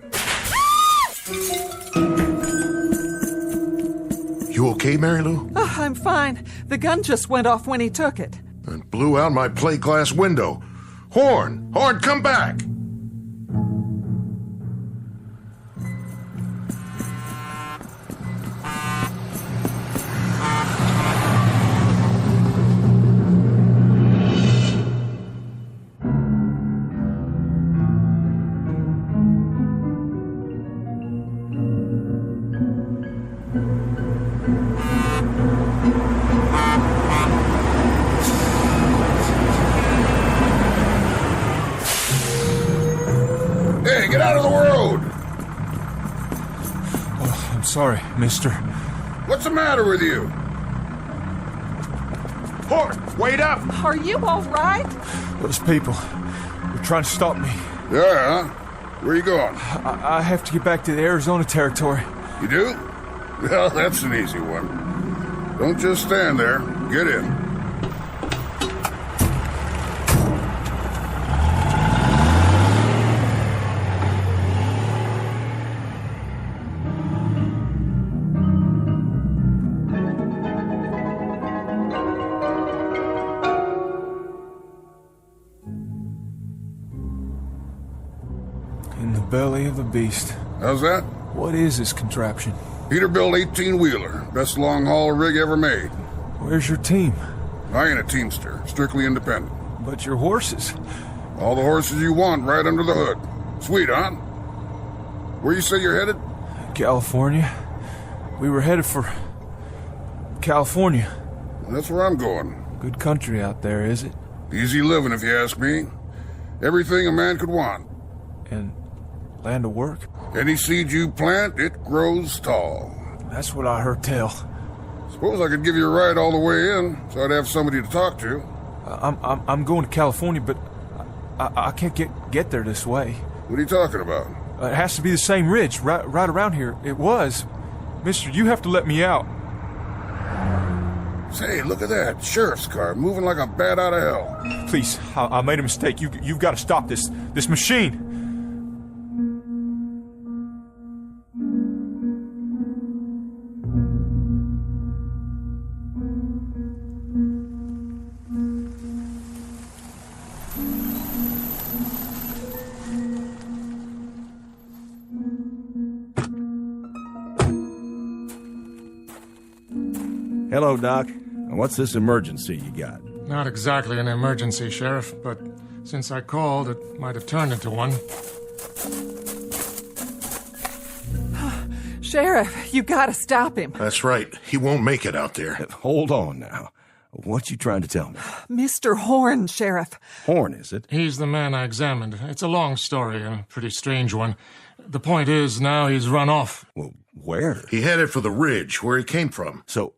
You okay, Mary Lou? Oh, I'm fine. The gun just went off when he took it. And blew out my plate glass window. Horn! Horn, come back! Sorry, mister. What's the matter with you? Horn, wait up! Are you all right? Those people were trying to stop me. Yeah, huh? Where are you going? I have to get back to the Arizona territory. You do? Well, that's an easy one. Don't just stand there. Get in. Belly of the beast. How's that? What is this contraption? Peterbilt 18-wheeler. Best long-haul rig ever made. Where's your team? I ain't a teamster. Strictly independent. But your horses? All the horses you want right under the hood. Sweet, huh? Where you say you're headed? California. We were headed for California. That's where I'm going. Good country out there, is it? Easy living, if you ask me. Everything a man could want. And land of work? Any seed you plant, it grows tall. That's what I heard tell. Suppose I could give you a ride all the way in, so I'd have somebody to talk to. I'm going to California, but I can't get there this way. What are you talking about? It has to be the same ridge, right around here. It was. Mister, you have to let me out. Say, look at that. Sheriff's car, moving like a bat out of hell. Please, I made a mistake. You've got to stop this machine. Hello, Doc. What's this emergency you got? Not exactly an emergency, Sheriff, but since I called, it might have turned into one. Sheriff, you gotta stop him. That's right. He won't make it out there. Hold on now. What you trying to tell me? Mr. Horn, Sheriff. Horn, is it? He's the man I examined. It's a long story, a pretty strange one. The point is, now he's run off. Well, where? He headed for the ridge, where he came from. So,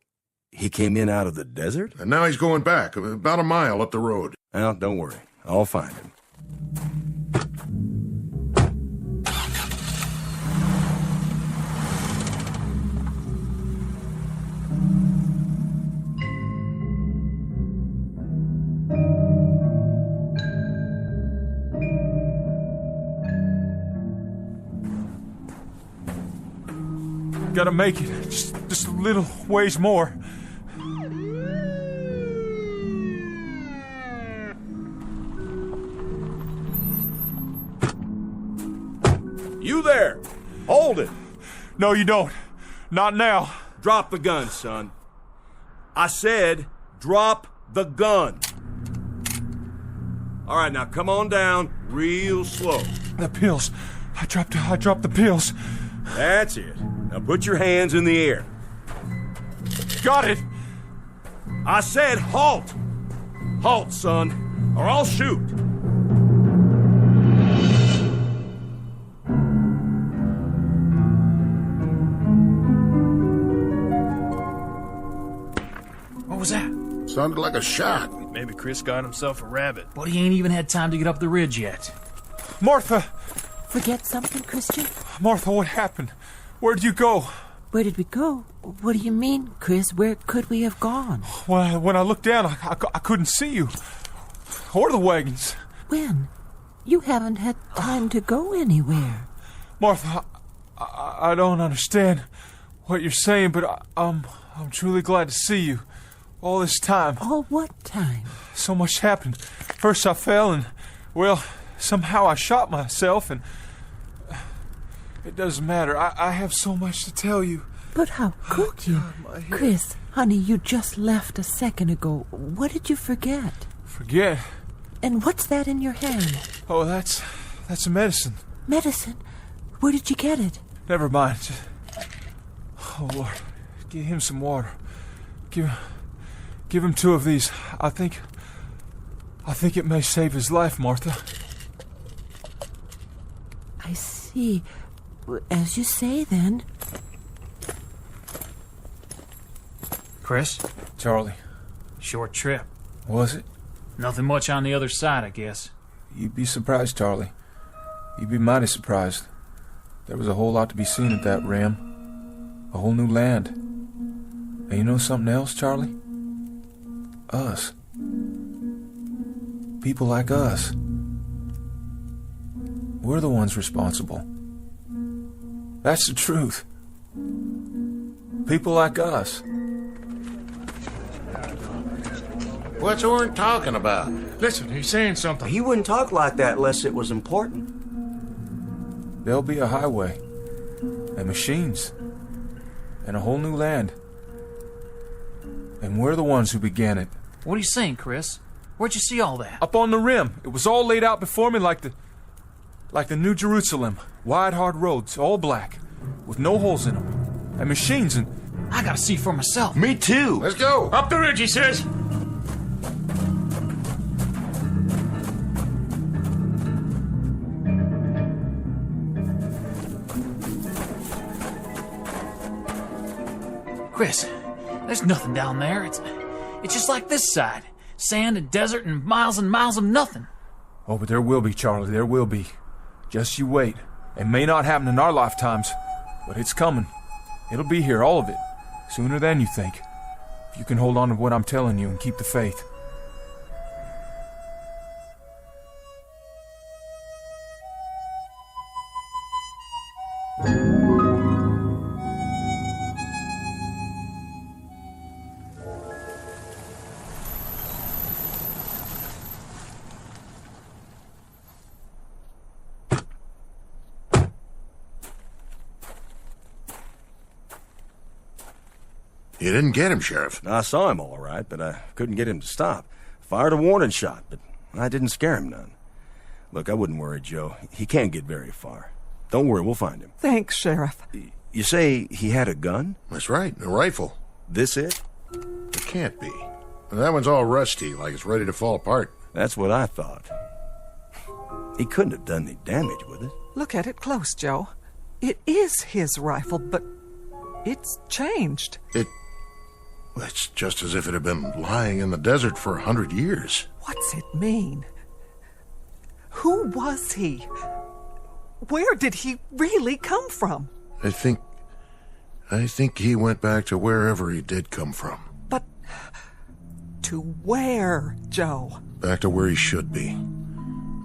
he came in out of the desert? And now he's going back, about a mile up the road. Well, don't worry. I'll find him. gotta make it. Just a little ways more. You there! Hold it! No, you don't. Not now. Drop the gun, son. I said, drop the gun. All right, now come on down real slow. The pills. I dropped the pills. That's it. Now put your hands in the air. Got it. I said halt. Halt, son, or I'll shoot. What was that? Sounded like a shot. Maybe Chris got himself a rabbit. But he ain't even had time to get up the ridge yet. Martha! Forget something, Christian? Martha, what happened? Where'd you go? Where did we go? What do you mean, Chris? Where could we have gone? When I looked down, I couldn't see you. Or the wagons. When? You haven't had time to go anywhere. Martha, I don't understand what you're saying, but I'm truly glad to see you. All this time. All what time? So much happened. First I fell and, well, somehow I shot myself and... It doesn't matter. I have so much to tell you. But how could you? Chris, honey, you just left a second ago. What did you forget? Forget? And what's that in your hand? Oh, that's a medicine. Medicine? Where did you get it? Never mind. Oh, Lord. Give him some water. Give him 2 of these. I think it may save his life, Martha. I see. As you say, then. Chris? Charlie. Short trip. Was it? Nothing much on the other side, I guess. You'd be surprised, Charlie. You'd be mighty surprised. There was a whole lot to be seen at that rim. A whole new land. And you know something else, Charlie? Us. People like us. We're the ones responsible. That's the truth. People like us. What's Orin talking about? Listen, he's saying something. He wouldn't talk like that unless it was important. There'll be a highway. And machines. And a whole new land. And we're the ones who began it. What are you saying, Chris? Where'd you see all that? Up on the rim. It was all laid out before me like the New Jerusalem. Wide, hard roads, all black, with no holes in them. And machines and... I gotta see for myself. Me too. Let's go. Up the ridge, he says. Chris, there's nothing down there. It's just like this side. Sand and desert and miles of nothing. Oh, but there will be, Charlie, there will be. Just you wait. It may not happen in our lifetimes, but it's coming. It'll be here, all of it. Sooner than you think. If you can hold on to what I'm telling you and keep the faith. You didn't get him, Sheriff. I saw him all right, but I couldn't get him to stop. Fired a warning shot, but I didn't scare him none. Look, I wouldn't worry, Joe. He can't get very far. Don't worry, we'll find him. Thanks, Sheriff. You say he had a gun? That's right, a rifle. This it? It can't be. That one's all rusty, like it's ready to fall apart. That's what I thought. He couldn't have done any damage with it. Look at it close, Joe. It is his rifle, but it's changed. It's just as if it had been lying in the desert for 100 years. What's it mean? Who was he? Where did he really come from? I think he went back to wherever he did come from. But to where, Joe? Back to where he should be.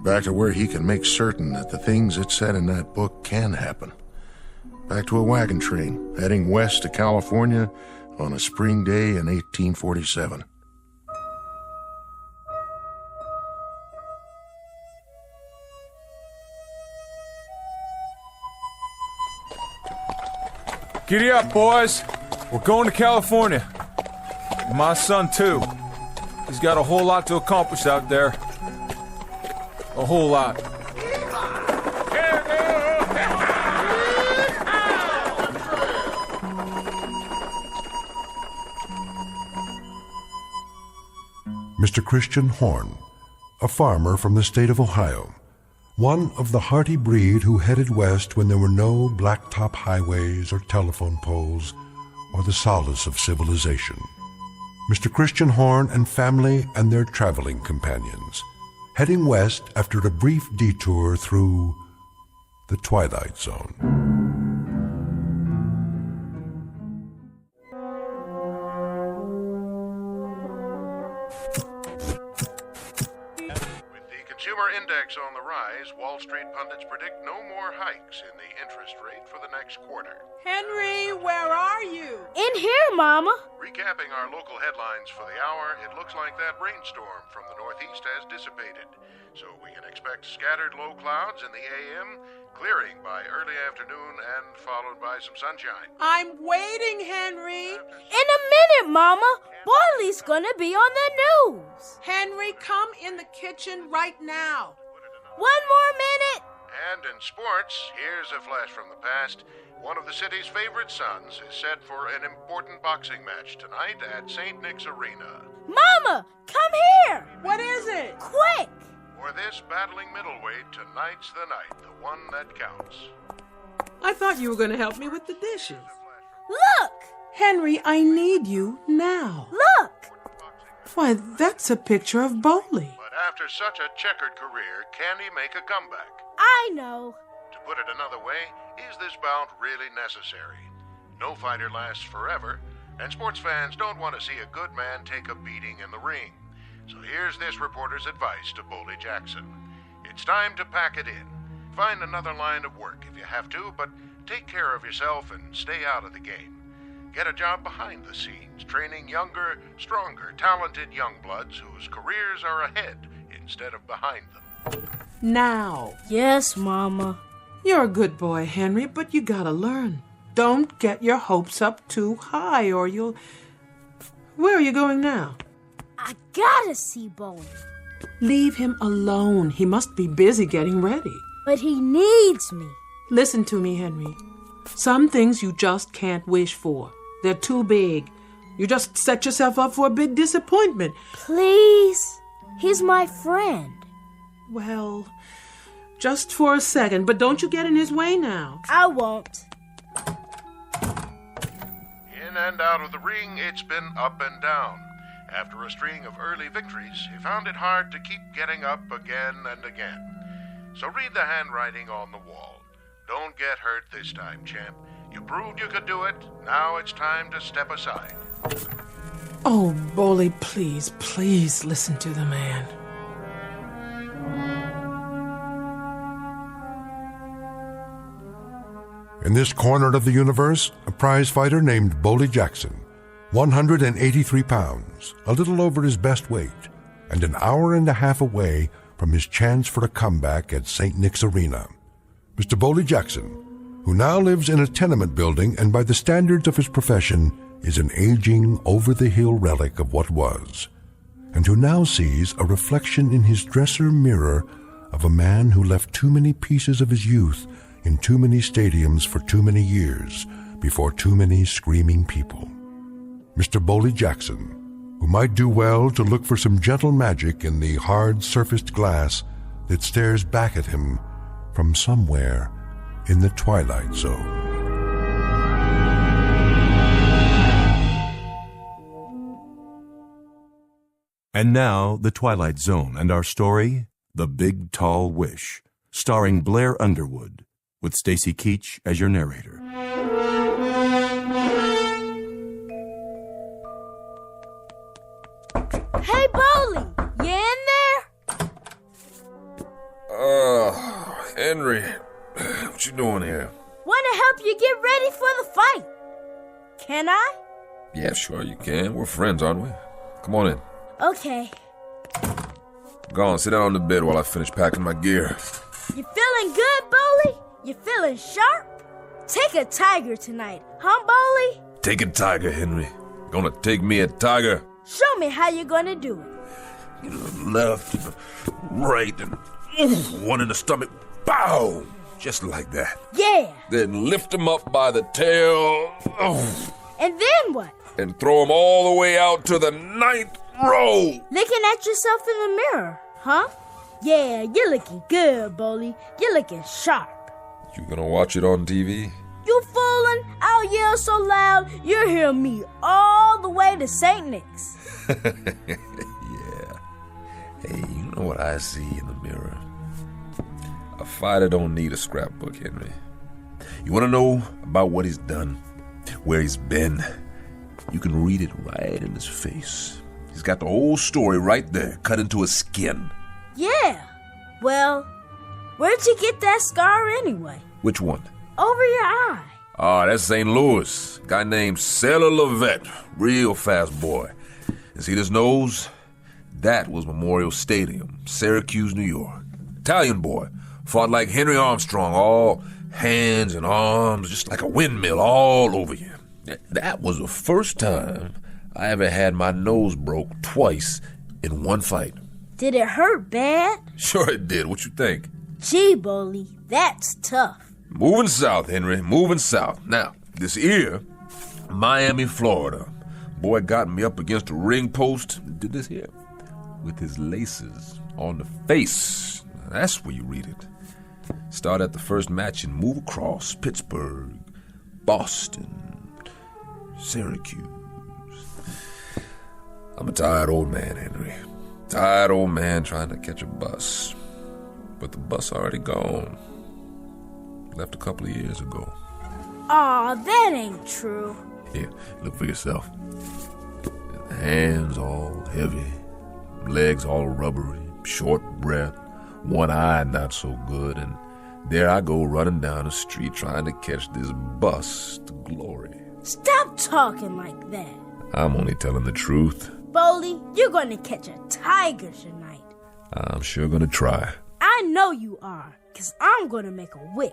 Back to where he can make certain that the things it said in that book can happen. back to a wagon train, heading west to California on a spring day in 1847. Giddy up, boys. We're going to California. And my son, too. He's got a whole lot to accomplish out there. A whole lot. Mr. Christian Horn, a farmer from the state of Ohio, one of the hearty breed who headed west when there were no blacktop highways or telephone poles or the solace of civilization. Mr. Christian Horn and family and their traveling companions, heading west after a brief detour through the Twilight Zone. Consumer index on the rise, Wall Street pundits predict no more hikes in the interest rate for the next quarter. Henry, where are you? In here, Mama. Recapping our local headlines for the hour, it looks like that rainstorm from the northeast has dissipated. So we can expect scattered low clouds in the AM, clearing by early afternoon and followed by some sunshine. I'm waiting, Henry. In a minute, Mama. Barley's gonna be on the news. Henry, come in the kitchen right now. One more minute. And in sports, here's a flash from the past. One of the city's favorite sons is set for an important boxing match tonight at St. Nick's Arena. Mama, come here. What is it? Quick. For this battling middleweight, tonight's the night, the one that counts. I thought you were going to help me with the dishes. Look! Henry, I need you now. Look! Why, that's a picture of Bowley. But after such a checkered career, can he make a comeback? I know. To put it another way, is this bout really necessary? No fighter lasts forever, and sports fans don't want to see a good man take a beating in the ring. So here's this reporter's advice to Bowley Jackson. It's time to pack it in. Find another line of work if you have to, but take care of yourself and stay out of the game. Get a job behind the scenes, training younger, stronger, talented young bloods whose careers are ahead instead of behind them. Now. Yes, Mama. You're a good boy, Henry, but you gotta learn. Don't get your hopes up too high or you'll... Where are you going now? I gotta see Bowley. Leave him alone. He must be busy getting ready. But he needs me. Listen to me, Henry. Some things you just can't wish for. They're too big. You just set yourself up for a big disappointment. Please? He's my friend. Well, just for a second, but don't you get in his way now. I won't. In and out of the ring, it's been up and down. After a string of early victories, he found it hard to keep getting up again and again. So read the handwriting on the wall. Don't get hurt this time, champ. You proved you could do it. Now it's time to step aside. Oh, Bowley, please, please listen to the man. In this corner of the universe, a prize fighter named Bowley Jackson, 183 pounds, a little over his best weight, and an hour and a half away from his chance for a comeback at St. Nick's Arena. Mr. Bowley Jackson, who now lives in a tenement building and by the standards of his profession is an aging, over-the-hill relic of what was, and who now sees a reflection in his dresser mirror of a man who left too many pieces of his youth in too many stadiums for too many years before too many screaming people. Mr. Bowley Jackson, who might do well to look for some gentle magic in the hard-surfaced glass that stares back at him from somewhere in the Twilight Zone. And now, The Twilight Zone and our story, The Big Tall Wish, starring Blair Underwood, with Stacy Keach as your narrator. Hey, Bowley, you in there? Henry, what you doing here? Want to help help you get ready for the fight. Can I? Yeah, sure you can. We're friends, aren't we? Come on in. Okay. Go on, sit down on the bed while I finish packing my gear. You feeling good, Bowley? You feeling sharp? Take a tiger tonight, huh, Bowley? Take a tiger, Henry. Gonna take me a tiger. Show me how you're gonna do it. Left, right, and one in the stomach. Bow! Just like that. Yeah. Then lift him up by the tail. And then what? And throw him all the way out to the 9th row. Looking at yourself in the mirror, huh? Yeah, you're looking good, Bowley. You're looking sharp. You gonna watch it on TV? You foolin'? I'll yell so loud you'll hear me all the way to St. Nick's. Yeah. Hey, you know what I see in the mirror? A fighter don't need a scrapbook, Henry. You want to know about what he's done, where he's been? You can read it right in his face. He's got the whole story right there, cut into his skin. Yeah. Well, where'd you get that scar anyway? Which one? Over your eye. Oh, that's St. Louis. Guy named Sailor Levette. Real fast boy. And see this nose? That was Memorial Stadium, Syracuse, New York. Italian boy. Fought like Henry Armstrong, all hands and arms, just like a windmill all over you. That was the first time I ever had my nose broke twice in one fight. Did it hurt bad? Sure it did. What you think? Gee, Bowley, that's tough. Moving south, Henry, moving south. Now, this here, Miami, Florida. Boy got me up against a ring post, did this here, with his laces on the face. That's where you read it. Start at the first match and move across Pittsburgh, Boston, Syracuse. I'm a tired old man, Henry. Tired old man trying to catch a bus. But the bus already gone. Left a couple of years ago. Aw, that ain't true. Here, look for yourself. Hands all heavy, legs all rubbery, short breath, one eye not so good, and there I go running down the street trying to catch this bus to glory. Stop talking like that. I'm only telling the truth. Bowley, you're gonna catch a tiger tonight. I'm sure gonna try. I know you are, 'cause I'm gonna make a wish.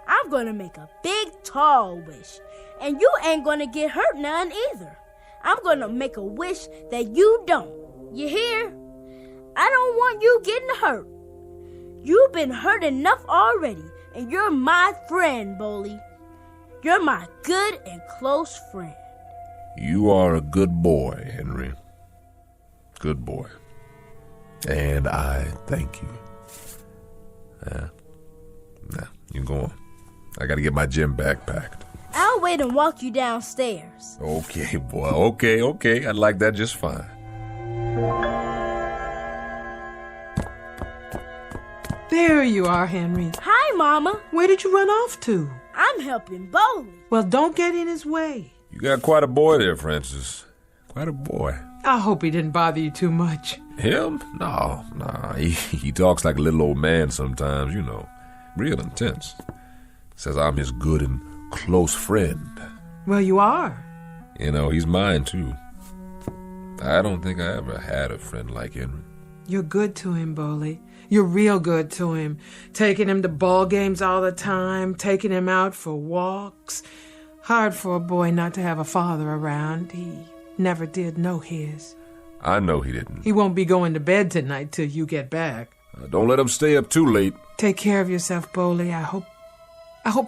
I'm gonna make a big, tall wish. And you ain't gonna get hurt none either. I'm gonna make a wish that you don't. You hear? I don't want you getting hurt. You've been hurt enough already, and you're my friend, Bowley. You're my good and close friend. You are a good boy, Henry. Good boy. And I thank you. You go on. I gotta get my gym bag packed. I'll wait and walk you downstairs. Okay, boy. Okay. I'd like that just fine. There you are, Henry. Hi, Mama. Where did you run off to? I'm helping Bowley. Well, don't get in his way. You got quite a boy there, Francis. Quite a boy. I hope he didn't bother you too much. Him? No. He talks like a little old man sometimes, you know. Real intense. Says I'm his good and close friend. Well, you are. You know, he's mine, too. I don't think I ever had a friend like Henry. You're good to him, Bowley. You're real good to him. Taking him to ball games all the time, taking him out for walks. Hard for a boy not to have a father around. He never did know his. I know he didn't. He won't be going to bed tonight till you get back. Don't let him stay up too late. Take care of yourself, Bowley. I hope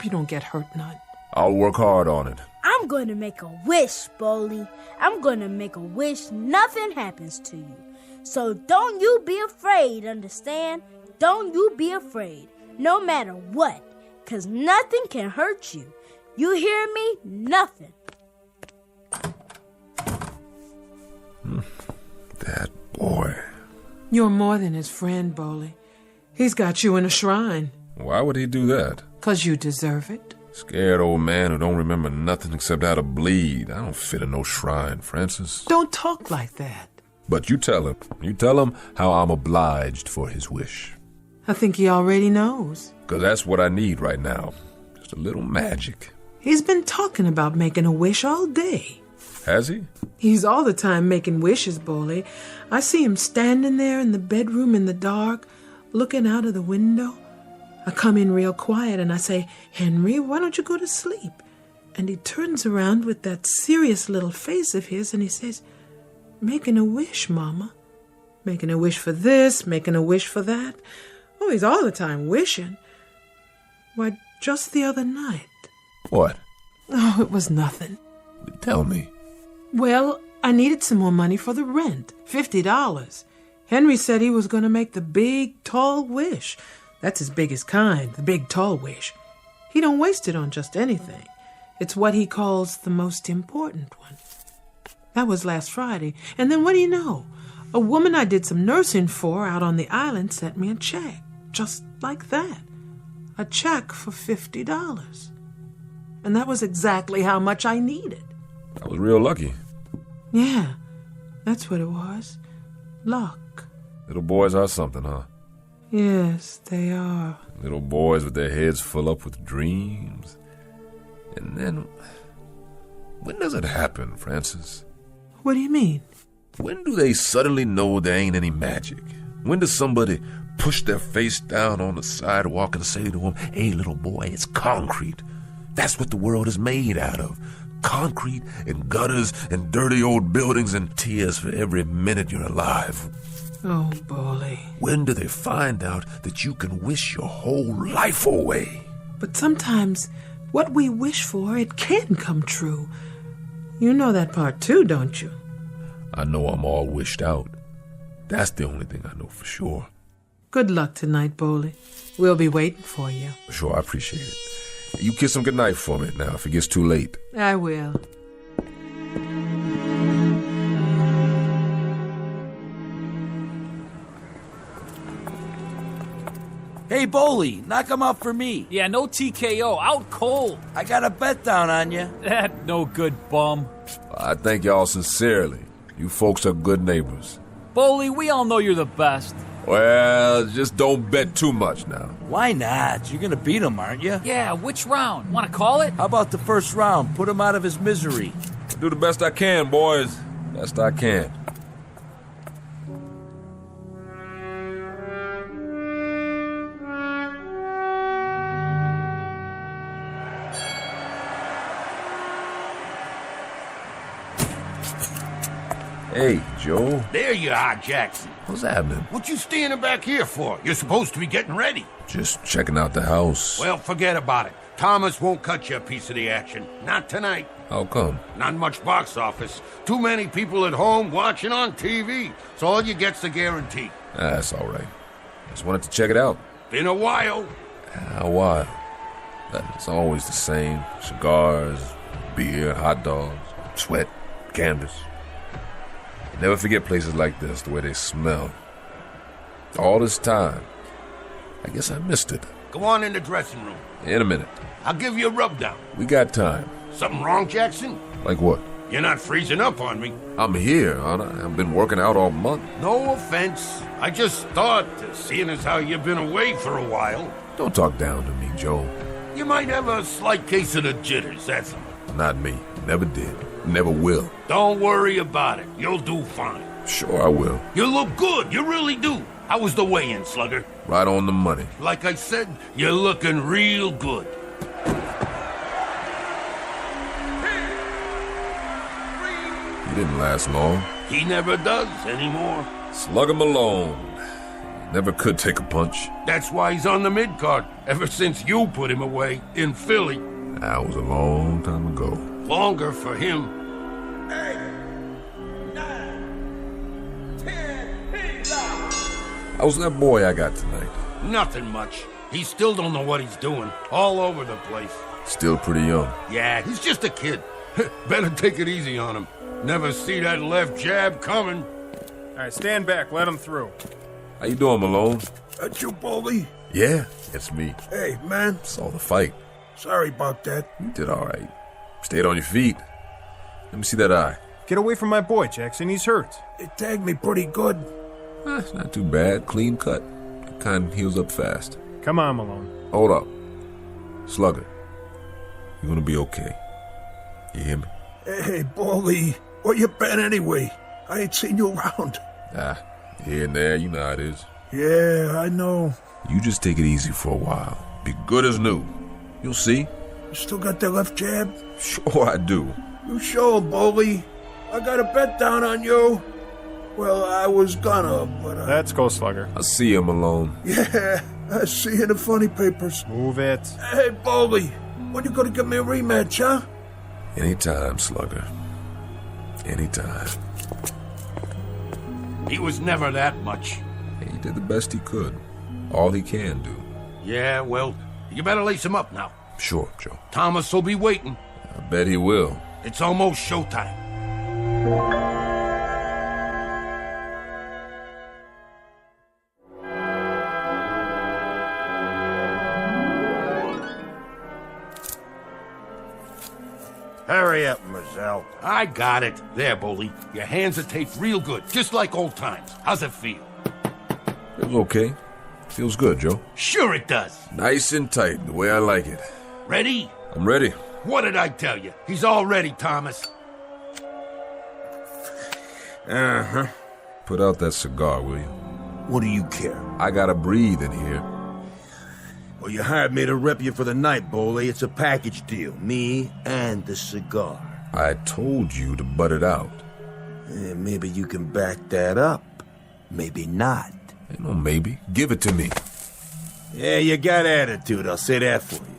you don't get hurt none. I'll work hard on it. I'm going to make a wish, Bowley. I'm going to make a wish nothing happens to you. So don't you be afraid, understand? Don't you be afraid, no matter what, 'cause nothing can hurt you. You hear me? Nothing. That boy. You're more than his friend, Bowley. He's got you in a shrine. Why would he do that? 'Cause you deserve it. Scared old man who don't remember nothing except how to bleed. I don't fit in no shrine, Francis. Don't talk like that. But you tell him. You tell him how I'm obliged for his wish. I think he already knows. 'Cause that's what I need right now. Just a little magic. He's been talking about making a wish all day. Has he? He's all the time making wishes, Boley. I see him standing there in the bedroom in the dark, looking out of the window. I come in real quiet and I say, "Henry, why don't you go to sleep?" And he turns around with that serious little face of his and he says, "Making a wish, Mama. Making a wish for this, making a wish for that." Oh, he's all the time wishing. Why, just the other night. What? Oh, it was nothing. Tell me. Well, I needed some more money for the rent, $50. Henry said he was going to make the big, tall wish. That's his biggest kind, the big, tall wish. He don't waste it on just anything. It's what he calls the most important one. That was last Friday. And then what do you know? A woman I did some nursing for out on the island sent me a check. Just like that. A check for $50. And that was exactly how much I needed. I was real lucky. Yeah, that's what it was. Luck. Little boys are something, huh? Yes, they are. Little boys with their heads full up with dreams. And then, when does it happen, Francis? What do you mean? When do they suddenly know there ain't any magic? When does somebody push their face down on the sidewalk and say to them, "Hey, little boy, it's concrete. That's what the world is made out of. Concrete and gutters and dirty old buildings and tears for every minute you're alive." Oh, Boley. When do they find out that you can wish your whole life away? But sometimes what we wish for, it can come true. You know that part too, don't you? I know I'm all wished out. That's the only thing I know for sure. Good luck tonight, Boley. We'll be waiting for you. Sure, I appreciate it. You kiss him goodnight for me now if it gets too late. I will. Hey, Boley, knock him out for me. Yeah, no TKO, out cold. I got a bet down on you. That no good bum. I thank y'all sincerely. You folks are good neighbors. Boley, we all know you're the best. Well, just don't bet too much now. Why not? You're gonna beat him, aren't you? Yeah, which round? Want to call it? How about the first round? Put him out of his misery. I'll do the best I can, boys. Best I can. Hey, Joe. There you are, Jackson. What's happening? What you standing back here for? You're supposed to be getting ready. Just checking out the house. Well, forget about it. Thomas won't cut you a piece of the action. Not tonight. How come? Not much box office. Too many people at home watching on TV. So all you get's the guarantee. That's all right. Just wanted to check it out. Been a while. A while. It's always the same. Cigars, beer, hot dogs, sweat, canvas. Never forget places like this, the way they smell. All this time, I guess I missed it. Go on in the dressing room. In a minute. I'll give you a rub-down. We got time. Something wrong, Jackson? Like what? You're not freezing up on me. I'm here, aren't I? I've been working out all month. No offense. I just thought, seeing as how you've been away for a while... Don't talk down to me, Joe. You might have a slight case of the jitters, that's all. Not me. Never did. Never will. Don't worry about it. You'll do fine. Sure I will. You look good. You really do. How was the weigh-in, Slugger? Right on the money. Like I said, you're looking real good. He didn't last long. He never does anymore. Slug him alone. Never could take a punch. That's why he's on the mid-card, ever since you put him away in Philly. That was a long time ago. Longer for him. 8, 9, 10, How's that boy I got tonight? Nothing much. He still don't know what he's doing. All over the place. Still pretty young. Yeah, he's just a kid. Better take it easy on him. Never see that left jab coming. All right, stand back. Let him through. How you doing, Malone? That you, Boley? Yeah, it's me. Hey, man. Saw the fight. Sorry about that. You did all right. Stayed on your feet. Let me see that eye. Get away from my boy, Jackson. He's hurt. They tagged me pretty good. It's not too bad. Clean cut. That kind heals up fast. Come on, Malone. Hold up. Slugger, You're gonna be okay. You hear me? Hey, Baldy, where you been anyway? I ain't seen you around. Here and there, you know how it is. Yeah, I know. You just take it easy for a while. Be good as new. You'll see. You still got that left jab? Sure I do. You sure, Baldy? I got a bet down on you. Well, I was gonna, but Let's go, Slugger. I see you, Malone. Yeah, I see in the funny papers. Move it. Hey, Baldy, when you gonna give me a rematch, huh? Anytime, Slugger. Anytime. He was never that much. He did the best he could. All he can do. Yeah, well, you better lace him up now. Sure, Joe. Thomas will be waiting. I bet he will. It's almost showtime. Hurry up, Mazel. I got it. There, Bully. Your hands are taped real good, just like old times. How's it feel? Feels okay. Feels good, Joe. Sure it does. Nice and tight, the way I like it. Ready? I'm ready. What did I tell you? He's all ready, Thomas. Uh-huh. Put out that cigar, will you? What do you care? I gotta breathe in here. Well, you hired me to rep you for the night, Boley. It's a package deal. Me and the cigar. I told you to butt it out. Maybe you can back that up. Maybe not. Ain't no maybe. Give it to me. Yeah, you got attitude. I'll say that for you.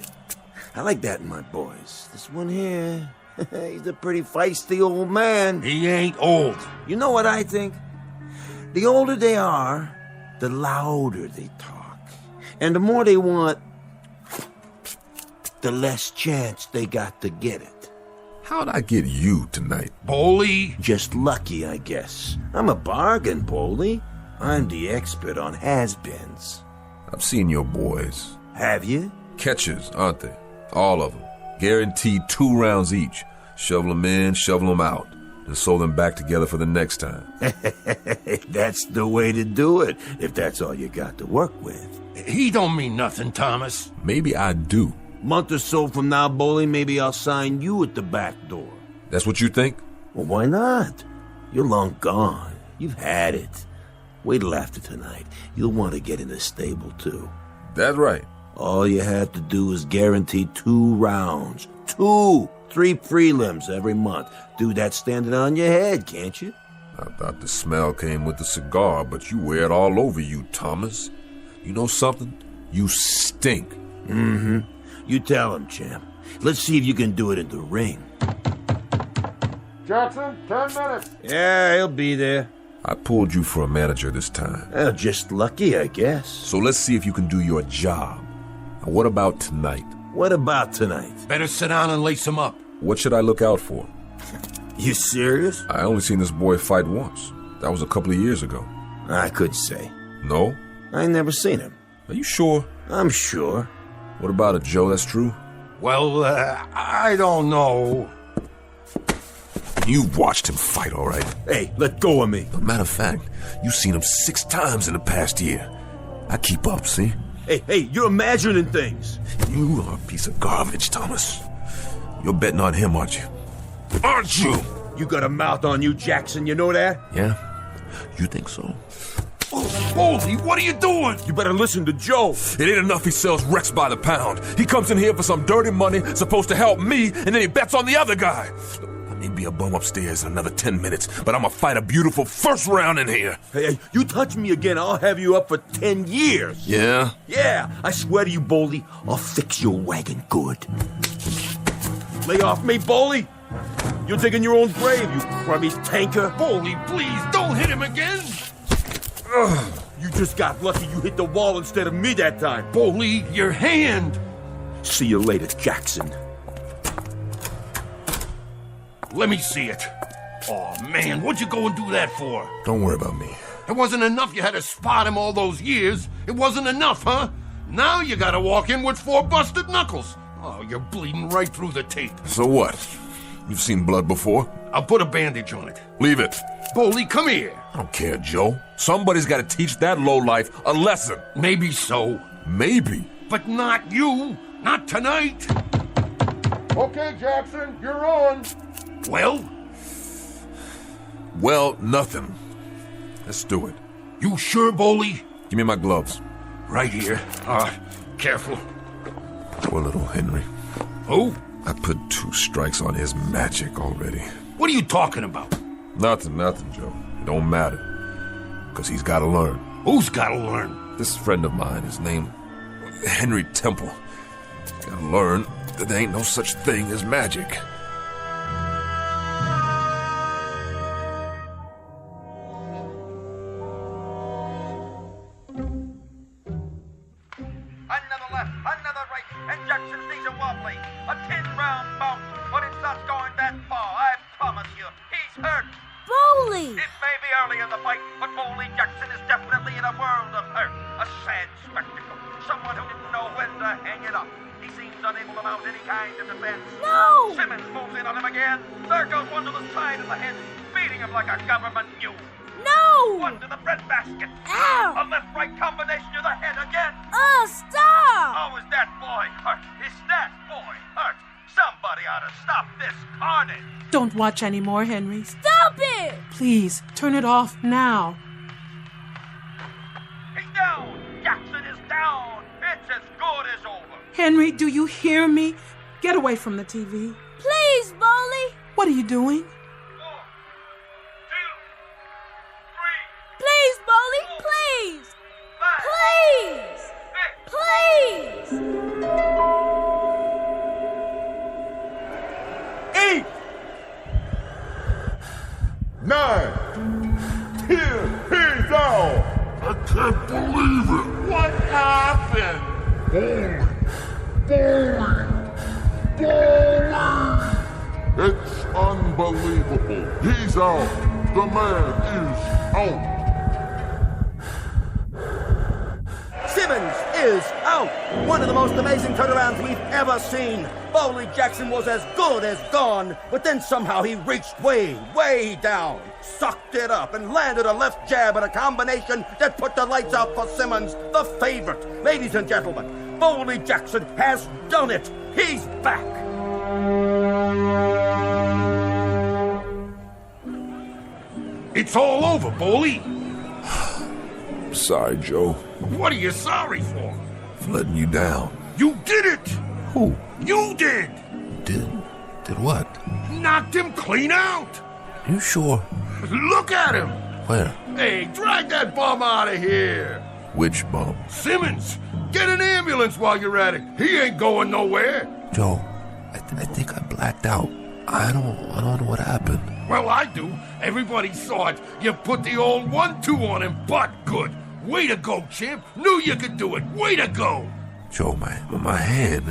I like that in my boys. This one here, he's a pretty feisty old man. He ain't old. You know what I think? The older they are, the louder they talk. And the more they want, the less chance they got to get it. How'd I get you tonight? Boley? Just lucky, I guess. I'm a bargain, Boley. I'm the expert on has-beens. I've seen your boys. Have you? Catchers, aren't they? All of them. Guaranteed 2 rounds each. Shovel them in, shovel them out. And sew them back together for the next time. That's the way to do it, if that's all you got to work with. He don't mean nothing, Thomas. Maybe I do. Month or so from now, Boley, maybe I'll sign you at the back door. That's what you think? Well, why not? You're long gone. You've had it. Wait till after tonight. You'll want to get in the stable, too. That's right. All you have to do is guarantee 2 rounds. 2! 3 prelims every month. Do that standing on your head, can't you? I thought the smell came with the cigar, but you wear it all over you, Thomas. You know something? You stink. Mm-hmm. You tell him, champ. Let's see if you can do it in the ring. Jackson, 10 minutes. Yeah, he'll be there. I pulled you for a manager this time. Just lucky, I guess. So let's see if you can do your job. Now, what about tonight? What about tonight? Better sit down and lace him up. What should I look out for? You serious? I only seen this boy fight once. That was a couple of years ago. I could say. No? I never seen him. Are you sure? I'm sure. What about it, Joe? That's true? Well, I don't know. You've watched him fight, all right? Hey, let go of me. As a matter of fact, you've seen him 6 times in the past year. I keep up, see? Hey, you're imagining things. You are a piece of garbage, Thomas. You're betting on him, aren't you? Aren't you? You got a mouth on you, Jackson, you know that? Yeah? You think so? Oh, Boldy, what are you doing? You better listen to Joe. It ain't enough he sells wrecks by the pound. He comes in here for some dirty money, supposed to help me, and then he bets on the other guy. I may be a bum upstairs in another 10 minutes, but I'm gonna fight a beautiful first round in here. Hey, you touch me again, I'll have you up for 10 years. Yeah? Yeah, I swear to you, Boldy, I'll fix your wagon good. Lay off me, Boldy. You're digging your own grave, you crummy tanker. Boldy, please, don't hit him again. Ugh, you just got lucky you hit the wall instead of me that time. Boldy, your hand. See you later, Jackson. Let me see it. Oh, man, what'd you go and do that for? Don't worry about me. It wasn't enough you had to spot him all those years. It wasn't enough, huh? Now you gotta walk in with 4 busted knuckles. Oh, you're bleeding right through the tape. So what? You've seen blood before? I'll put a bandage on it. Leave it. Boldy, come here. I don't care, Joe. Somebody's got to teach that lowlife a lesson. Maybe so. Maybe. But not you. Not tonight. Okay, Jackson, you're on. Well? Well, nothing. Let's do it. You sure, Boley? Give me my gloves. Right here. Careful. Poor little Henry. Who? I put 2 strikes on his magic already. What are you talking about? Nothing, Joe. It don't matter. Because he's got to learn. Who's got to learn? This friend of mine is named Henry Temple. He's got to learn that there ain't no such thing as magic. Another left, another right, and Jackson's knees are wobbly. A 10-round bout, but it's not going that far, I promise you. He's hurt. Boley! It may be early in the fight, but Boley Jackson is definitely in a world of hurt. A sad spectacle. Someone who didn't know when to hang it up. He seems unable to mount any kind of defense. No! Simmons moves in on him again. There goes one to the side of the head, beating him like a government mule. No! One to the breadbasket. Ow! A left-right combination to the head again. Stop! Oh, is that boy hurt? Is that boy hurt? Somebody ought to stop this carnage. Don't watch anymore, Henry. Stop it! Please, turn it off now. He's down. Jackson is down. It's as good as over. Henry, do you hear me? Get away from the TV. Please, Boley! What are you doing? 1, 2, 3. Please, Boley, please! 5, Please! 6. Please! 8, 9, 10, he's down. I can't believe it. What happened? Boley! It's unbelievable. He's out. The man is out. Simmons is out. One of the most amazing turnarounds we've ever seen. Boley Jackson was as good as gone, but then somehow he reached way, way down, sucked it up, and landed a left jab and a combination that put the lights out for Simmons, the favorite. Ladies and gentlemen, Boley Jackson has done it. He's back. It's all over, Boley. Sorry, Joe. What are you sorry for? For letting you down. You did it! Who? You did! Did what? Knocked him clean out! You sure? Look at him! Where? Hey, drag that bum out of here! Which bum? Simmons! Get an ambulance while you're at it! He ain't going nowhere! Joe, I think I blacked out. I don't know what happened. Well, I do. Everybody saw it. You put the old 1-2 on him, but good. Way to go, champ. Knew you could do it. Way to go. Joe, my hand.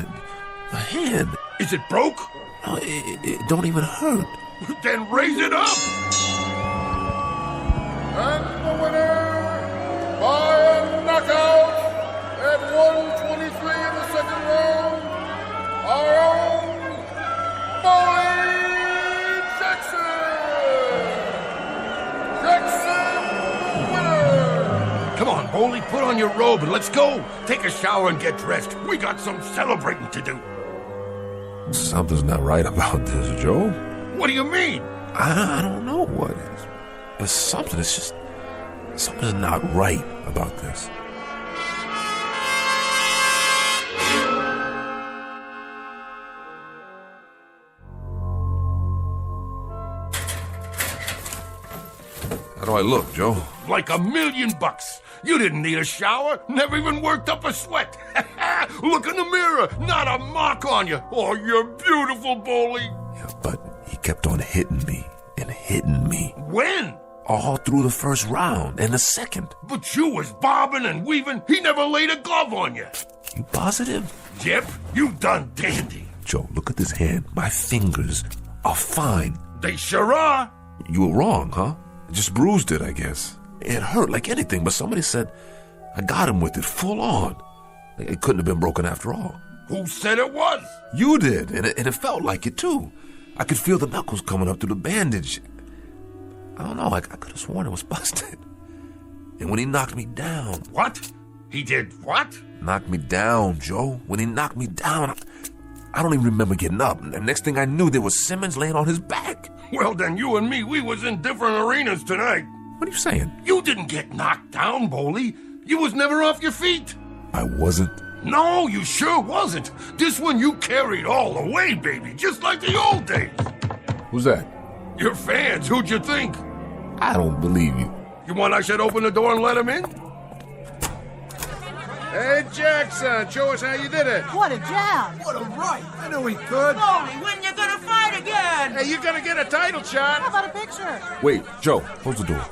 My hand. Is it broke? No, it don't even hurt. Then raise it up. And the winner, by a knockout, at 123 in the second round, our own Boley Jackson! Jackson winner! Come on, Boley, put on your robe and let's go. Take a shower and get dressed. We got some celebrating to do. Something's not right about this, Joe. What do you mean? I don't know what is. It's something. It's just something's not right about this. How do I look, Joe? Like $1,000,000. You didn't need a shower, never even worked up a sweat. Look in the mirror, not a mark on you. Oh, you're beautiful, Boley. Yeah, but he kept on hitting me and hitting me. When? All through the first round and the second. But you was bobbing and weaving. He never laid a glove on you. You positive? Yep, you done dandy. Joe, look at this hand. My fingers are fine. They sure are. You were wrong, huh? Just bruised it, I guess. It hurt like anything, but somebody said I got him with it full on. It couldn't have been broken after all. Who said it was? You did, and it felt like it, too. I could feel the knuckles coming up through the bandage. I don't know, I could have sworn it was busted. And when he knocked me down... What? He did what? Knocked me down, Joe. When he knocked me down, I don't even remember getting up. And the next thing I knew, there was Simmons laying on his back. Well, then you and me, we was in different arenas tonight. What are you saying? You didn't get knocked down, Boley. You was never off your feet. I wasn't? No, you sure wasn't. This one you carried all the way, baby, just like the old days. Who's that? Your fans, who'd you think? I don't believe you. You want I should open the door and let him in? Hey, Jackson, show us how you did it. What a jab. What a right. I knew he could. Boley, when you gonna fight again? Hey, you're gonna get a title shot. How about a picture? Wait, Joe, close the door.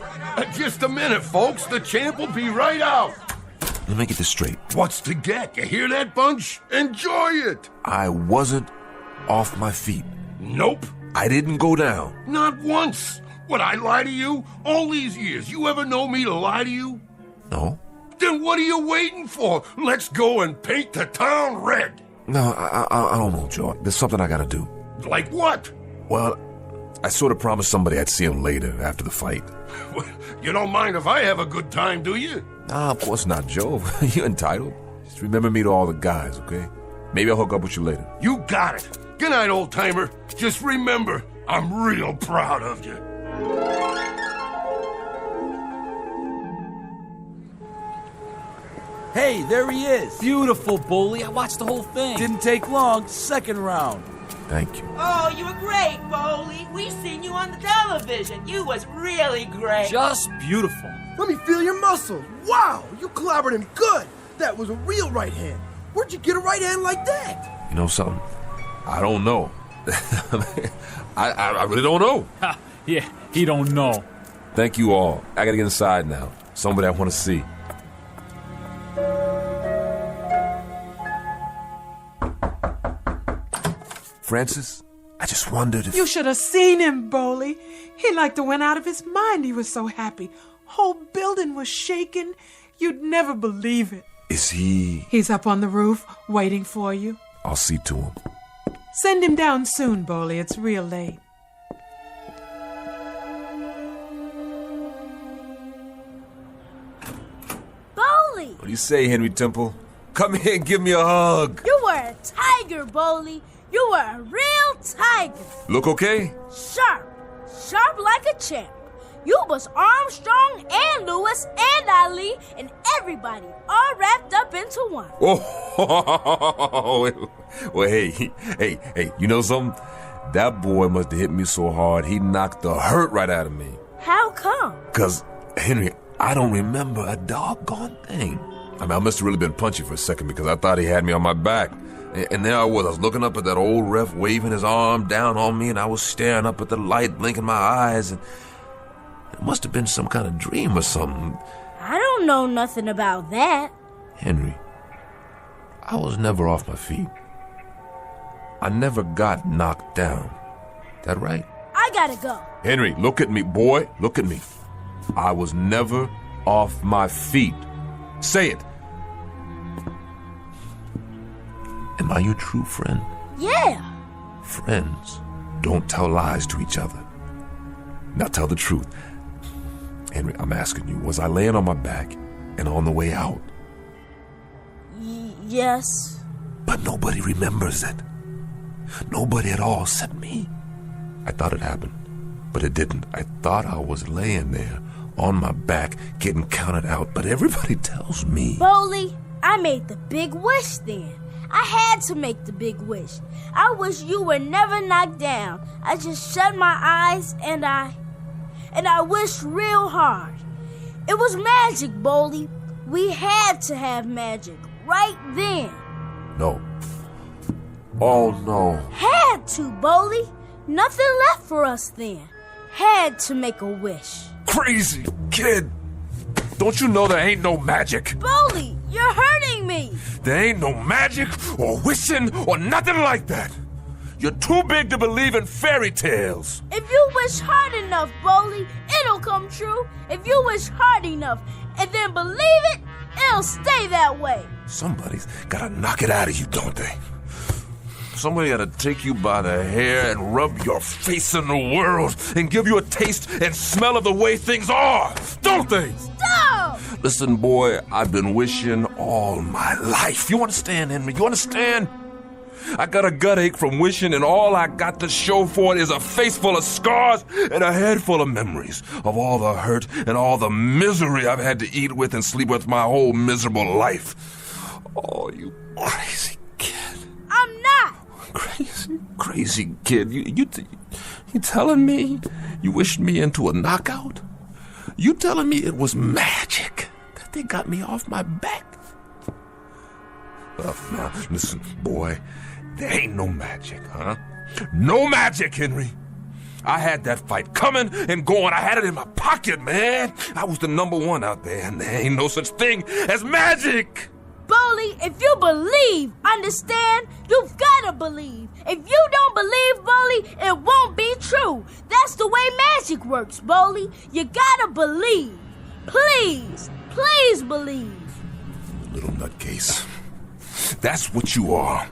Just a minute, folks. The champ will be right out. Let me get this straight. What's to get? You hear that, Bunch? Enjoy it. I wasn't off my feet. Nope. I didn't go down. Not once. Would I lie to you? All these years, you ever know me to lie to you? No. Then what are you waiting for? Let's go and paint the town red. No, I don't know, Joe. There's something I gotta do. Like what? Well, I sort of promised somebody I'd see him later, after the fight. You don't mind if I have a good time, do you? Nah, of course not, Joe. You're entitled. Just remember me to all the guys, okay? Maybe I'll hook up with you later. You got it. Good night, old-timer. Just remember, I'm real proud of you. Hey, there he is. Beautiful, Boley. I watched the whole thing. Didn't take long. Second round. Thank you. Oh, you were great, Boley. We seen you on the television. You was really great. Just beautiful. Let me feel your muscles. Wow, you clobbered him good. That was a real right hand. Where'd you get a right hand like that? You know something? I don't know. I really don't know. Ha, yeah, he don't know. Thank you all. I gotta get inside now. Somebody I want to see. Francis, I just wondered if... You should have seen him, Boley. He like to went out of his mind. He was so happy. Whole building was shaking. You'd never believe it. Is he... He's up on the roof, waiting for you. I'll see to him. Send him down soon, Boley. It's real late. Boley! What do you say, Henry Temple? Come here and give me a hug. You were a tiger, Boley. You were a real tiger. Look okay? Sharp. Sharp like a champ. You was Armstrong and Lewis and Ali and everybody all wrapped up into one. Oh, well, hey, you know something? That boy must have hit me so hard, he knocked the hurt right out of me. How come? 'Cause, Henry, I don't remember a doggone thing. I mean, I must have really been punchy for a second because I thought he had me on my back. And there I was looking up at that old ref waving his arm down on me, and I was staring up at the light, blinking my eyes, and it must have been some kind of dream or something. I don't know nothing about that. Henry, I was never off my feet. I never got knocked down. That right? I gotta go. Henry, look at me, boy. Look at me. I was never off my feet. Say it. Am I your true friend? Yeah. Friends don't tell lies to each other. Now tell the truth. Henry, I'm asking you, was I laying on my back and on the way out? Yes. But nobody remembers it. Nobody at all except me. I thought it happened, but it didn't. I thought I was laying there on my back getting counted out, but everybody tells me. Boley, I made the big wish then. I had to make the big wish. I wish you were never knocked down. I just shut my eyes and I wished real hard. It was magic, Boley. We had to have magic right then. No. Oh, no. Had to, Boley. Nothing left for us then. Had to make a wish. Crazy kid. Don't you know there ain't no magic? Boley, you're hurting me. There ain't no magic or wishing or nothing like that. You're too big to believe in fairy tales. If you wish hard enough, Boley, it'll come true. If you wish hard enough and then believe it, it'll stay that way. Somebody's gotta knock it out of you, don't they? Somebody gotta take you by the hair and rub your face in the world and give you a taste and smell of the way things are, don't they? Stop! Listen, boy, I've been wishing all my life. You understand, Henry? You understand? I got a gut ache from wishing, and all I got to show for it is a face full of scars and a head full of memories of all the hurt and all the misery I've had to eat with and sleep with my whole miserable life. Oh, you crazy kid. I'm not. Crazy kid. You telling me you wished me into a knockout? You telling me it was magic that they got me off my back? Now, listen, boy, there ain't no magic, huh? No magic, Henry. I had that fight coming and going. I had it in my pocket, man. I was the #1 out there, and there ain't no such thing as magic. Bully, if you believe, understand, you've gotta believe. If you don't believe, Bully, it won't be true. That's the way magic works, Bully. You gotta believe. Please, please believe. Little nutcase. That's what you are.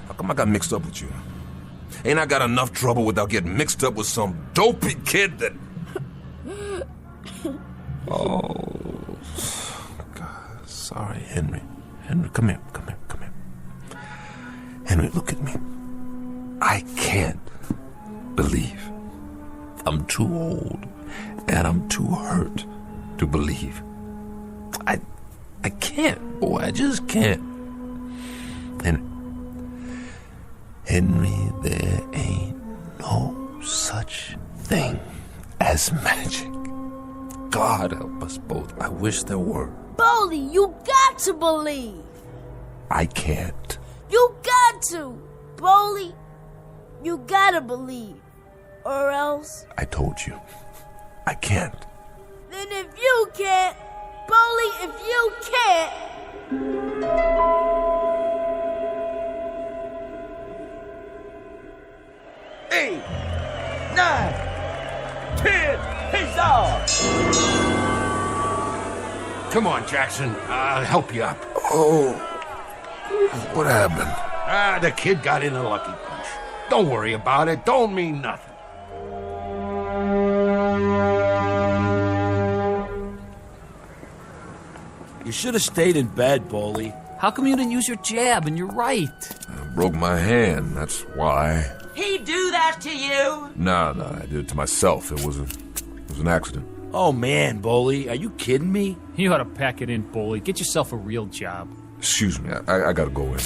How come I got mixed up with you? Ain't I got enough trouble without getting mixed up with some dopey kid that... Oh, God, sorry, Henry. Henry, come here. Henry, look at me. I can't believe. I'm too old, and I'm too hurt to believe. I can't, boy, I just can't. Henry, there ain't no such thing as magic. God help us both. I wish there were. Bully, you got to believe. I can't. You got to. Bully, you gotta believe. Or else... I told you. I can't. Then if you can't, Bully, if you can't... 8, 9, 10, he's off! Come on, Jackson. I'll help you up. Oh, what happened? The kid got in a lucky punch. Don't worry about it. Don't mean nothing. You should have stayed in bed, Bully. How come you didn't use your jab and your right? I broke my hand, that's why. He do that to you? No, I did it to myself. It was an accident. Oh, man, Bully, are you kidding me? You ought to pack it in, Bully. Get yourself a real job. Excuse me, I gotta go in.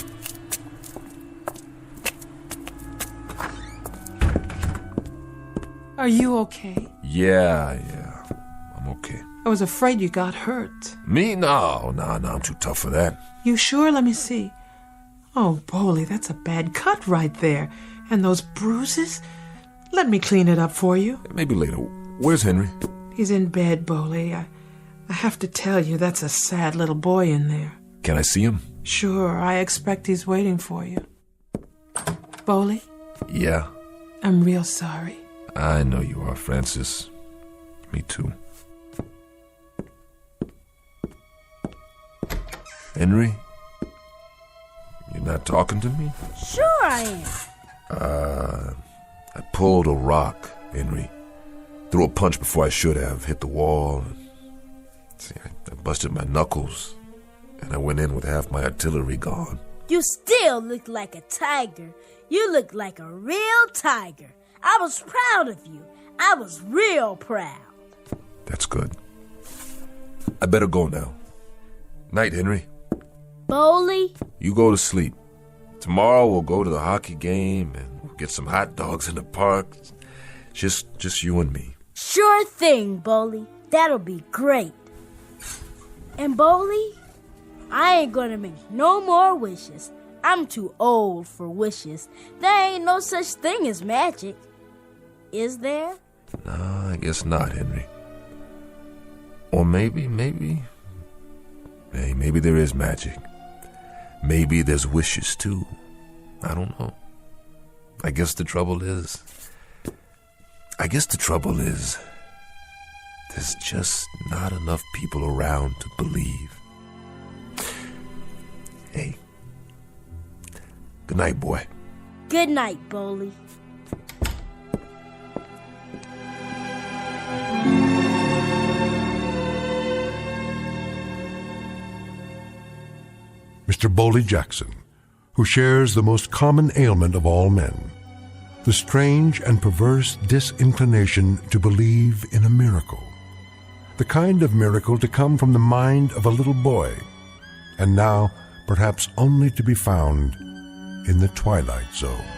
Are you okay? Yeah, I'm okay. I was afraid you got hurt. Me? No, I'm too tough for that. You sure? Let me see. Oh, Bully, that's a bad cut right there. And those bruises? Let me clean it up for you. Maybe later. Where's Henry? He's in bed, Bully. I have to tell you, that's a sad little boy in there. Can I see him? Sure, I expect he's waiting for you. Bully? Yeah? I'm real sorry. I know you are, Francis. Me too. Henry? You're not talking to me? Sure I am. I pulled a rock, Henry. Threw a punch before I should have. Hit the wall. See, I busted my knuckles. And I went in with half my artillery gone. You still look like a tiger. You look like a real tiger. I was proud of you. I was real proud. That's good. I better go now. Night, Henry. Bully? You go to sleep. Tomorrow we'll go to the hockey game and we'll get some hot dogs in the park. Just you and me. Sure thing, Bully. That'll be great. And Bully, I ain't gonna make no more wishes. I'm too old for wishes. There ain't no such thing as magic. Is there? No, I guess not, Henry. Or maybe there is magic. Maybe there's wishes, too. I don't know. I guess the trouble is, there's just not enough people around to believe. Hey. Good night, boy. Good night, Bully. Mr. Bully Jackson, who shares the most common ailment of all men, the strange and perverse disinclination to believe in a miracle, the kind of miracle to come from the mind of a little boy, and now perhaps only to be found in the Twilight Zone.